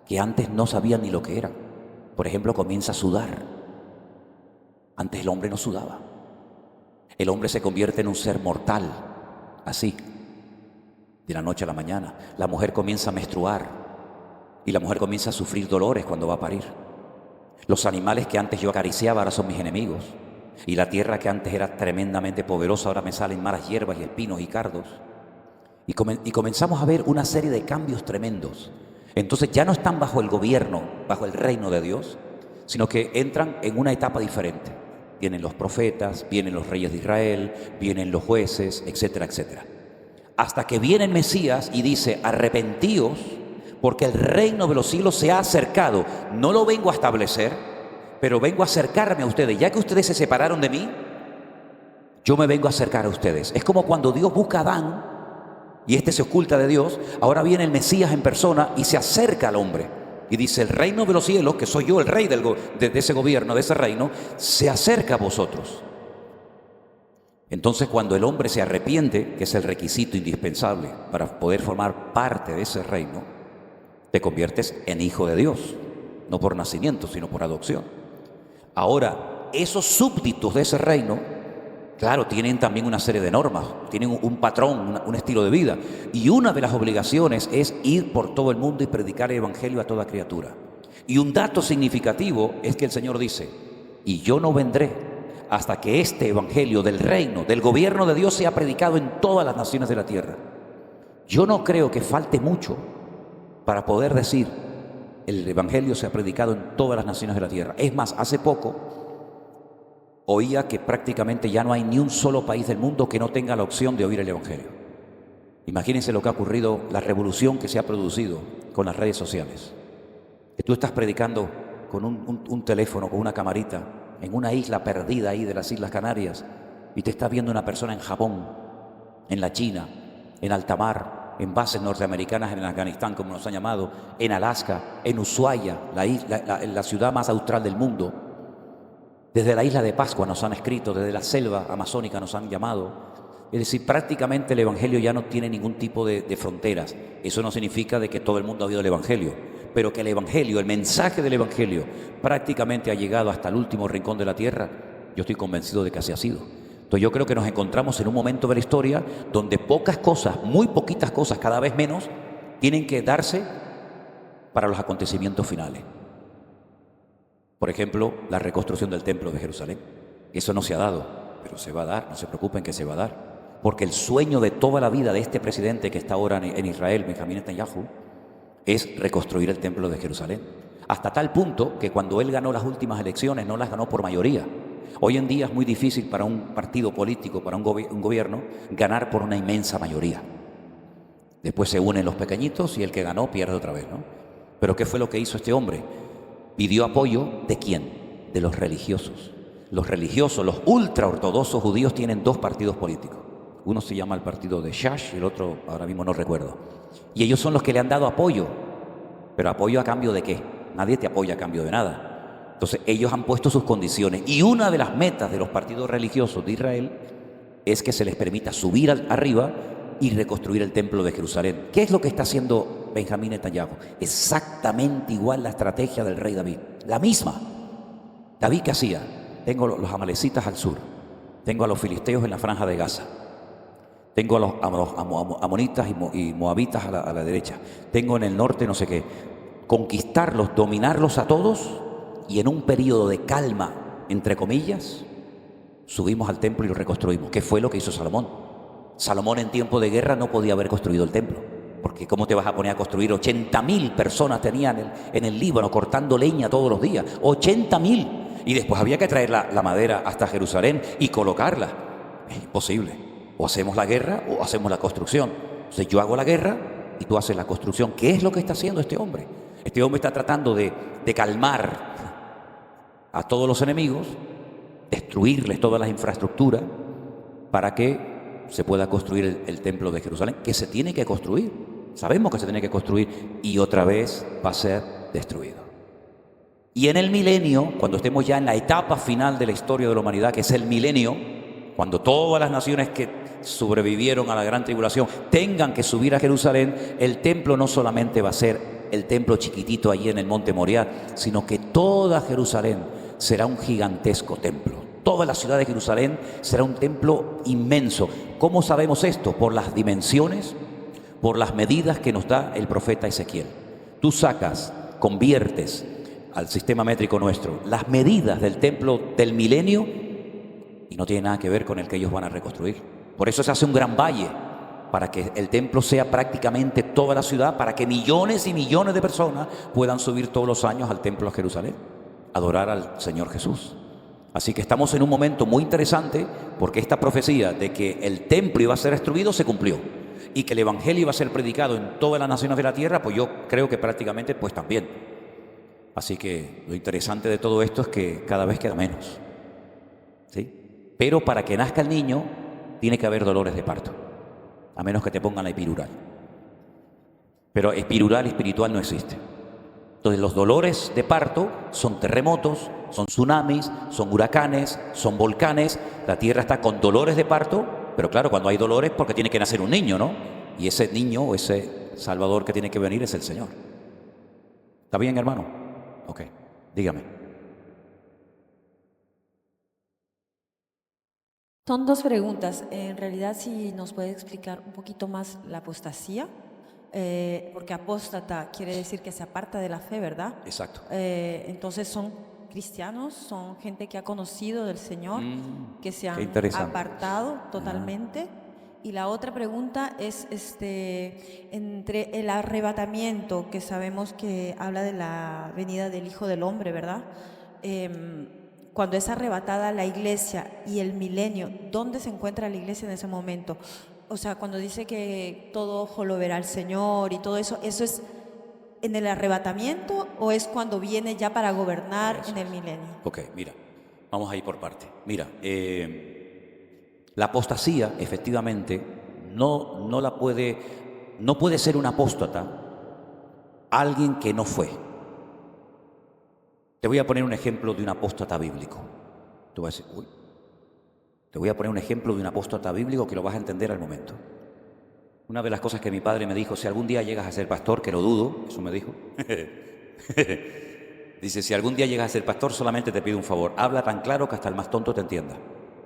que antes no sabía ni lo que eran. Por ejemplo, comienza a sudar. Antes el hombre no sudaba. el hombre se convierte en un ser mortal, así, de la noche a la mañana. La mujer comienza a menstruar y la mujer comienza a sufrir dolores cuando va a parir. Los animales que antes yo acariciaba ahora son mis enemigos. Y la tierra que antes era tremendamente poderosa, ahora me salen malas hierbas y espinos y cardos. Y comenzamos a ver una serie de cambios tremendos. Entonces ya no están bajo el gobierno, bajo el reino de Dios, sino que entran en una etapa diferente. Vienen los profetas, vienen los reyes de Israel, vienen los jueces, etcétera, etcétera. Hasta que viene el Mesías y dice: arrepentíos, porque el reino de los cielos se ha acercado. No lo vengo a establecer, pero vengo a acercarme a ustedes. Ya que ustedes se separaron de mí, yo me vengo a acercar a ustedes. Es como cuando Dios busca a Adán y este se oculta de Dios. Ahora viene el Mesías en persona y se acerca al hombre y dice: el reino de los cielos, que soy yo el rey de ese gobierno, de ese reino, se acerca a vosotros. Entonces, cuando el hombre se arrepiente, que es el requisito indispensable para poder formar parte de ese reino, te conviertes en hijo de Dios, no por nacimiento, sino por adopción. Ahora, esos súbditos de ese reino, claro, tienen también una serie de normas, tienen un patrón, un estilo de vida. Y una de las obligaciones es ir por todo el mundo y predicar el evangelio a toda criatura. Y un dato significativo es que el Señor dice: y yo no vendré hasta que este evangelio del reino, del gobierno de Dios, sea predicado en todas las naciones de la tierra. Yo no creo que falte mucho para poder decir: el evangelio se ha predicado en todas las naciones de la tierra. Es más, hace poco oía que prácticamente ya no hay ni un solo país del mundo que no tenga la opción de oír el evangelio. Imagínense lo que ha ocurrido, la revolución que se ha producido con las redes sociales. Que tú estás predicando con un teléfono, con una camarita, en una isla perdida ahí de las Islas Canarias, y te está viendo una persona en Japón, en la China, en alta mar, en bases norteamericanas en Afganistán, como nos han llamado, en Alaska, en Ushuaia, la ciudad más austral del mundo. Desde la isla de Pascua nos han escrito, desde la selva amazónica nos han llamado. Es decir, prácticamente el evangelio ya no tiene ningún tipo de fronteras. Eso no significa de que todo el mundo ha oído el evangelio, pero que el evangelio, el mensaje del evangelio, prácticamente ha llegado hasta el último rincón de la tierra. Yo estoy convencido de que así ha sido. Entonces yo creo que nos encontramos en un momento de la historia donde pocas cosas, muy poquitas cosas, cada vez menos, tienen que darse para los acontecimientos finales. Por ejemplo, la reconstrucción del templo de Jerusalén. Eso no se ha dado, pero se va a dar, no se preocupen que se va a dar. Porque el sueño de toda la vida de este presidente que está ahora en Israel, Benjamín Netanyahu, es reconstruir el templo de Jerusalén. Hasta tal punto que cuando él ganó las últimas elecciones no las ganó por mayoría. Hoy en día es muy difícil para un partido político, para un gobierno, ganar por una inmensa mayoría. Después se unen los pequeñitos y el que ganó pierde otra vez, ¿no? Pero ¿qué fue lo que hizo este hombre? Pidió apoyo ¿de quién? De los religiosos. Los religiosos, los ultraortodoxos judíos tienen dos partidos políticos. Uno se llama el partido de Shash y el otro ahora mismo no recuerdo. Y ellos son los que le han dado apoyo. ¿Pero apoyo a cambio de qué? Nadie te apoya a cambio de nada. Entonces ellos han puesto sus condiciones. Y una de las metas de los partidos religiosos de Israel es que se les permita subir arriba y reconstruir el templo de Jerusalén. ¿Qué es lo que está haciendo Benjamín Netanyahu? Exactamente igual la estrategia del rey David. La misma. David, ¿qué hacía? Tengo los amalecitas al sur. Tengo a los filisteos en la franja de Gaza. Tengo a los amonitas y moabitas a la derecha. Tengo en el norte no sé qué. Conquistarlos, dominarlos a todos, y en un periodo de calma, entre comillas, subimos al templo y lo reconstruimos. ¿Qué fue lo que hizo Salomón? Salomón en tiempo de guerra no podía haber construido el templo. Porque ¿cómo te vas a poner a construir? 80.000 personas tenían en el Líbano cortando leña todos los días. 80.000. Y después había que traer la madera hasta Jerusalén y colocarla. Es imposible. O hacemos la guerra o hacemos la construcción. Entonces yo hago la guerra y tú haces la construcción. ¿Qué es lo que está haciendo este hombre? Este hombre está tratando de calmar a todos los enemigos, destruirles todas las infraestructuras para que se pueda construir el templo de Jerusalén, que se tiene que construir. Sabemos que se tiene que construir y otra vez va a ser destruido. Y en el milenio, cuando estemos ya en la etapa final de la historia de la humanidad, que es el milenio, cuando todas las naciones que sobrevivieron a la gran tribulación tengan que subir a Jerusalén, el templo no solamente va a ser el templo chiquitito allí en el monte Moriah, sino que toda Jerusalén será un gigantesco templo. toda la ciudad de Jerusalén será un templo inmenso. ¿Cómo sabemos esto? Por las dimensiones, por las medidas que nos da el profeta Ezequiel. Tú sacas, conviertes al sistema métrico nuestro las medidas del templo del milenio y no tiene nada que ver con el que ellos van a reconstruir. Por eso se hace un gran valle, para que el templo sea prácticamente toda la ciudad, para que millones y millones de personas puedan subir todos los años al templo de Jerusalén, adorar al Señor Jesús. Así que estamos en un momento muy interesante, porque esta profecía de que el templo iba a ser destruido se cumplió, y que el evangelio iba a ser predicado en todas las naciones de la tierra, pues yo creo que prácticamente pues también. Así que lo interesante de todo esto es que cada vez queda menos, ¿sí? Pero para que nazca el niño tiene que haber dolores de parto, a menos que te pongan la epidural. Pero epidural espiritual no existe. Entonces los dolores de parto son terremotos, son tsunamis, son huracanes, son volcanes. La tierra está con dolores de parto, pero claro, cuando hay dolores porque tiene que nacer un niño, ¿no? Y ese niño o ese Salvador que tiene que venir es el Señor. ¿Está bien, hermano? Ok, dígame. Son dos preguntas. En realidad, si nos puede explicar un poquito más la apostasía, porque apóstata quiere decir que se aparta de la fe, ¿verdad? Exacto. Entonces son cristianos, son gente que ha conocido del Señor, que se han apartado totalmente. Y la otra pregunta es entre el arrebatamiento, que sabemos que habla de la venida del Hijo del Hombre, ¿verdad? Cuando es arrebatada la iglesia y el milenio, ¿dónde se encuentra la iglesia en ese momento? O sea, cuando dice que todo ojo lo verá al Señor y todo eso, ¿eso es en el arrebatamiento o es cuando viene ya para gobernar en el milenio? Ok, mira, vamos a ir por parte. Mira, la apostasía, efectivamente, no puede ser un apóstata alguien que no fue. Te voy a poner un ejemplo de un apóstata bíblico. Tú vas a decir, te voy a poner un ejemplo de un apóstata bíblico que lo vas a entender al momento. Una de las cosas que mi padre me dijo, si algún día llegas a ser pastor, que lo dudo, eso me dijo. Dice, si algún día llegas a ser pastor, solamente te pido un favor, habla tan claro que hasta el más tonto te entienda.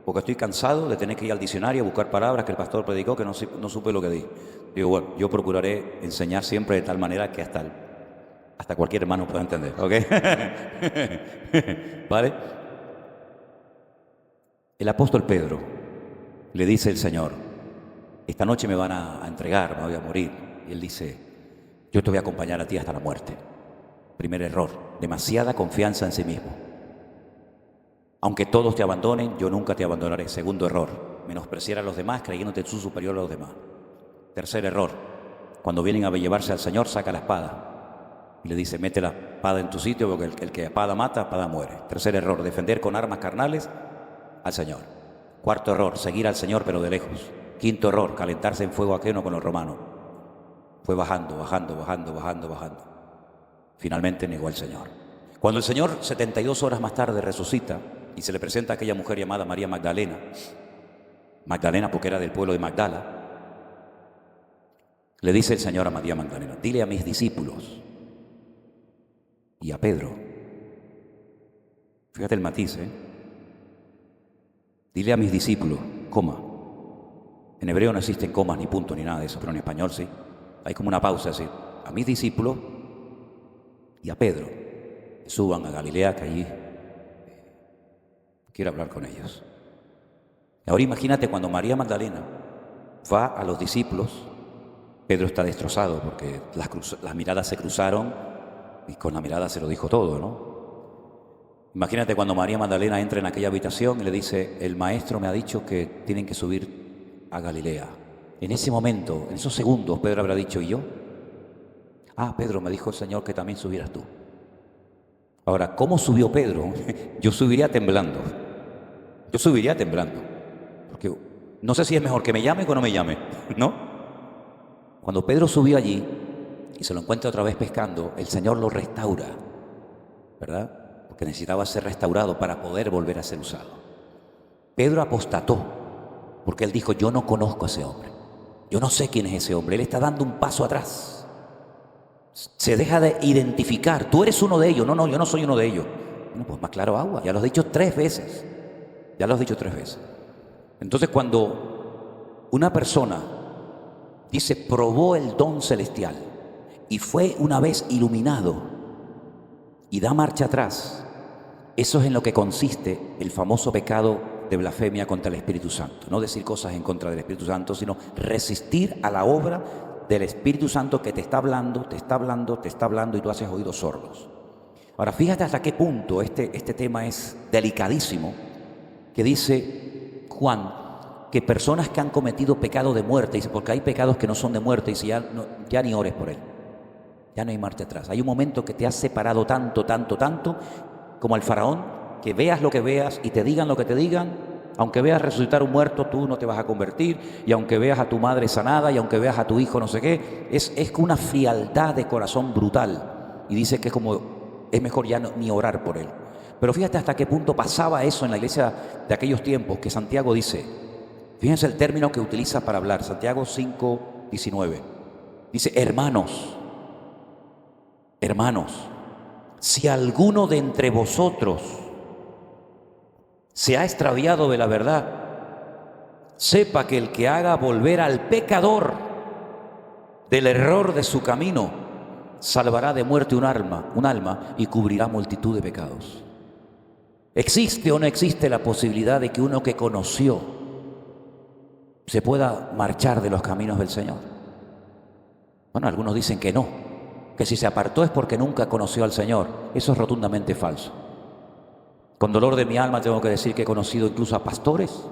Porque estoy cansado de tener que ir al diccionario a buscar palabras que el pastor predicó que no supe lo que dije. Digo, bueno, yo procuraré enseñar siempre de tal manera que hasta cualquier hermano pueda entender, ¿ok? ¿Vale? El apóstol Pedro le dice al Señor, esta noche me van a entregar, me voy a morir. Y él dice, yo te voy a acompañar a ti hasta la muerte. Primer error, demasiada confianza en sí mismo. Aunque todos te abandonen, yo nunca te abandonaré. Segundo error, menospreciar a los demás creyéndote tú superior a los demás. Tercer error, cuando vienen a llevarse al Señor, saca la espada y le dice, mete la espada en tu sitio porque el que espada mata, espada muere. Tercer error, defender con armas carnales al Señor. Cuarto error, seguir al Señor pero de lejos. Quinto error, calentarse en fuego ajeno con los romanos. Fue bajando. Finalmente negó al Señor. Cuando el Señor 72 horas más tarde resucita y se le presenta a aquella mujer llamada María Magdalena porque era del pueblo de Magdala, le dice el Señor a María Magdalena, dile a mis discípulos y a Pedro, fíjate el matiz, dile a mis discípulos, coma. En hebreo no existen comas ni puntos ni nada de eso, pero en español sí. Hay como una pausa así. A mis discípulos y a Pedro, que suban a Galilea, que allí quiero hablar con ellos. Ahora imagínate cuando María Magdalena va a los discípulos, Pedro está destrozado porque las miradas se cruzaron y con la mirada se lo dijo todo, ¿no? Imagínate cuando María Magdalena entra en aquella habitación y le dice, el maestro me ha dicho que tienen que subir a Galilea. En ese momento, en esos segundos, Pedro habrá dicho, ¿y yo? Ah, Pedro, me dijo el Señor que también subieras tú. Ahora, ¿cómo subió Pedro? Yo subiría temblando. Porque no sé si es mejor que me llame o que no me llame, ¿no? Cuando Pedro subió allí y se lo encuentra otra vez pescando, el Señor lo restaura, ¿verdad? Porque necesitaba ser restaurado para poder volver a ser usado. Pedro apostató porque él dijo, yo no conozco a ese hombre. Yo no sé quién es ese hombre. Él está dando un paso atrás. Se deja de identificar. Tú eres uno de ellos. No, yo no soy uno de ellos. Bueno, pues más claro agua. Ya lo has dicho 3 veces. Ya lo has dicho 3 veces. Entonces, cuando una persona dice, probó el don celestial y fue una vez iluminado y da marcha atrás, eso es en lo que consiste el famoso pecado de blasfemia contra el Espíritu Santo. No decir cosas en contra del Espíritu Santo, sino resistir a la obra del Espíritu Santo que te está hablando, te está hablando, te está hablando y tú haces oídos sordos. Ahora, fíjate hasta qué punto este tema es delicadísimo, que dice Juan que personas que han cometido pecado de muerte, dice, porque hay pecados que no son de muerte, dice, ya ni ores por él, ya no hay marcha atrás. Hay un momento que te has separado tanto, como al faraón, que veas lo que veas y te digan lo que te digan, aunque veas resucitar un muerto, tú no te vas a convertir, y aunque veas a tu madre sanada, y aunque veas a tu hijo no sé qué, es una frialdad de corazón brutal, y dice que es mejor ya ni orar por él. Pero fíjate hasta qué punto pasaba eso en la iglesia de aquellos tiempos, que Santiago dice, fíjense el término que utiliza para hablar, Santiago 5:19, dice, hermanos, si alguno de entre vosotros se ha extraviado de la verdad, sepa que el que haga volver al pecador del error de su camino, salvará de muerte un alma y cubrirá multitud de pecados. ¿Existe o no existe la posibilidad de que uno que conoció se pueda marchar de los caminos del Señor? Bueno, algunos dicen que no, que si se apartó es porque nunca conoció al Señor. Eso es rotundamente falso. Con dolor de mi alma tengo que decir que he conocido incluso a pastores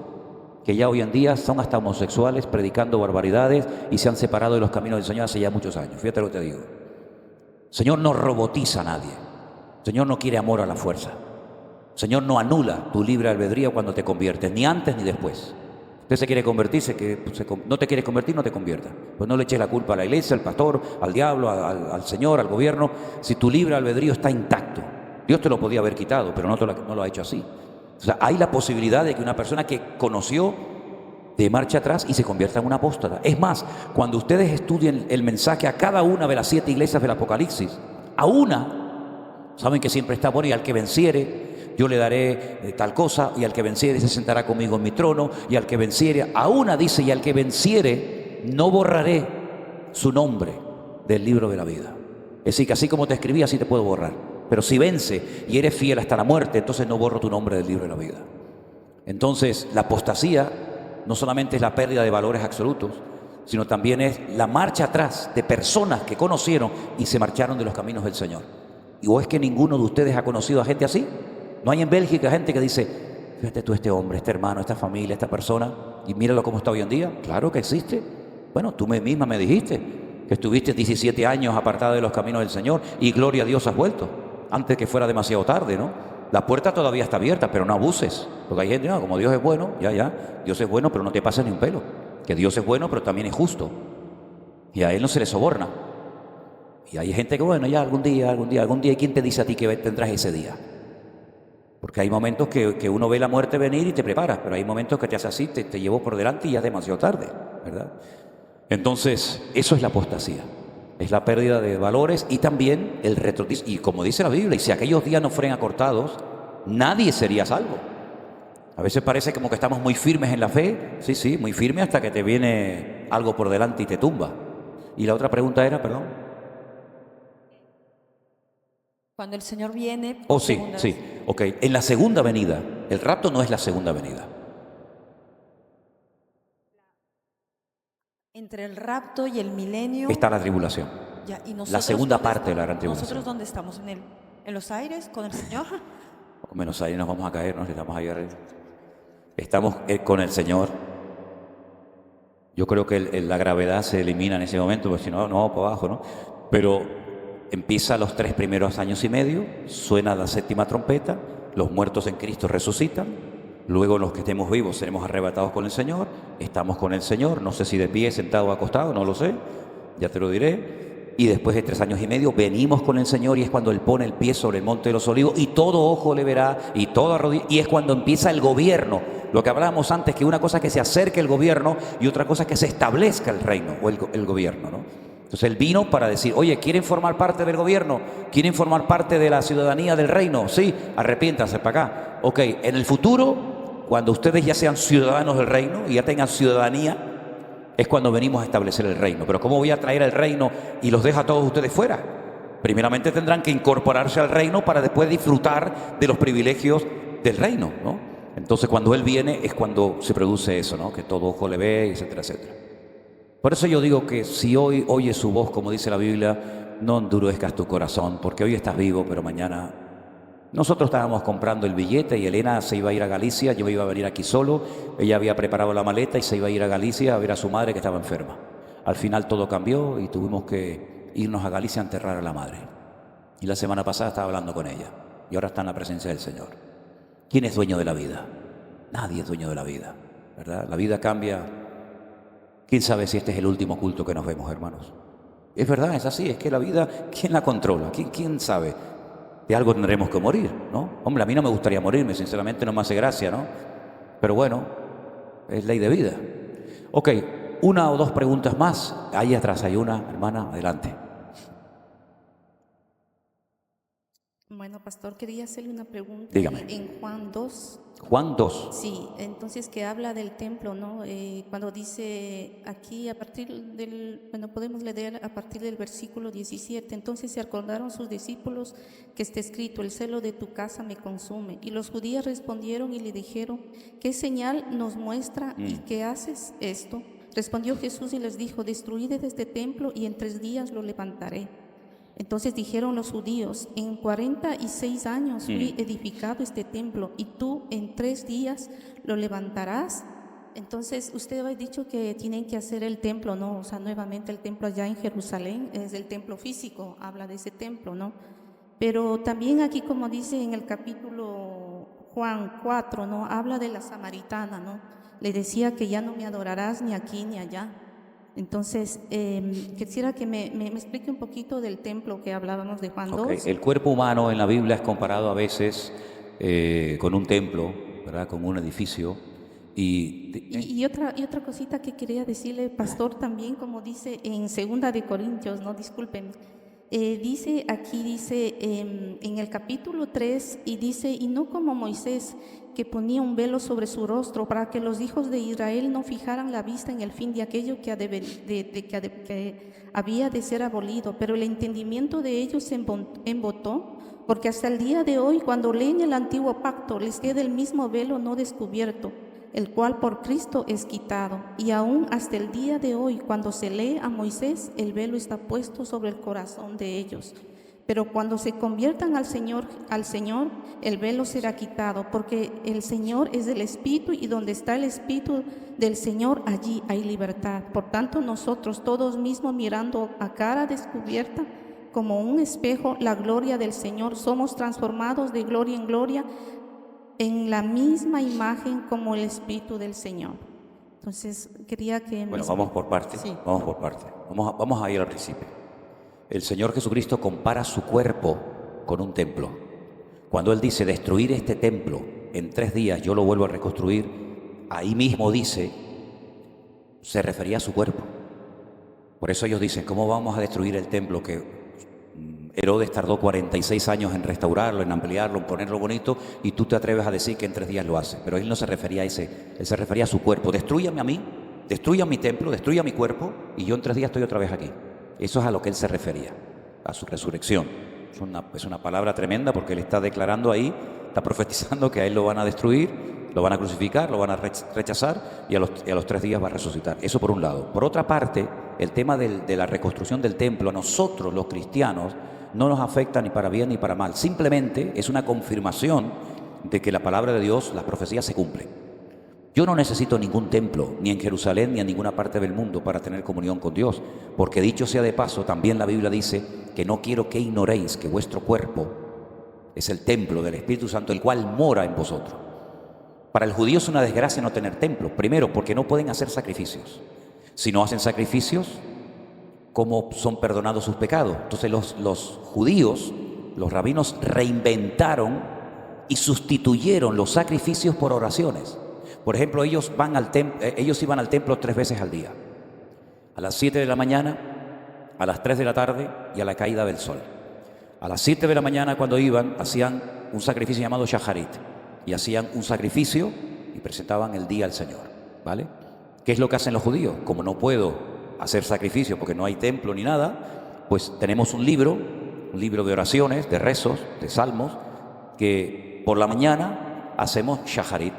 que ya hoy en día son hasta homosexuales, predicando barbaridades y se han separado de los caminos del Señor hace ya muchos años. Fíjate lo que te digo. El Señor no robotiza a nadie. El Señor no quiere amor a la fuerza. El Señor no anula tu libre albedrío cuando te conviertes, ni antes ni después. Usted se quiere convertirse, no te quieres convertir, no te conviertas. Pues no le eches la culpa a la iglesia, al pastor, al diablo, al Señor, al gobierno. Si tu libre albedrío está intacto, Dios te lo podía haber quitado, pero no lo ha hecho así. O sea, hay la posibilidad de que una persona que conoció de marcha atrás y se convierta en una apóstata. Es más, cuando ustedes estudien el mensaje a cada una de las 7 iglesias del Apocalipsis, a una, saben que siempre está bueno, y al que venciere, yo le daré tal cosa, y al que venciere se sentará conmigo en mi trono, y al que venciere, a una dice, y al que venciere, no borraré su nombre del libro de la vida. Es decir, que así como te escribí, así te puedo borrar. Pero si vence y eres fiel hasta la muerte, entonces no borro tu nombre del libro de la vida. Entonces, la apostasía no solamente es la pérdida de valores absolutos, sino también es la marcha atrás de personas que conocieron y se marcharon de los caminos del Señor. ¿Y o es que ninguno de ustedes ha conocido a gente así? ¿No hay en Bélgica gente que dice, fíjate tú, este hombre, este hermano, esta familia, esta persona, y míralo cómo está hoy en día? Claro que existe. Bueno, tú misma me dijiste que estuviste 17 años apartada de los caminos del Señor y gloria a Dios has vuelto, antes que fuera demasiado tarde, ¿no? La puerta todavía está abierta, pero no abuses. Porque hay gente, no, como Dios es bueno, Dios es bueno, pero no te pases ni un pelo. Que Dios es bueno, pero también es justo. Y a Él no se le soborna. Y hay gente que, bueno, ya algún día, ¿y quién te dice a ti que tendrás ese día? Porque hay momentos que uno ve la muerte venir y te preparas, pero hay momentos que te hace así, te llevó por delante y ya es demasiado tarde, ¿verdad? Entonces, eso es la apostasía. Es la pérdida de valores y también el retroceso. Y como dice la Biblia, y si aquellos días no fueran acortados, nadie sería salvo. A veces parece como que estamos muy firmes en la fe. Sí, muy firme hasta que te viene algo por delante y te tumba. Y la otra pregunta era, perdón. Cuando el Señor viene... Oh, sí. Ok, en la segunda venida. El rapto no es la segunda venida. Entre el rapto y el milenio está la tribulación. Ya, ¿y la segunda parte de la gran tribulación. ¿Nosotros dónde estamos? ¿En los aires con el Señor? O menos ahí nos vamos a caer, nos estamos ahí arriba. Estamos con el Señor. Yo creo que la gravedad se elimina en ese momento, porque si no, no vamos para abajo, ¿no? Pero empieza los 3 primeros años y medio, suena la 7ª trompeta, los muertos en Cristo resucitan. Luego los que estemos vivos seremos arrebatados con el Señor, estamos con el Señor, no sé si de pie, sentado o acostado, no lo sé, ya te lo diré. Y después de 3 años y medio venimos con el Señor y es cuando Él pone el pie sobre el monte de los olivos y todo ojo le verá y toda rodilla, y es cuando empieza el gobierno. Lo que hablábamos antes, que una cosa es que se acerque el gobierno y otra cosa es que se establezca el reino o el gobierno, ¿no? Entonces Él vino para decir, oye, ¿quieren formar parte del gobierno? ¿Quieren formar parte de la ciudadanía del reino? Sí, arrepiéntanse para acá. Ok, en el futuro cuando ustedes ya sean ciudadanos del reino y ya tengan ciudadanía, es cuando venimos a establecer el reino. Pero ¿cómo voy a traer el reino y los dejo a todos ustedes fuera? Primeramente tendrán que incorporarse al reino para después disfrutar de los privilegios del reino, ¿no? Entonces cuando Él viene es cuando se produce eso, ¿no? Que todo ojo le ve, etcétera, etcétera. Por eso yo digo que si hoy oyes su voz, como dice la Biblia, no endurezcas tu corazón, porque hoy estás vivo, pero mañana... Nosotros estábamos comprando el billete y Elena se iba a ir a Galicia, yo iba a venir aquí solo, ella había preparado la maleta y se iba a ir a Galicia a ver a su madre que estaba enferma. Al final todo cambió y tuvimos que irnos a Galicia a enterrar a la madre. Y la semana pasada estaba hablando con ella y ahora está en la presencia del Señor. ¿Quién es dueño de la vida? Nadie es dueño de la vida, ¿verdad? La vida cambia. ¿Quién sabe si este es el último culto que nos vemos, hermanos? Es verdad, es así, es que la vida, ¿quién la controla? ¿Quién sabe? De algo tendremos que morir, ¿no? Hombre, a mí no me gustaría morirme, sinceramente no me hace gracia, ¿no? Pero bueno, es ley de vida. Ok, una o dos preguntas más. Ahí atrás hay una, hermana, adelante. Bueno, pastor, quería hacerle una pregunta. Dígame. En Juan 2. Juan 2. Sí, entonces que habla del templo, ¿no? Cuando dice aquí a partir del, bueno, podemos leer a partir del versículo 17. Entonces se acordaron sus discípulos que está escrito, el celo de tu casa me consume. Y los judíos respondieron y le dijeron, ¿qué señal nos muestra y qué haces esto? Respondió Jesús y les dijo, destruid este templo y en 3 días lo levantaré. Entonces dijeron los judíos, en 46 años fui edificado este templo y tú en 3 días lo levantarás. Entonces usted había dicho que tienen que hacer el templo, ¿no? O sea, nuevamente el templo allá en Jerusalén es el templo físico, habla de ese templo, ¿no? Pero también aquí, como dice en el capítulo Juan 4, ¿no? Habla de la samaritana, ¿no? Le decía que ya no me adorarás ni aquí ni allá. Entonces, quisiera que me explique un poquito del templo que hablábamos de Juan 2. El cuerpo humano en la Biblia es comparado a veces con un templo, ¿verdad? Con un edificio. Y otra cosita que quería decirle, pastor, también como dice en 2 de Corintios, no, discúlpenme. Dice en el capítulo 3, y dice, y no como Moisés, que ponía un velo sobre su rostro para que los hijos de Israel no fijaran la vista en el fin de aquello que había de ser abolido, pero el entendimiento de ellos se embotó, porque hasta el día de hoy, cuando leen el antiguo pacto, les queda el mismo velo no descubierto, el cual por Cristo es quitado. Y aún hasta el día de hoy, cuando se lee a Moisés, el velo está puesto sobre el corazón de ellos. Pero cuando se conviertan al Señor, el velo será quitado, porque el Señor es el Espíritu, y donde está el Espíritu del Señor, allí hay libertad. Por tanto, nosotros todos mismos, mirando a cara descubierta, como un espejo, la gloria del Señor, somos transformados de gloria en gloria, en la misma imagen como el Espíritu del Señor. Entonces, quería que... Bueno, vamos por partes. Sí. Vamos por partes. Vamos a ir al principio. El Señor Jesucristo compara su cuerpo con un templo. Cuando Él dice, destruir este templo en 3 días, yo lo vuelvo a reconstruir, ahí mismo dice, se refería a su cuerpo. Por eso ellos dicen, ¿cómo vamos a destruir el templo que Herodes tardó 46 años en restaurarlo, en ampliarlo, en ponerlo bonito, y tú te atreves a decir que en 3 días lo hace? Pero Él no se refería a ese, Él se refería a su cuerpo. Destrúyame a mí, destruya mi templo, destruya mi cuerpo, y yo en 3 días estoy otra vez aquí. Eso es a lo que Él se refería, a su resurrección. Es una palabra tremenda, porque Él está declarando ahí, está profetizando que a Él lo van a destruir, lo van a crucificar, lo van a rechazar, y a los 3 días va a resucitar. Eso por un lado. Por otra parte, el tema de la reconstrucción del templo, a nosotros los cristianos no nos afecta ni para bien ni para mal. Simplemente es una confirmación de que la palabra de Dios, las profecías se cumplen. Yo no necesito ningún templo, ni en Jerusalén, ni en ninguna parte del mundo, para tener comunión con Dios, porque dicho sea de paso, también la Biblia dice que no quiero que ignoréis que vuestro cuerpo es el templo del Espíritu Santo, el cual mora en vosotros. Para el judío es una desgracia no tener templo, primero porque no pueden hacer sacrificios. Si no hacen sacrificios, ¿cómo son perdonados sus pecados? Entonces los judíos, los rabinos, reinventaron y sustituyeron los sacrificios por oraciones. Por ejemplo, ellos iban al templo 3 veces al día. A las 7 de la mañana, a las 3 de la tarde y a la caída del sol. A las 7 de la mañana, cuando iban, hacían un sacrificio llamado shacharit. Y hacían un sacrificio y presentaban el día al Señor, ¿vale? ¿Qué es lo que hacen los judíos? Como no puedo hacer sacrificio porque no hay templo ni nada, pues tenemos un libro de oraciones, de rezos, de salmos, que por la mañana hacemos shaharit.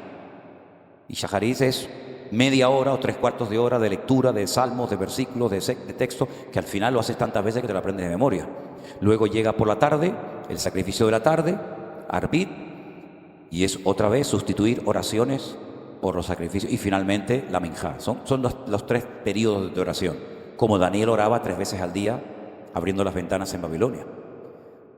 Y shaharit es media hora o 3/4 de hora de lectura de salmos, de versículos, de texto, que al final lo haces tantas veces que te lo aprendes de memoria. Luego llega por la tarde, el sacrificio de la tarde, arbit, y es otra vez sustituir oraciones por los sacrificios. Y finalmente la minjá. Son los 3 periodos de oración. Como Daniel oraba 3 veces al día, abriendo las ventanas en Babilonia.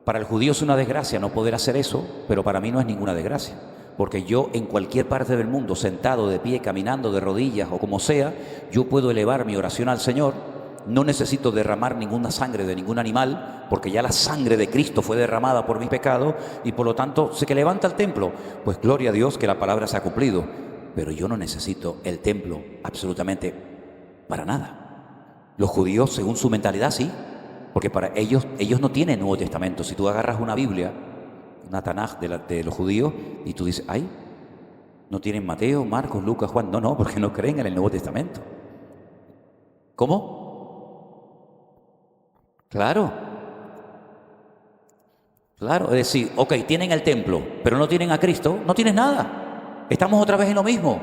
Para el judío es una desgracia no poder hacer eso, pero para mí no es ninguna desgracia. Porque yo en cualquier parte del mundo, sentado, de pie, caminando, de rodillas o como sea, yo puedo elevar mi oración al Señor. No necesito derramar ninguna sangre de ningún animal, porque ya la sangre de Cristo fue derramada por mis pecados y por lo tanto se que levanta el templo. Pues gloria a Dios que la palabra se ha cumplido. Pero yo no necesito el templo absolutamente para nada. Los judíos, según su mentalidad, sí. Porque para ellos no tienen Nuevo Testamento. Si tú agarras una Biblia, una Tanaj de los judíos, y tú dices, ¡ay! No tienen Mateo, Marcos, Lucas, Juan. No, porque no creen en el Nuevo Testamento. ¿Cómo? Claro. Es decir, ok, tienen el templo, pero no tienen a Cristo, no tienes nada. Estamos otra vez en lo mismo.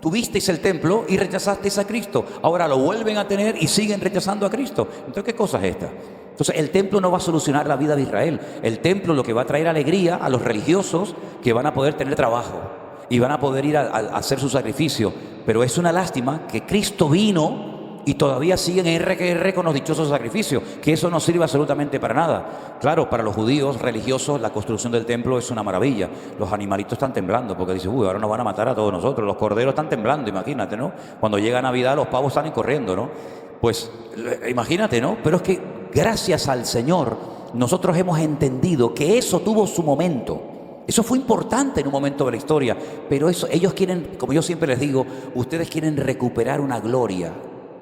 Tuvisteis el templo y rechazasteis a Cristo. Ahora lo vuelven a tener y siguen rechazando a Cristo. Entonces, ¿qué cosa es esta? Entonces, el templo no va a solucionar la vida de Israel. El templo lo que va a traer alegría a los religiosos, que van a poder tener trabajo y van a poder ir a hacer su sacrificio. Pero es una lástima que Cristo vino y todavía siguen R con los dichosos sacrificios, que eso no sirve absolutamente para nada. Claro, para los judíos religiosos la construcción del templo es una maravilla. Los animalitos están temblando porque dicen, uy, ahora nos van a matar a todos nosotros. Los corderos están temblando, imagínate, ¿no? Cuando llega Navidad los pavos salen corriendo, ¿no? Pues imagínate, ¿no? Pero es que gracias al Señor nosotros hemos entendido que eso tuvo su momento. Eso fue importante en un momento de la historia, pero eso, ellos quieren, como yo siempre les digo, ustedes quieren recuperar una gloria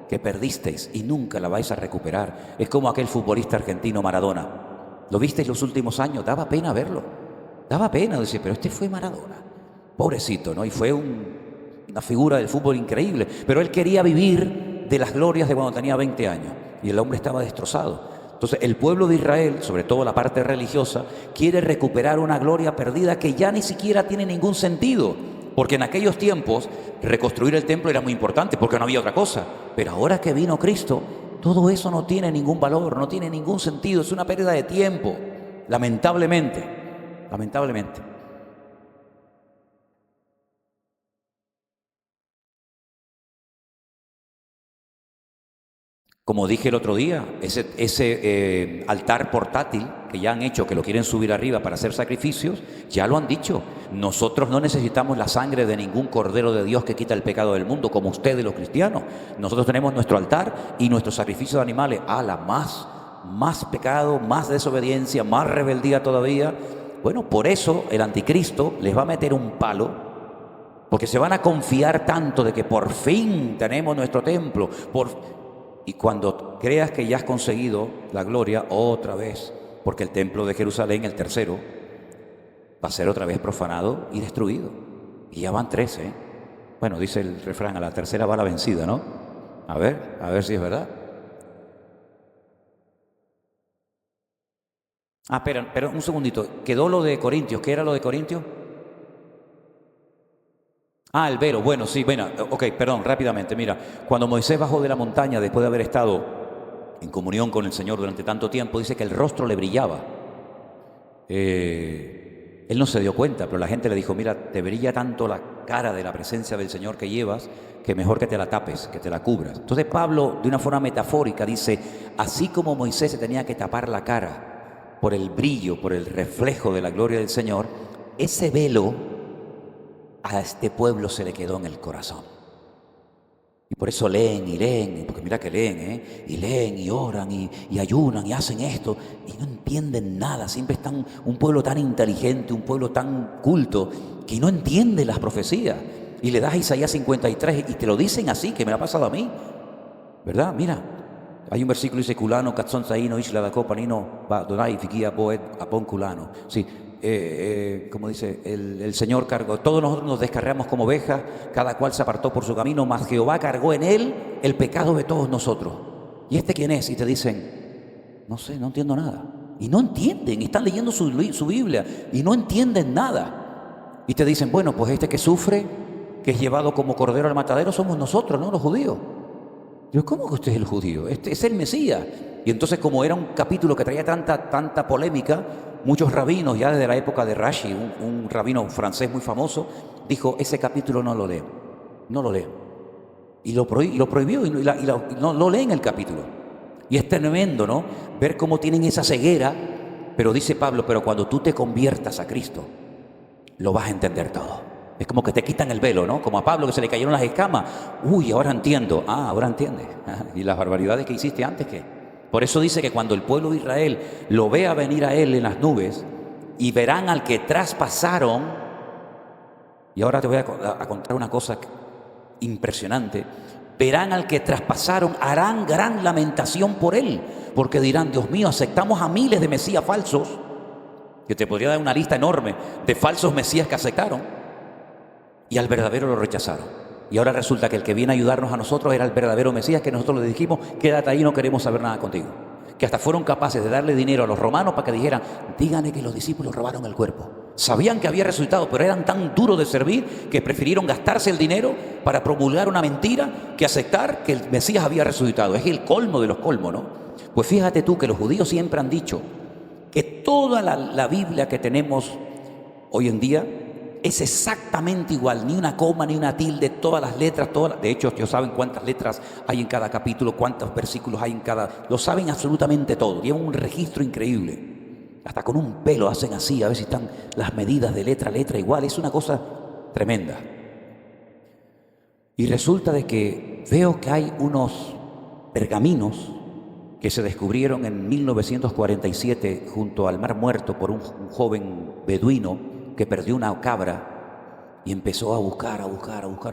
que perdisteis y nunca la vais a recuperar. Es como aquel futbolista argentino Maradona. ¿Lo visteis los últimos años? Daba pena verlo. Daba pena decir, pero este fue Maradona. Pobrecito, ¿no? Y fue una figura del fútbol increíble. Pero él quería vivir de las glorias de cuando tenía 20 años. Y el hombre estaba destrozado. Entonces, el pueblo de Israel, sobre todo la parte religiosa, quiere recuperar una gloria perdida que ya ni siquiera tiene ningún sentido. Porque en aquellos tiempos reconstruir el templo era muy importante porque no había otra cosa. Pero ahora que vino Cristo, todo eso no tiene ningún valor, no tiene ningún sentido. Es una pérdida de tiempo, lamentablemente. Como dije el otro día, ese altar portátil que ya han hecho, que lo quieren subir arriba para hacer sacrificios, ya lo han dicho. Nosotros no necesitamos la sangre de ningún cordero de Dios que quita el pecado del mundo, como ustedes los cristianos. Nosotros tenemos nuestro altar y nuestros sacrificios de animales. Más pecado, más desobediencia, más rebeldía todavía. Bueno, por eso el anticristo les va a meter un palo, porque se van a confiar tanto de que por fin tenemos nuestro templo, y cuando creas que ya has conseguido la gloria, otra vez, porque el templo de Jerusalén, el tercero, va a ser otra vez profanado y destruido. Y ya van 13. Bueno, dice el refrán, a la tercera va la vencida, ¿no? A ver si es verdad. Pero un segundito. Quedó lo de Corintios. ¿Qué era lo de Corintios? El velo. Bueno, sí, bueno, ok, perdón, rápidamente. Mira, cuando Moisés bajó de la montaña después de haber estado en comunión con el Señor durante tanto tiempo, dice que el rostro le brillaba. Él no se dio cuenta, pero la gente le dijo, mira, te brilla tanto la cara de la presencia del Señor que llevas, que mejor que te la tapes, que te la cubras. Entonces Pablo, de una forma metafórica, dice, así como Moisés se tenía que tapar la cara por el brillo, por el reflejo de la gloria del Señor, ese velo a este pueblo se le quedó en el corazón. Y por eso leen, porque mira que leen, y leen, y oran, y ayunan, y hacen esto, y no entienden nada. Siempre están un pueblo tan inteligente, un pueblo tan culto, que no entiende las profecías. Y le das a Isaías 53, y te lo dicen así, que me ha pasado a mí. ¿Verdad? Mira, hay un versículo que dice, culano, catzón, taíno, isla da copa, nino, donai, fiquía, boed, apón, culano. Sí, como dice, el Señor cargó, todos nosotros nos descarriamos como ovejas, cada cual se apartó por su camino, mas Jehová cargó en él el pecado de todos nosotros. ¿Y este quién es? Y te dicen, no sé, no entiendo nada. Y no entienden, están leyendo su Biblia y no entienden nada. Y te dicen, bueno, pues este que sufre, que es llevado como cordero al matadero, somos nosotros, ¿no? Los judíos. Yo, ¿cómo que usted es el judío? Este es el Mesías. Y entonces, como era un capítulo que traía tanta polémica, muchos rabinos, ya desde la época de Rashi, un rabino francés muy famoso, dijo, ese capítulo no lo leo, no lo leo. Y lo prohibió y no lo leen el capítulo. Y es tremendo, ¿no? Ver cómo tienen esa ceguera, pero dice Pablo, pero cuando tú te conviertas a Cristo, lo vas a entender todo. Es como que te quitan el velo, ¿no? Como a Pablo que se le cayeron las escamas. Uy, ahora entiendo. Ah, ahora entiendes. Y las barbaridades que hiciste antes, ¿qué? Por eso dice que cuando el pueblo de Israel lo vea venir a él en las nubes y verán al que traspasaron, y ahora te voy a contar una cosa impresionante, verán al que traspasaron, harán gran lamentación por él, porque dirán, Dios mío, aceptamos a miles de mesías falsos, que te podría dar una lista enorme de falsos mesías que aceptaron, y al verdadero lo rechazaron. Y ahora resulta que el que viene a ayudarnos a nosotros era el verdadero Mesías, que nosotros le dijimos, quédate ahí, no queremos saber nada contigo. Que hasta fueron capaces de darle dinero a los romanos para que dijeran, díganle que los discípulos robaron el cuerpo. Sabían que había resucitado, pero eran tan duros de servir que prefirieron gastarse el dinero para promulgar una mentira que aceptar que el Mesías había resucitado. Es el colmo de los colmos, ¿no? Pues fíjate tú que los judíos siempre han dicho que toda la Biblia que tenemos hoy en día es exactamente igual, ni una coma, ni una tilde, todas las letras, de hecho, ellos saben cuántas letras hay en cada capítulo, cuántos versículos hay en cada, lo saben absolutamente todo, llevan un registro increíble, hasta con un pelo hacen así, a ver si están las medidas de letra a letra igual, es una cosa tremenda. Y resulta de que veo que hay unos pergaminos que se descubrieron en 1947 junto al Mar Muerto por un joven beduino que perdió una cabra y empezó a buscar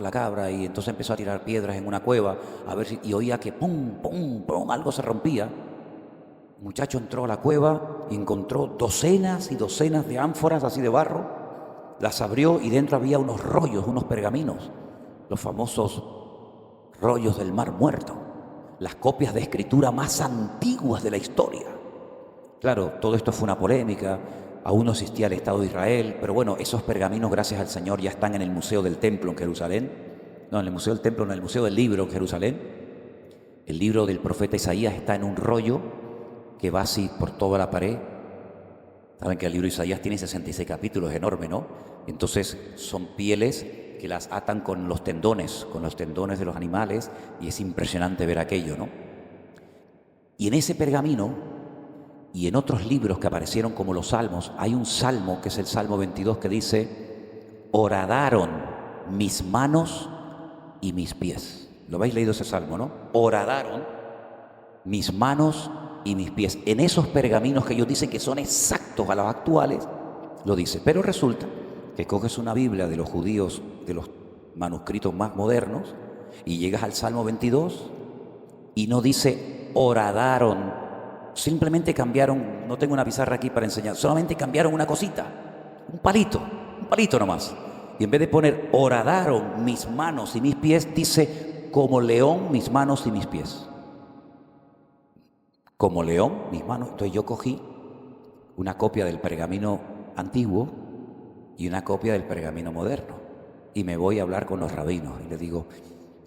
la cabra, y entonces empezó a tirar piedras en una cueva a ver si, y oía que pum, pum, pum, algo se rompía. El muchacho entró a la cueva y encontró docenas y docenas de ánforas así de barro, las abrió y dentro había unos rollos, unos pergaminos, los famosos rollos del Mar Muerto, las copias de escritura más antiguas de la historia. Claro, todo esto fue una polémica. Aún no existía el Estado de Israel, pero bueno, esos pergaminos, gracias al Señor, ya están en el Museo del Templo en Jerusalén. No, en el Museo del Templo, no, en el Museo del Libro en Jerusalén. El libro del profeta Isaías está en un rollo que va así por toda la pared. Saben que el libro de Isaías tiene 66 capítulos, es enorme, ¿no? Entonces son pieles que las atan con los tendones de los animales, y es impresionante ver aquello, ¿no? Y en ese pergamino y en otros libros que aparecieron como los salmos, hay un salmo que es el Salmo 22 que dice, horadaron mis manos y mis pies. ¿Lo habéis leído ese salmo, no? Horadaron mis manos y mis pies. En esos pergaminos que ellos dicen que son exactos a los actuales, lo dice. Pero resulta que coges una Biblia de los judíos, de los manuscritos más modernos, y llegas al Salmo 22 y no dice horadaron. Simplemente cambiaron, no tengo una pizarra aquí para enseñar, solamente cambiaron una cosita, un palito nomás. Y en vez de poner horadaron mis manos y mis pies, dice como león mis manos y mis pies. Como león mis manos. Entonces yo cogí una copia del pergamino antiguo y una copia del pergamino moderno. Y me voy a hablar con los rabinos y les digo,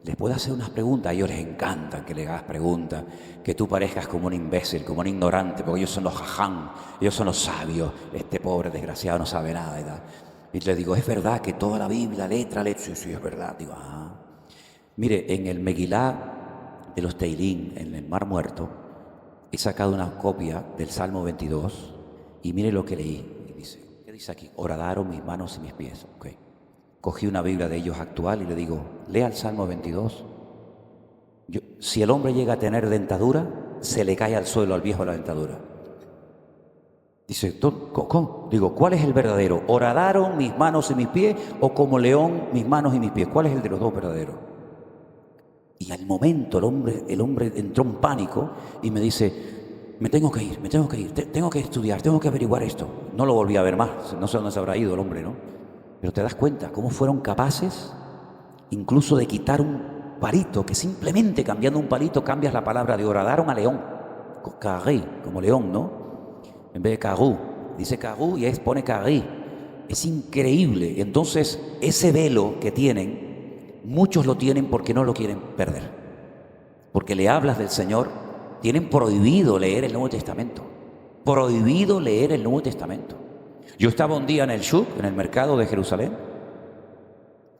¿les puedo hacer unas preguntas? A ellos les encanta que le hagas preguntas, que tú parezcas como un imbécil, como un ignorante, porque ellos son los jaján, ellos son los sabios, este pobre desgraciado no sabe nada y tal. Y les digo, ¿es verdad que toda la Biblia, letra, sí, es verdad? Digo, Mire, en el Megilá de los Teilín, en el Mar Muerto, he sacado una copia del Salmo 22 y mire lo que leí. Y dice, ¿qué dice aquí? Horadaron mis manos y mis pies. Okay. Cogí una Biblia de ellos actual y le digo, lea el Salmo 22. Si el hombre llega a tener dentadura, se le cae al suelo al viejo la dentadura. Dice, ¿cómo? Digo, ¿cuál es el verdadero? ¿Horadaron mis manos y mis pies o como león mis manos y mis pies? ¿Cuál es el de los dos verdaderos? Y al momento el hombre entró en pánico y me dice, me tengo que ir, tengo que estudiar, tengo que averiguar esto. No lo volví a ver más, no sé dónde se habrá ido el hombre, ¿no? Pero te das cuenta cómo fueron capaces incluso de quitar un palito, que simplemente cambiando un palito cambias la palabra de horadaron a león, carré, como león, ¿no? En vez de carú, dice carú y pone carré. Es increíble. Entonces, ese velo que tienen, muchos lo tienen porque no lo quieren perder. Porque le hablas del Señor, tienen prohibido leer el Nuevo Testamento. Prohibido leer el Nuevo Testamento. Yo estaba un día en el Shuk, en el mercado de Jerusalén,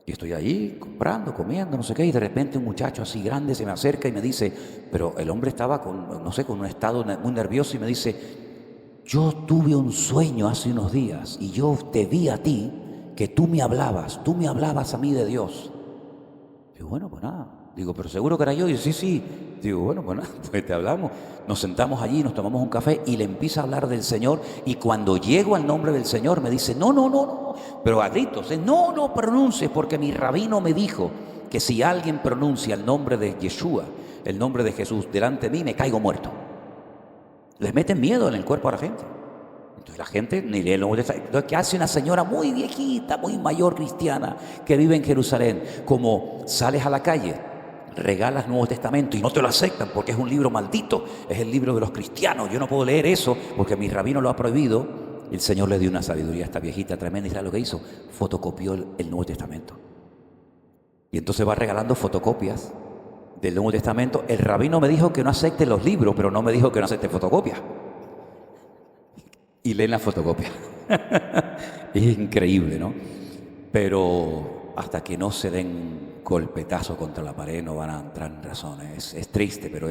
y estoy allí comprando, comiendo, no sé qué, y de repente un muchacho así grande se me acerca y me dice, pero el hombre estaba con, no sé, con un estado muy nervioso y me dice, yo tuve un sueño hace unos días y yo te vi a ti que tú me hablabas a mí de Dios. Digo, bueno, pues nada. Digo, pero seguro que era yo. Y dice, sí. Digo, bueno, pues nada, pues te hablamos. Nos sentamos allí, nos tomamos un café y le empieza a hablar del Señor. Y cuando llego al nombre del Señor me dice, no, pero a gritos, no pronuncies porque mi rabino me dijo que si alguien pronuncia el nombre de Yeshua, el nombre de Jesús, delante de mí, me caigo muerto. Les meten miedo en el cuerpo a la gente. Entonces la gente ni lee el Nuevo Testamento. Entonces, ¿qué hace una señora muy viejita, muy mayor cristiana que vive en Jerusalén? Como sales a la calle, regalas Nuevo Testamento y no te lo aceptan porque es un libro maldito, es el libro de los cristianos, yo no puedo leer eso porque mi rabino lo ha prohibido. El Señor le dio una sabiduría a esta viejita tremenda y ¿sabes lo que hizo? Fotocopió el Nuevo Testamento. Y entonces va regalando fotocopias del Nuevo Testamento. El rabino me dijo que no acepte los libros, pero no me dijo que no acepte fotocopias. Y leen la fotocopia. Es increíble, ¿no? Pero hasta que no se den golpetazos contra la pared no van a entrar en razones. Es triste, pero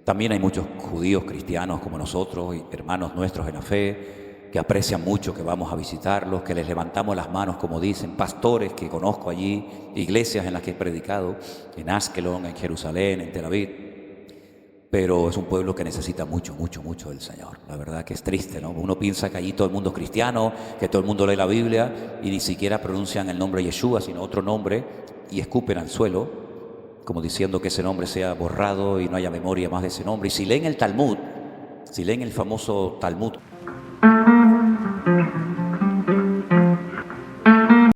también hay muchos judíos cristianos como nosotros, y hermanos nuestros en la fe, que aprecian mucho que vamos a visitarlos, que les levantamos las manos, como dicen, pastores que conozco allí, iglesias en las que he predicado, en Askelon, en Jerusalén, en Tel Aviv. Pero es un pueblo que necesita mucho del Señor. La verdad que es triste, ¿no? Uno piensa que allí todo el mundo es cristiano, que todo el mundo lee la Biblia y ni siquiera pronuncian el nombre Yeshua, sino otro nombre, y escupen al suelo, como diciendo que ese nombre sea borrado y no haya memoria más de ese nombre. Y si leen el Talmud, si leen el famoso Talmud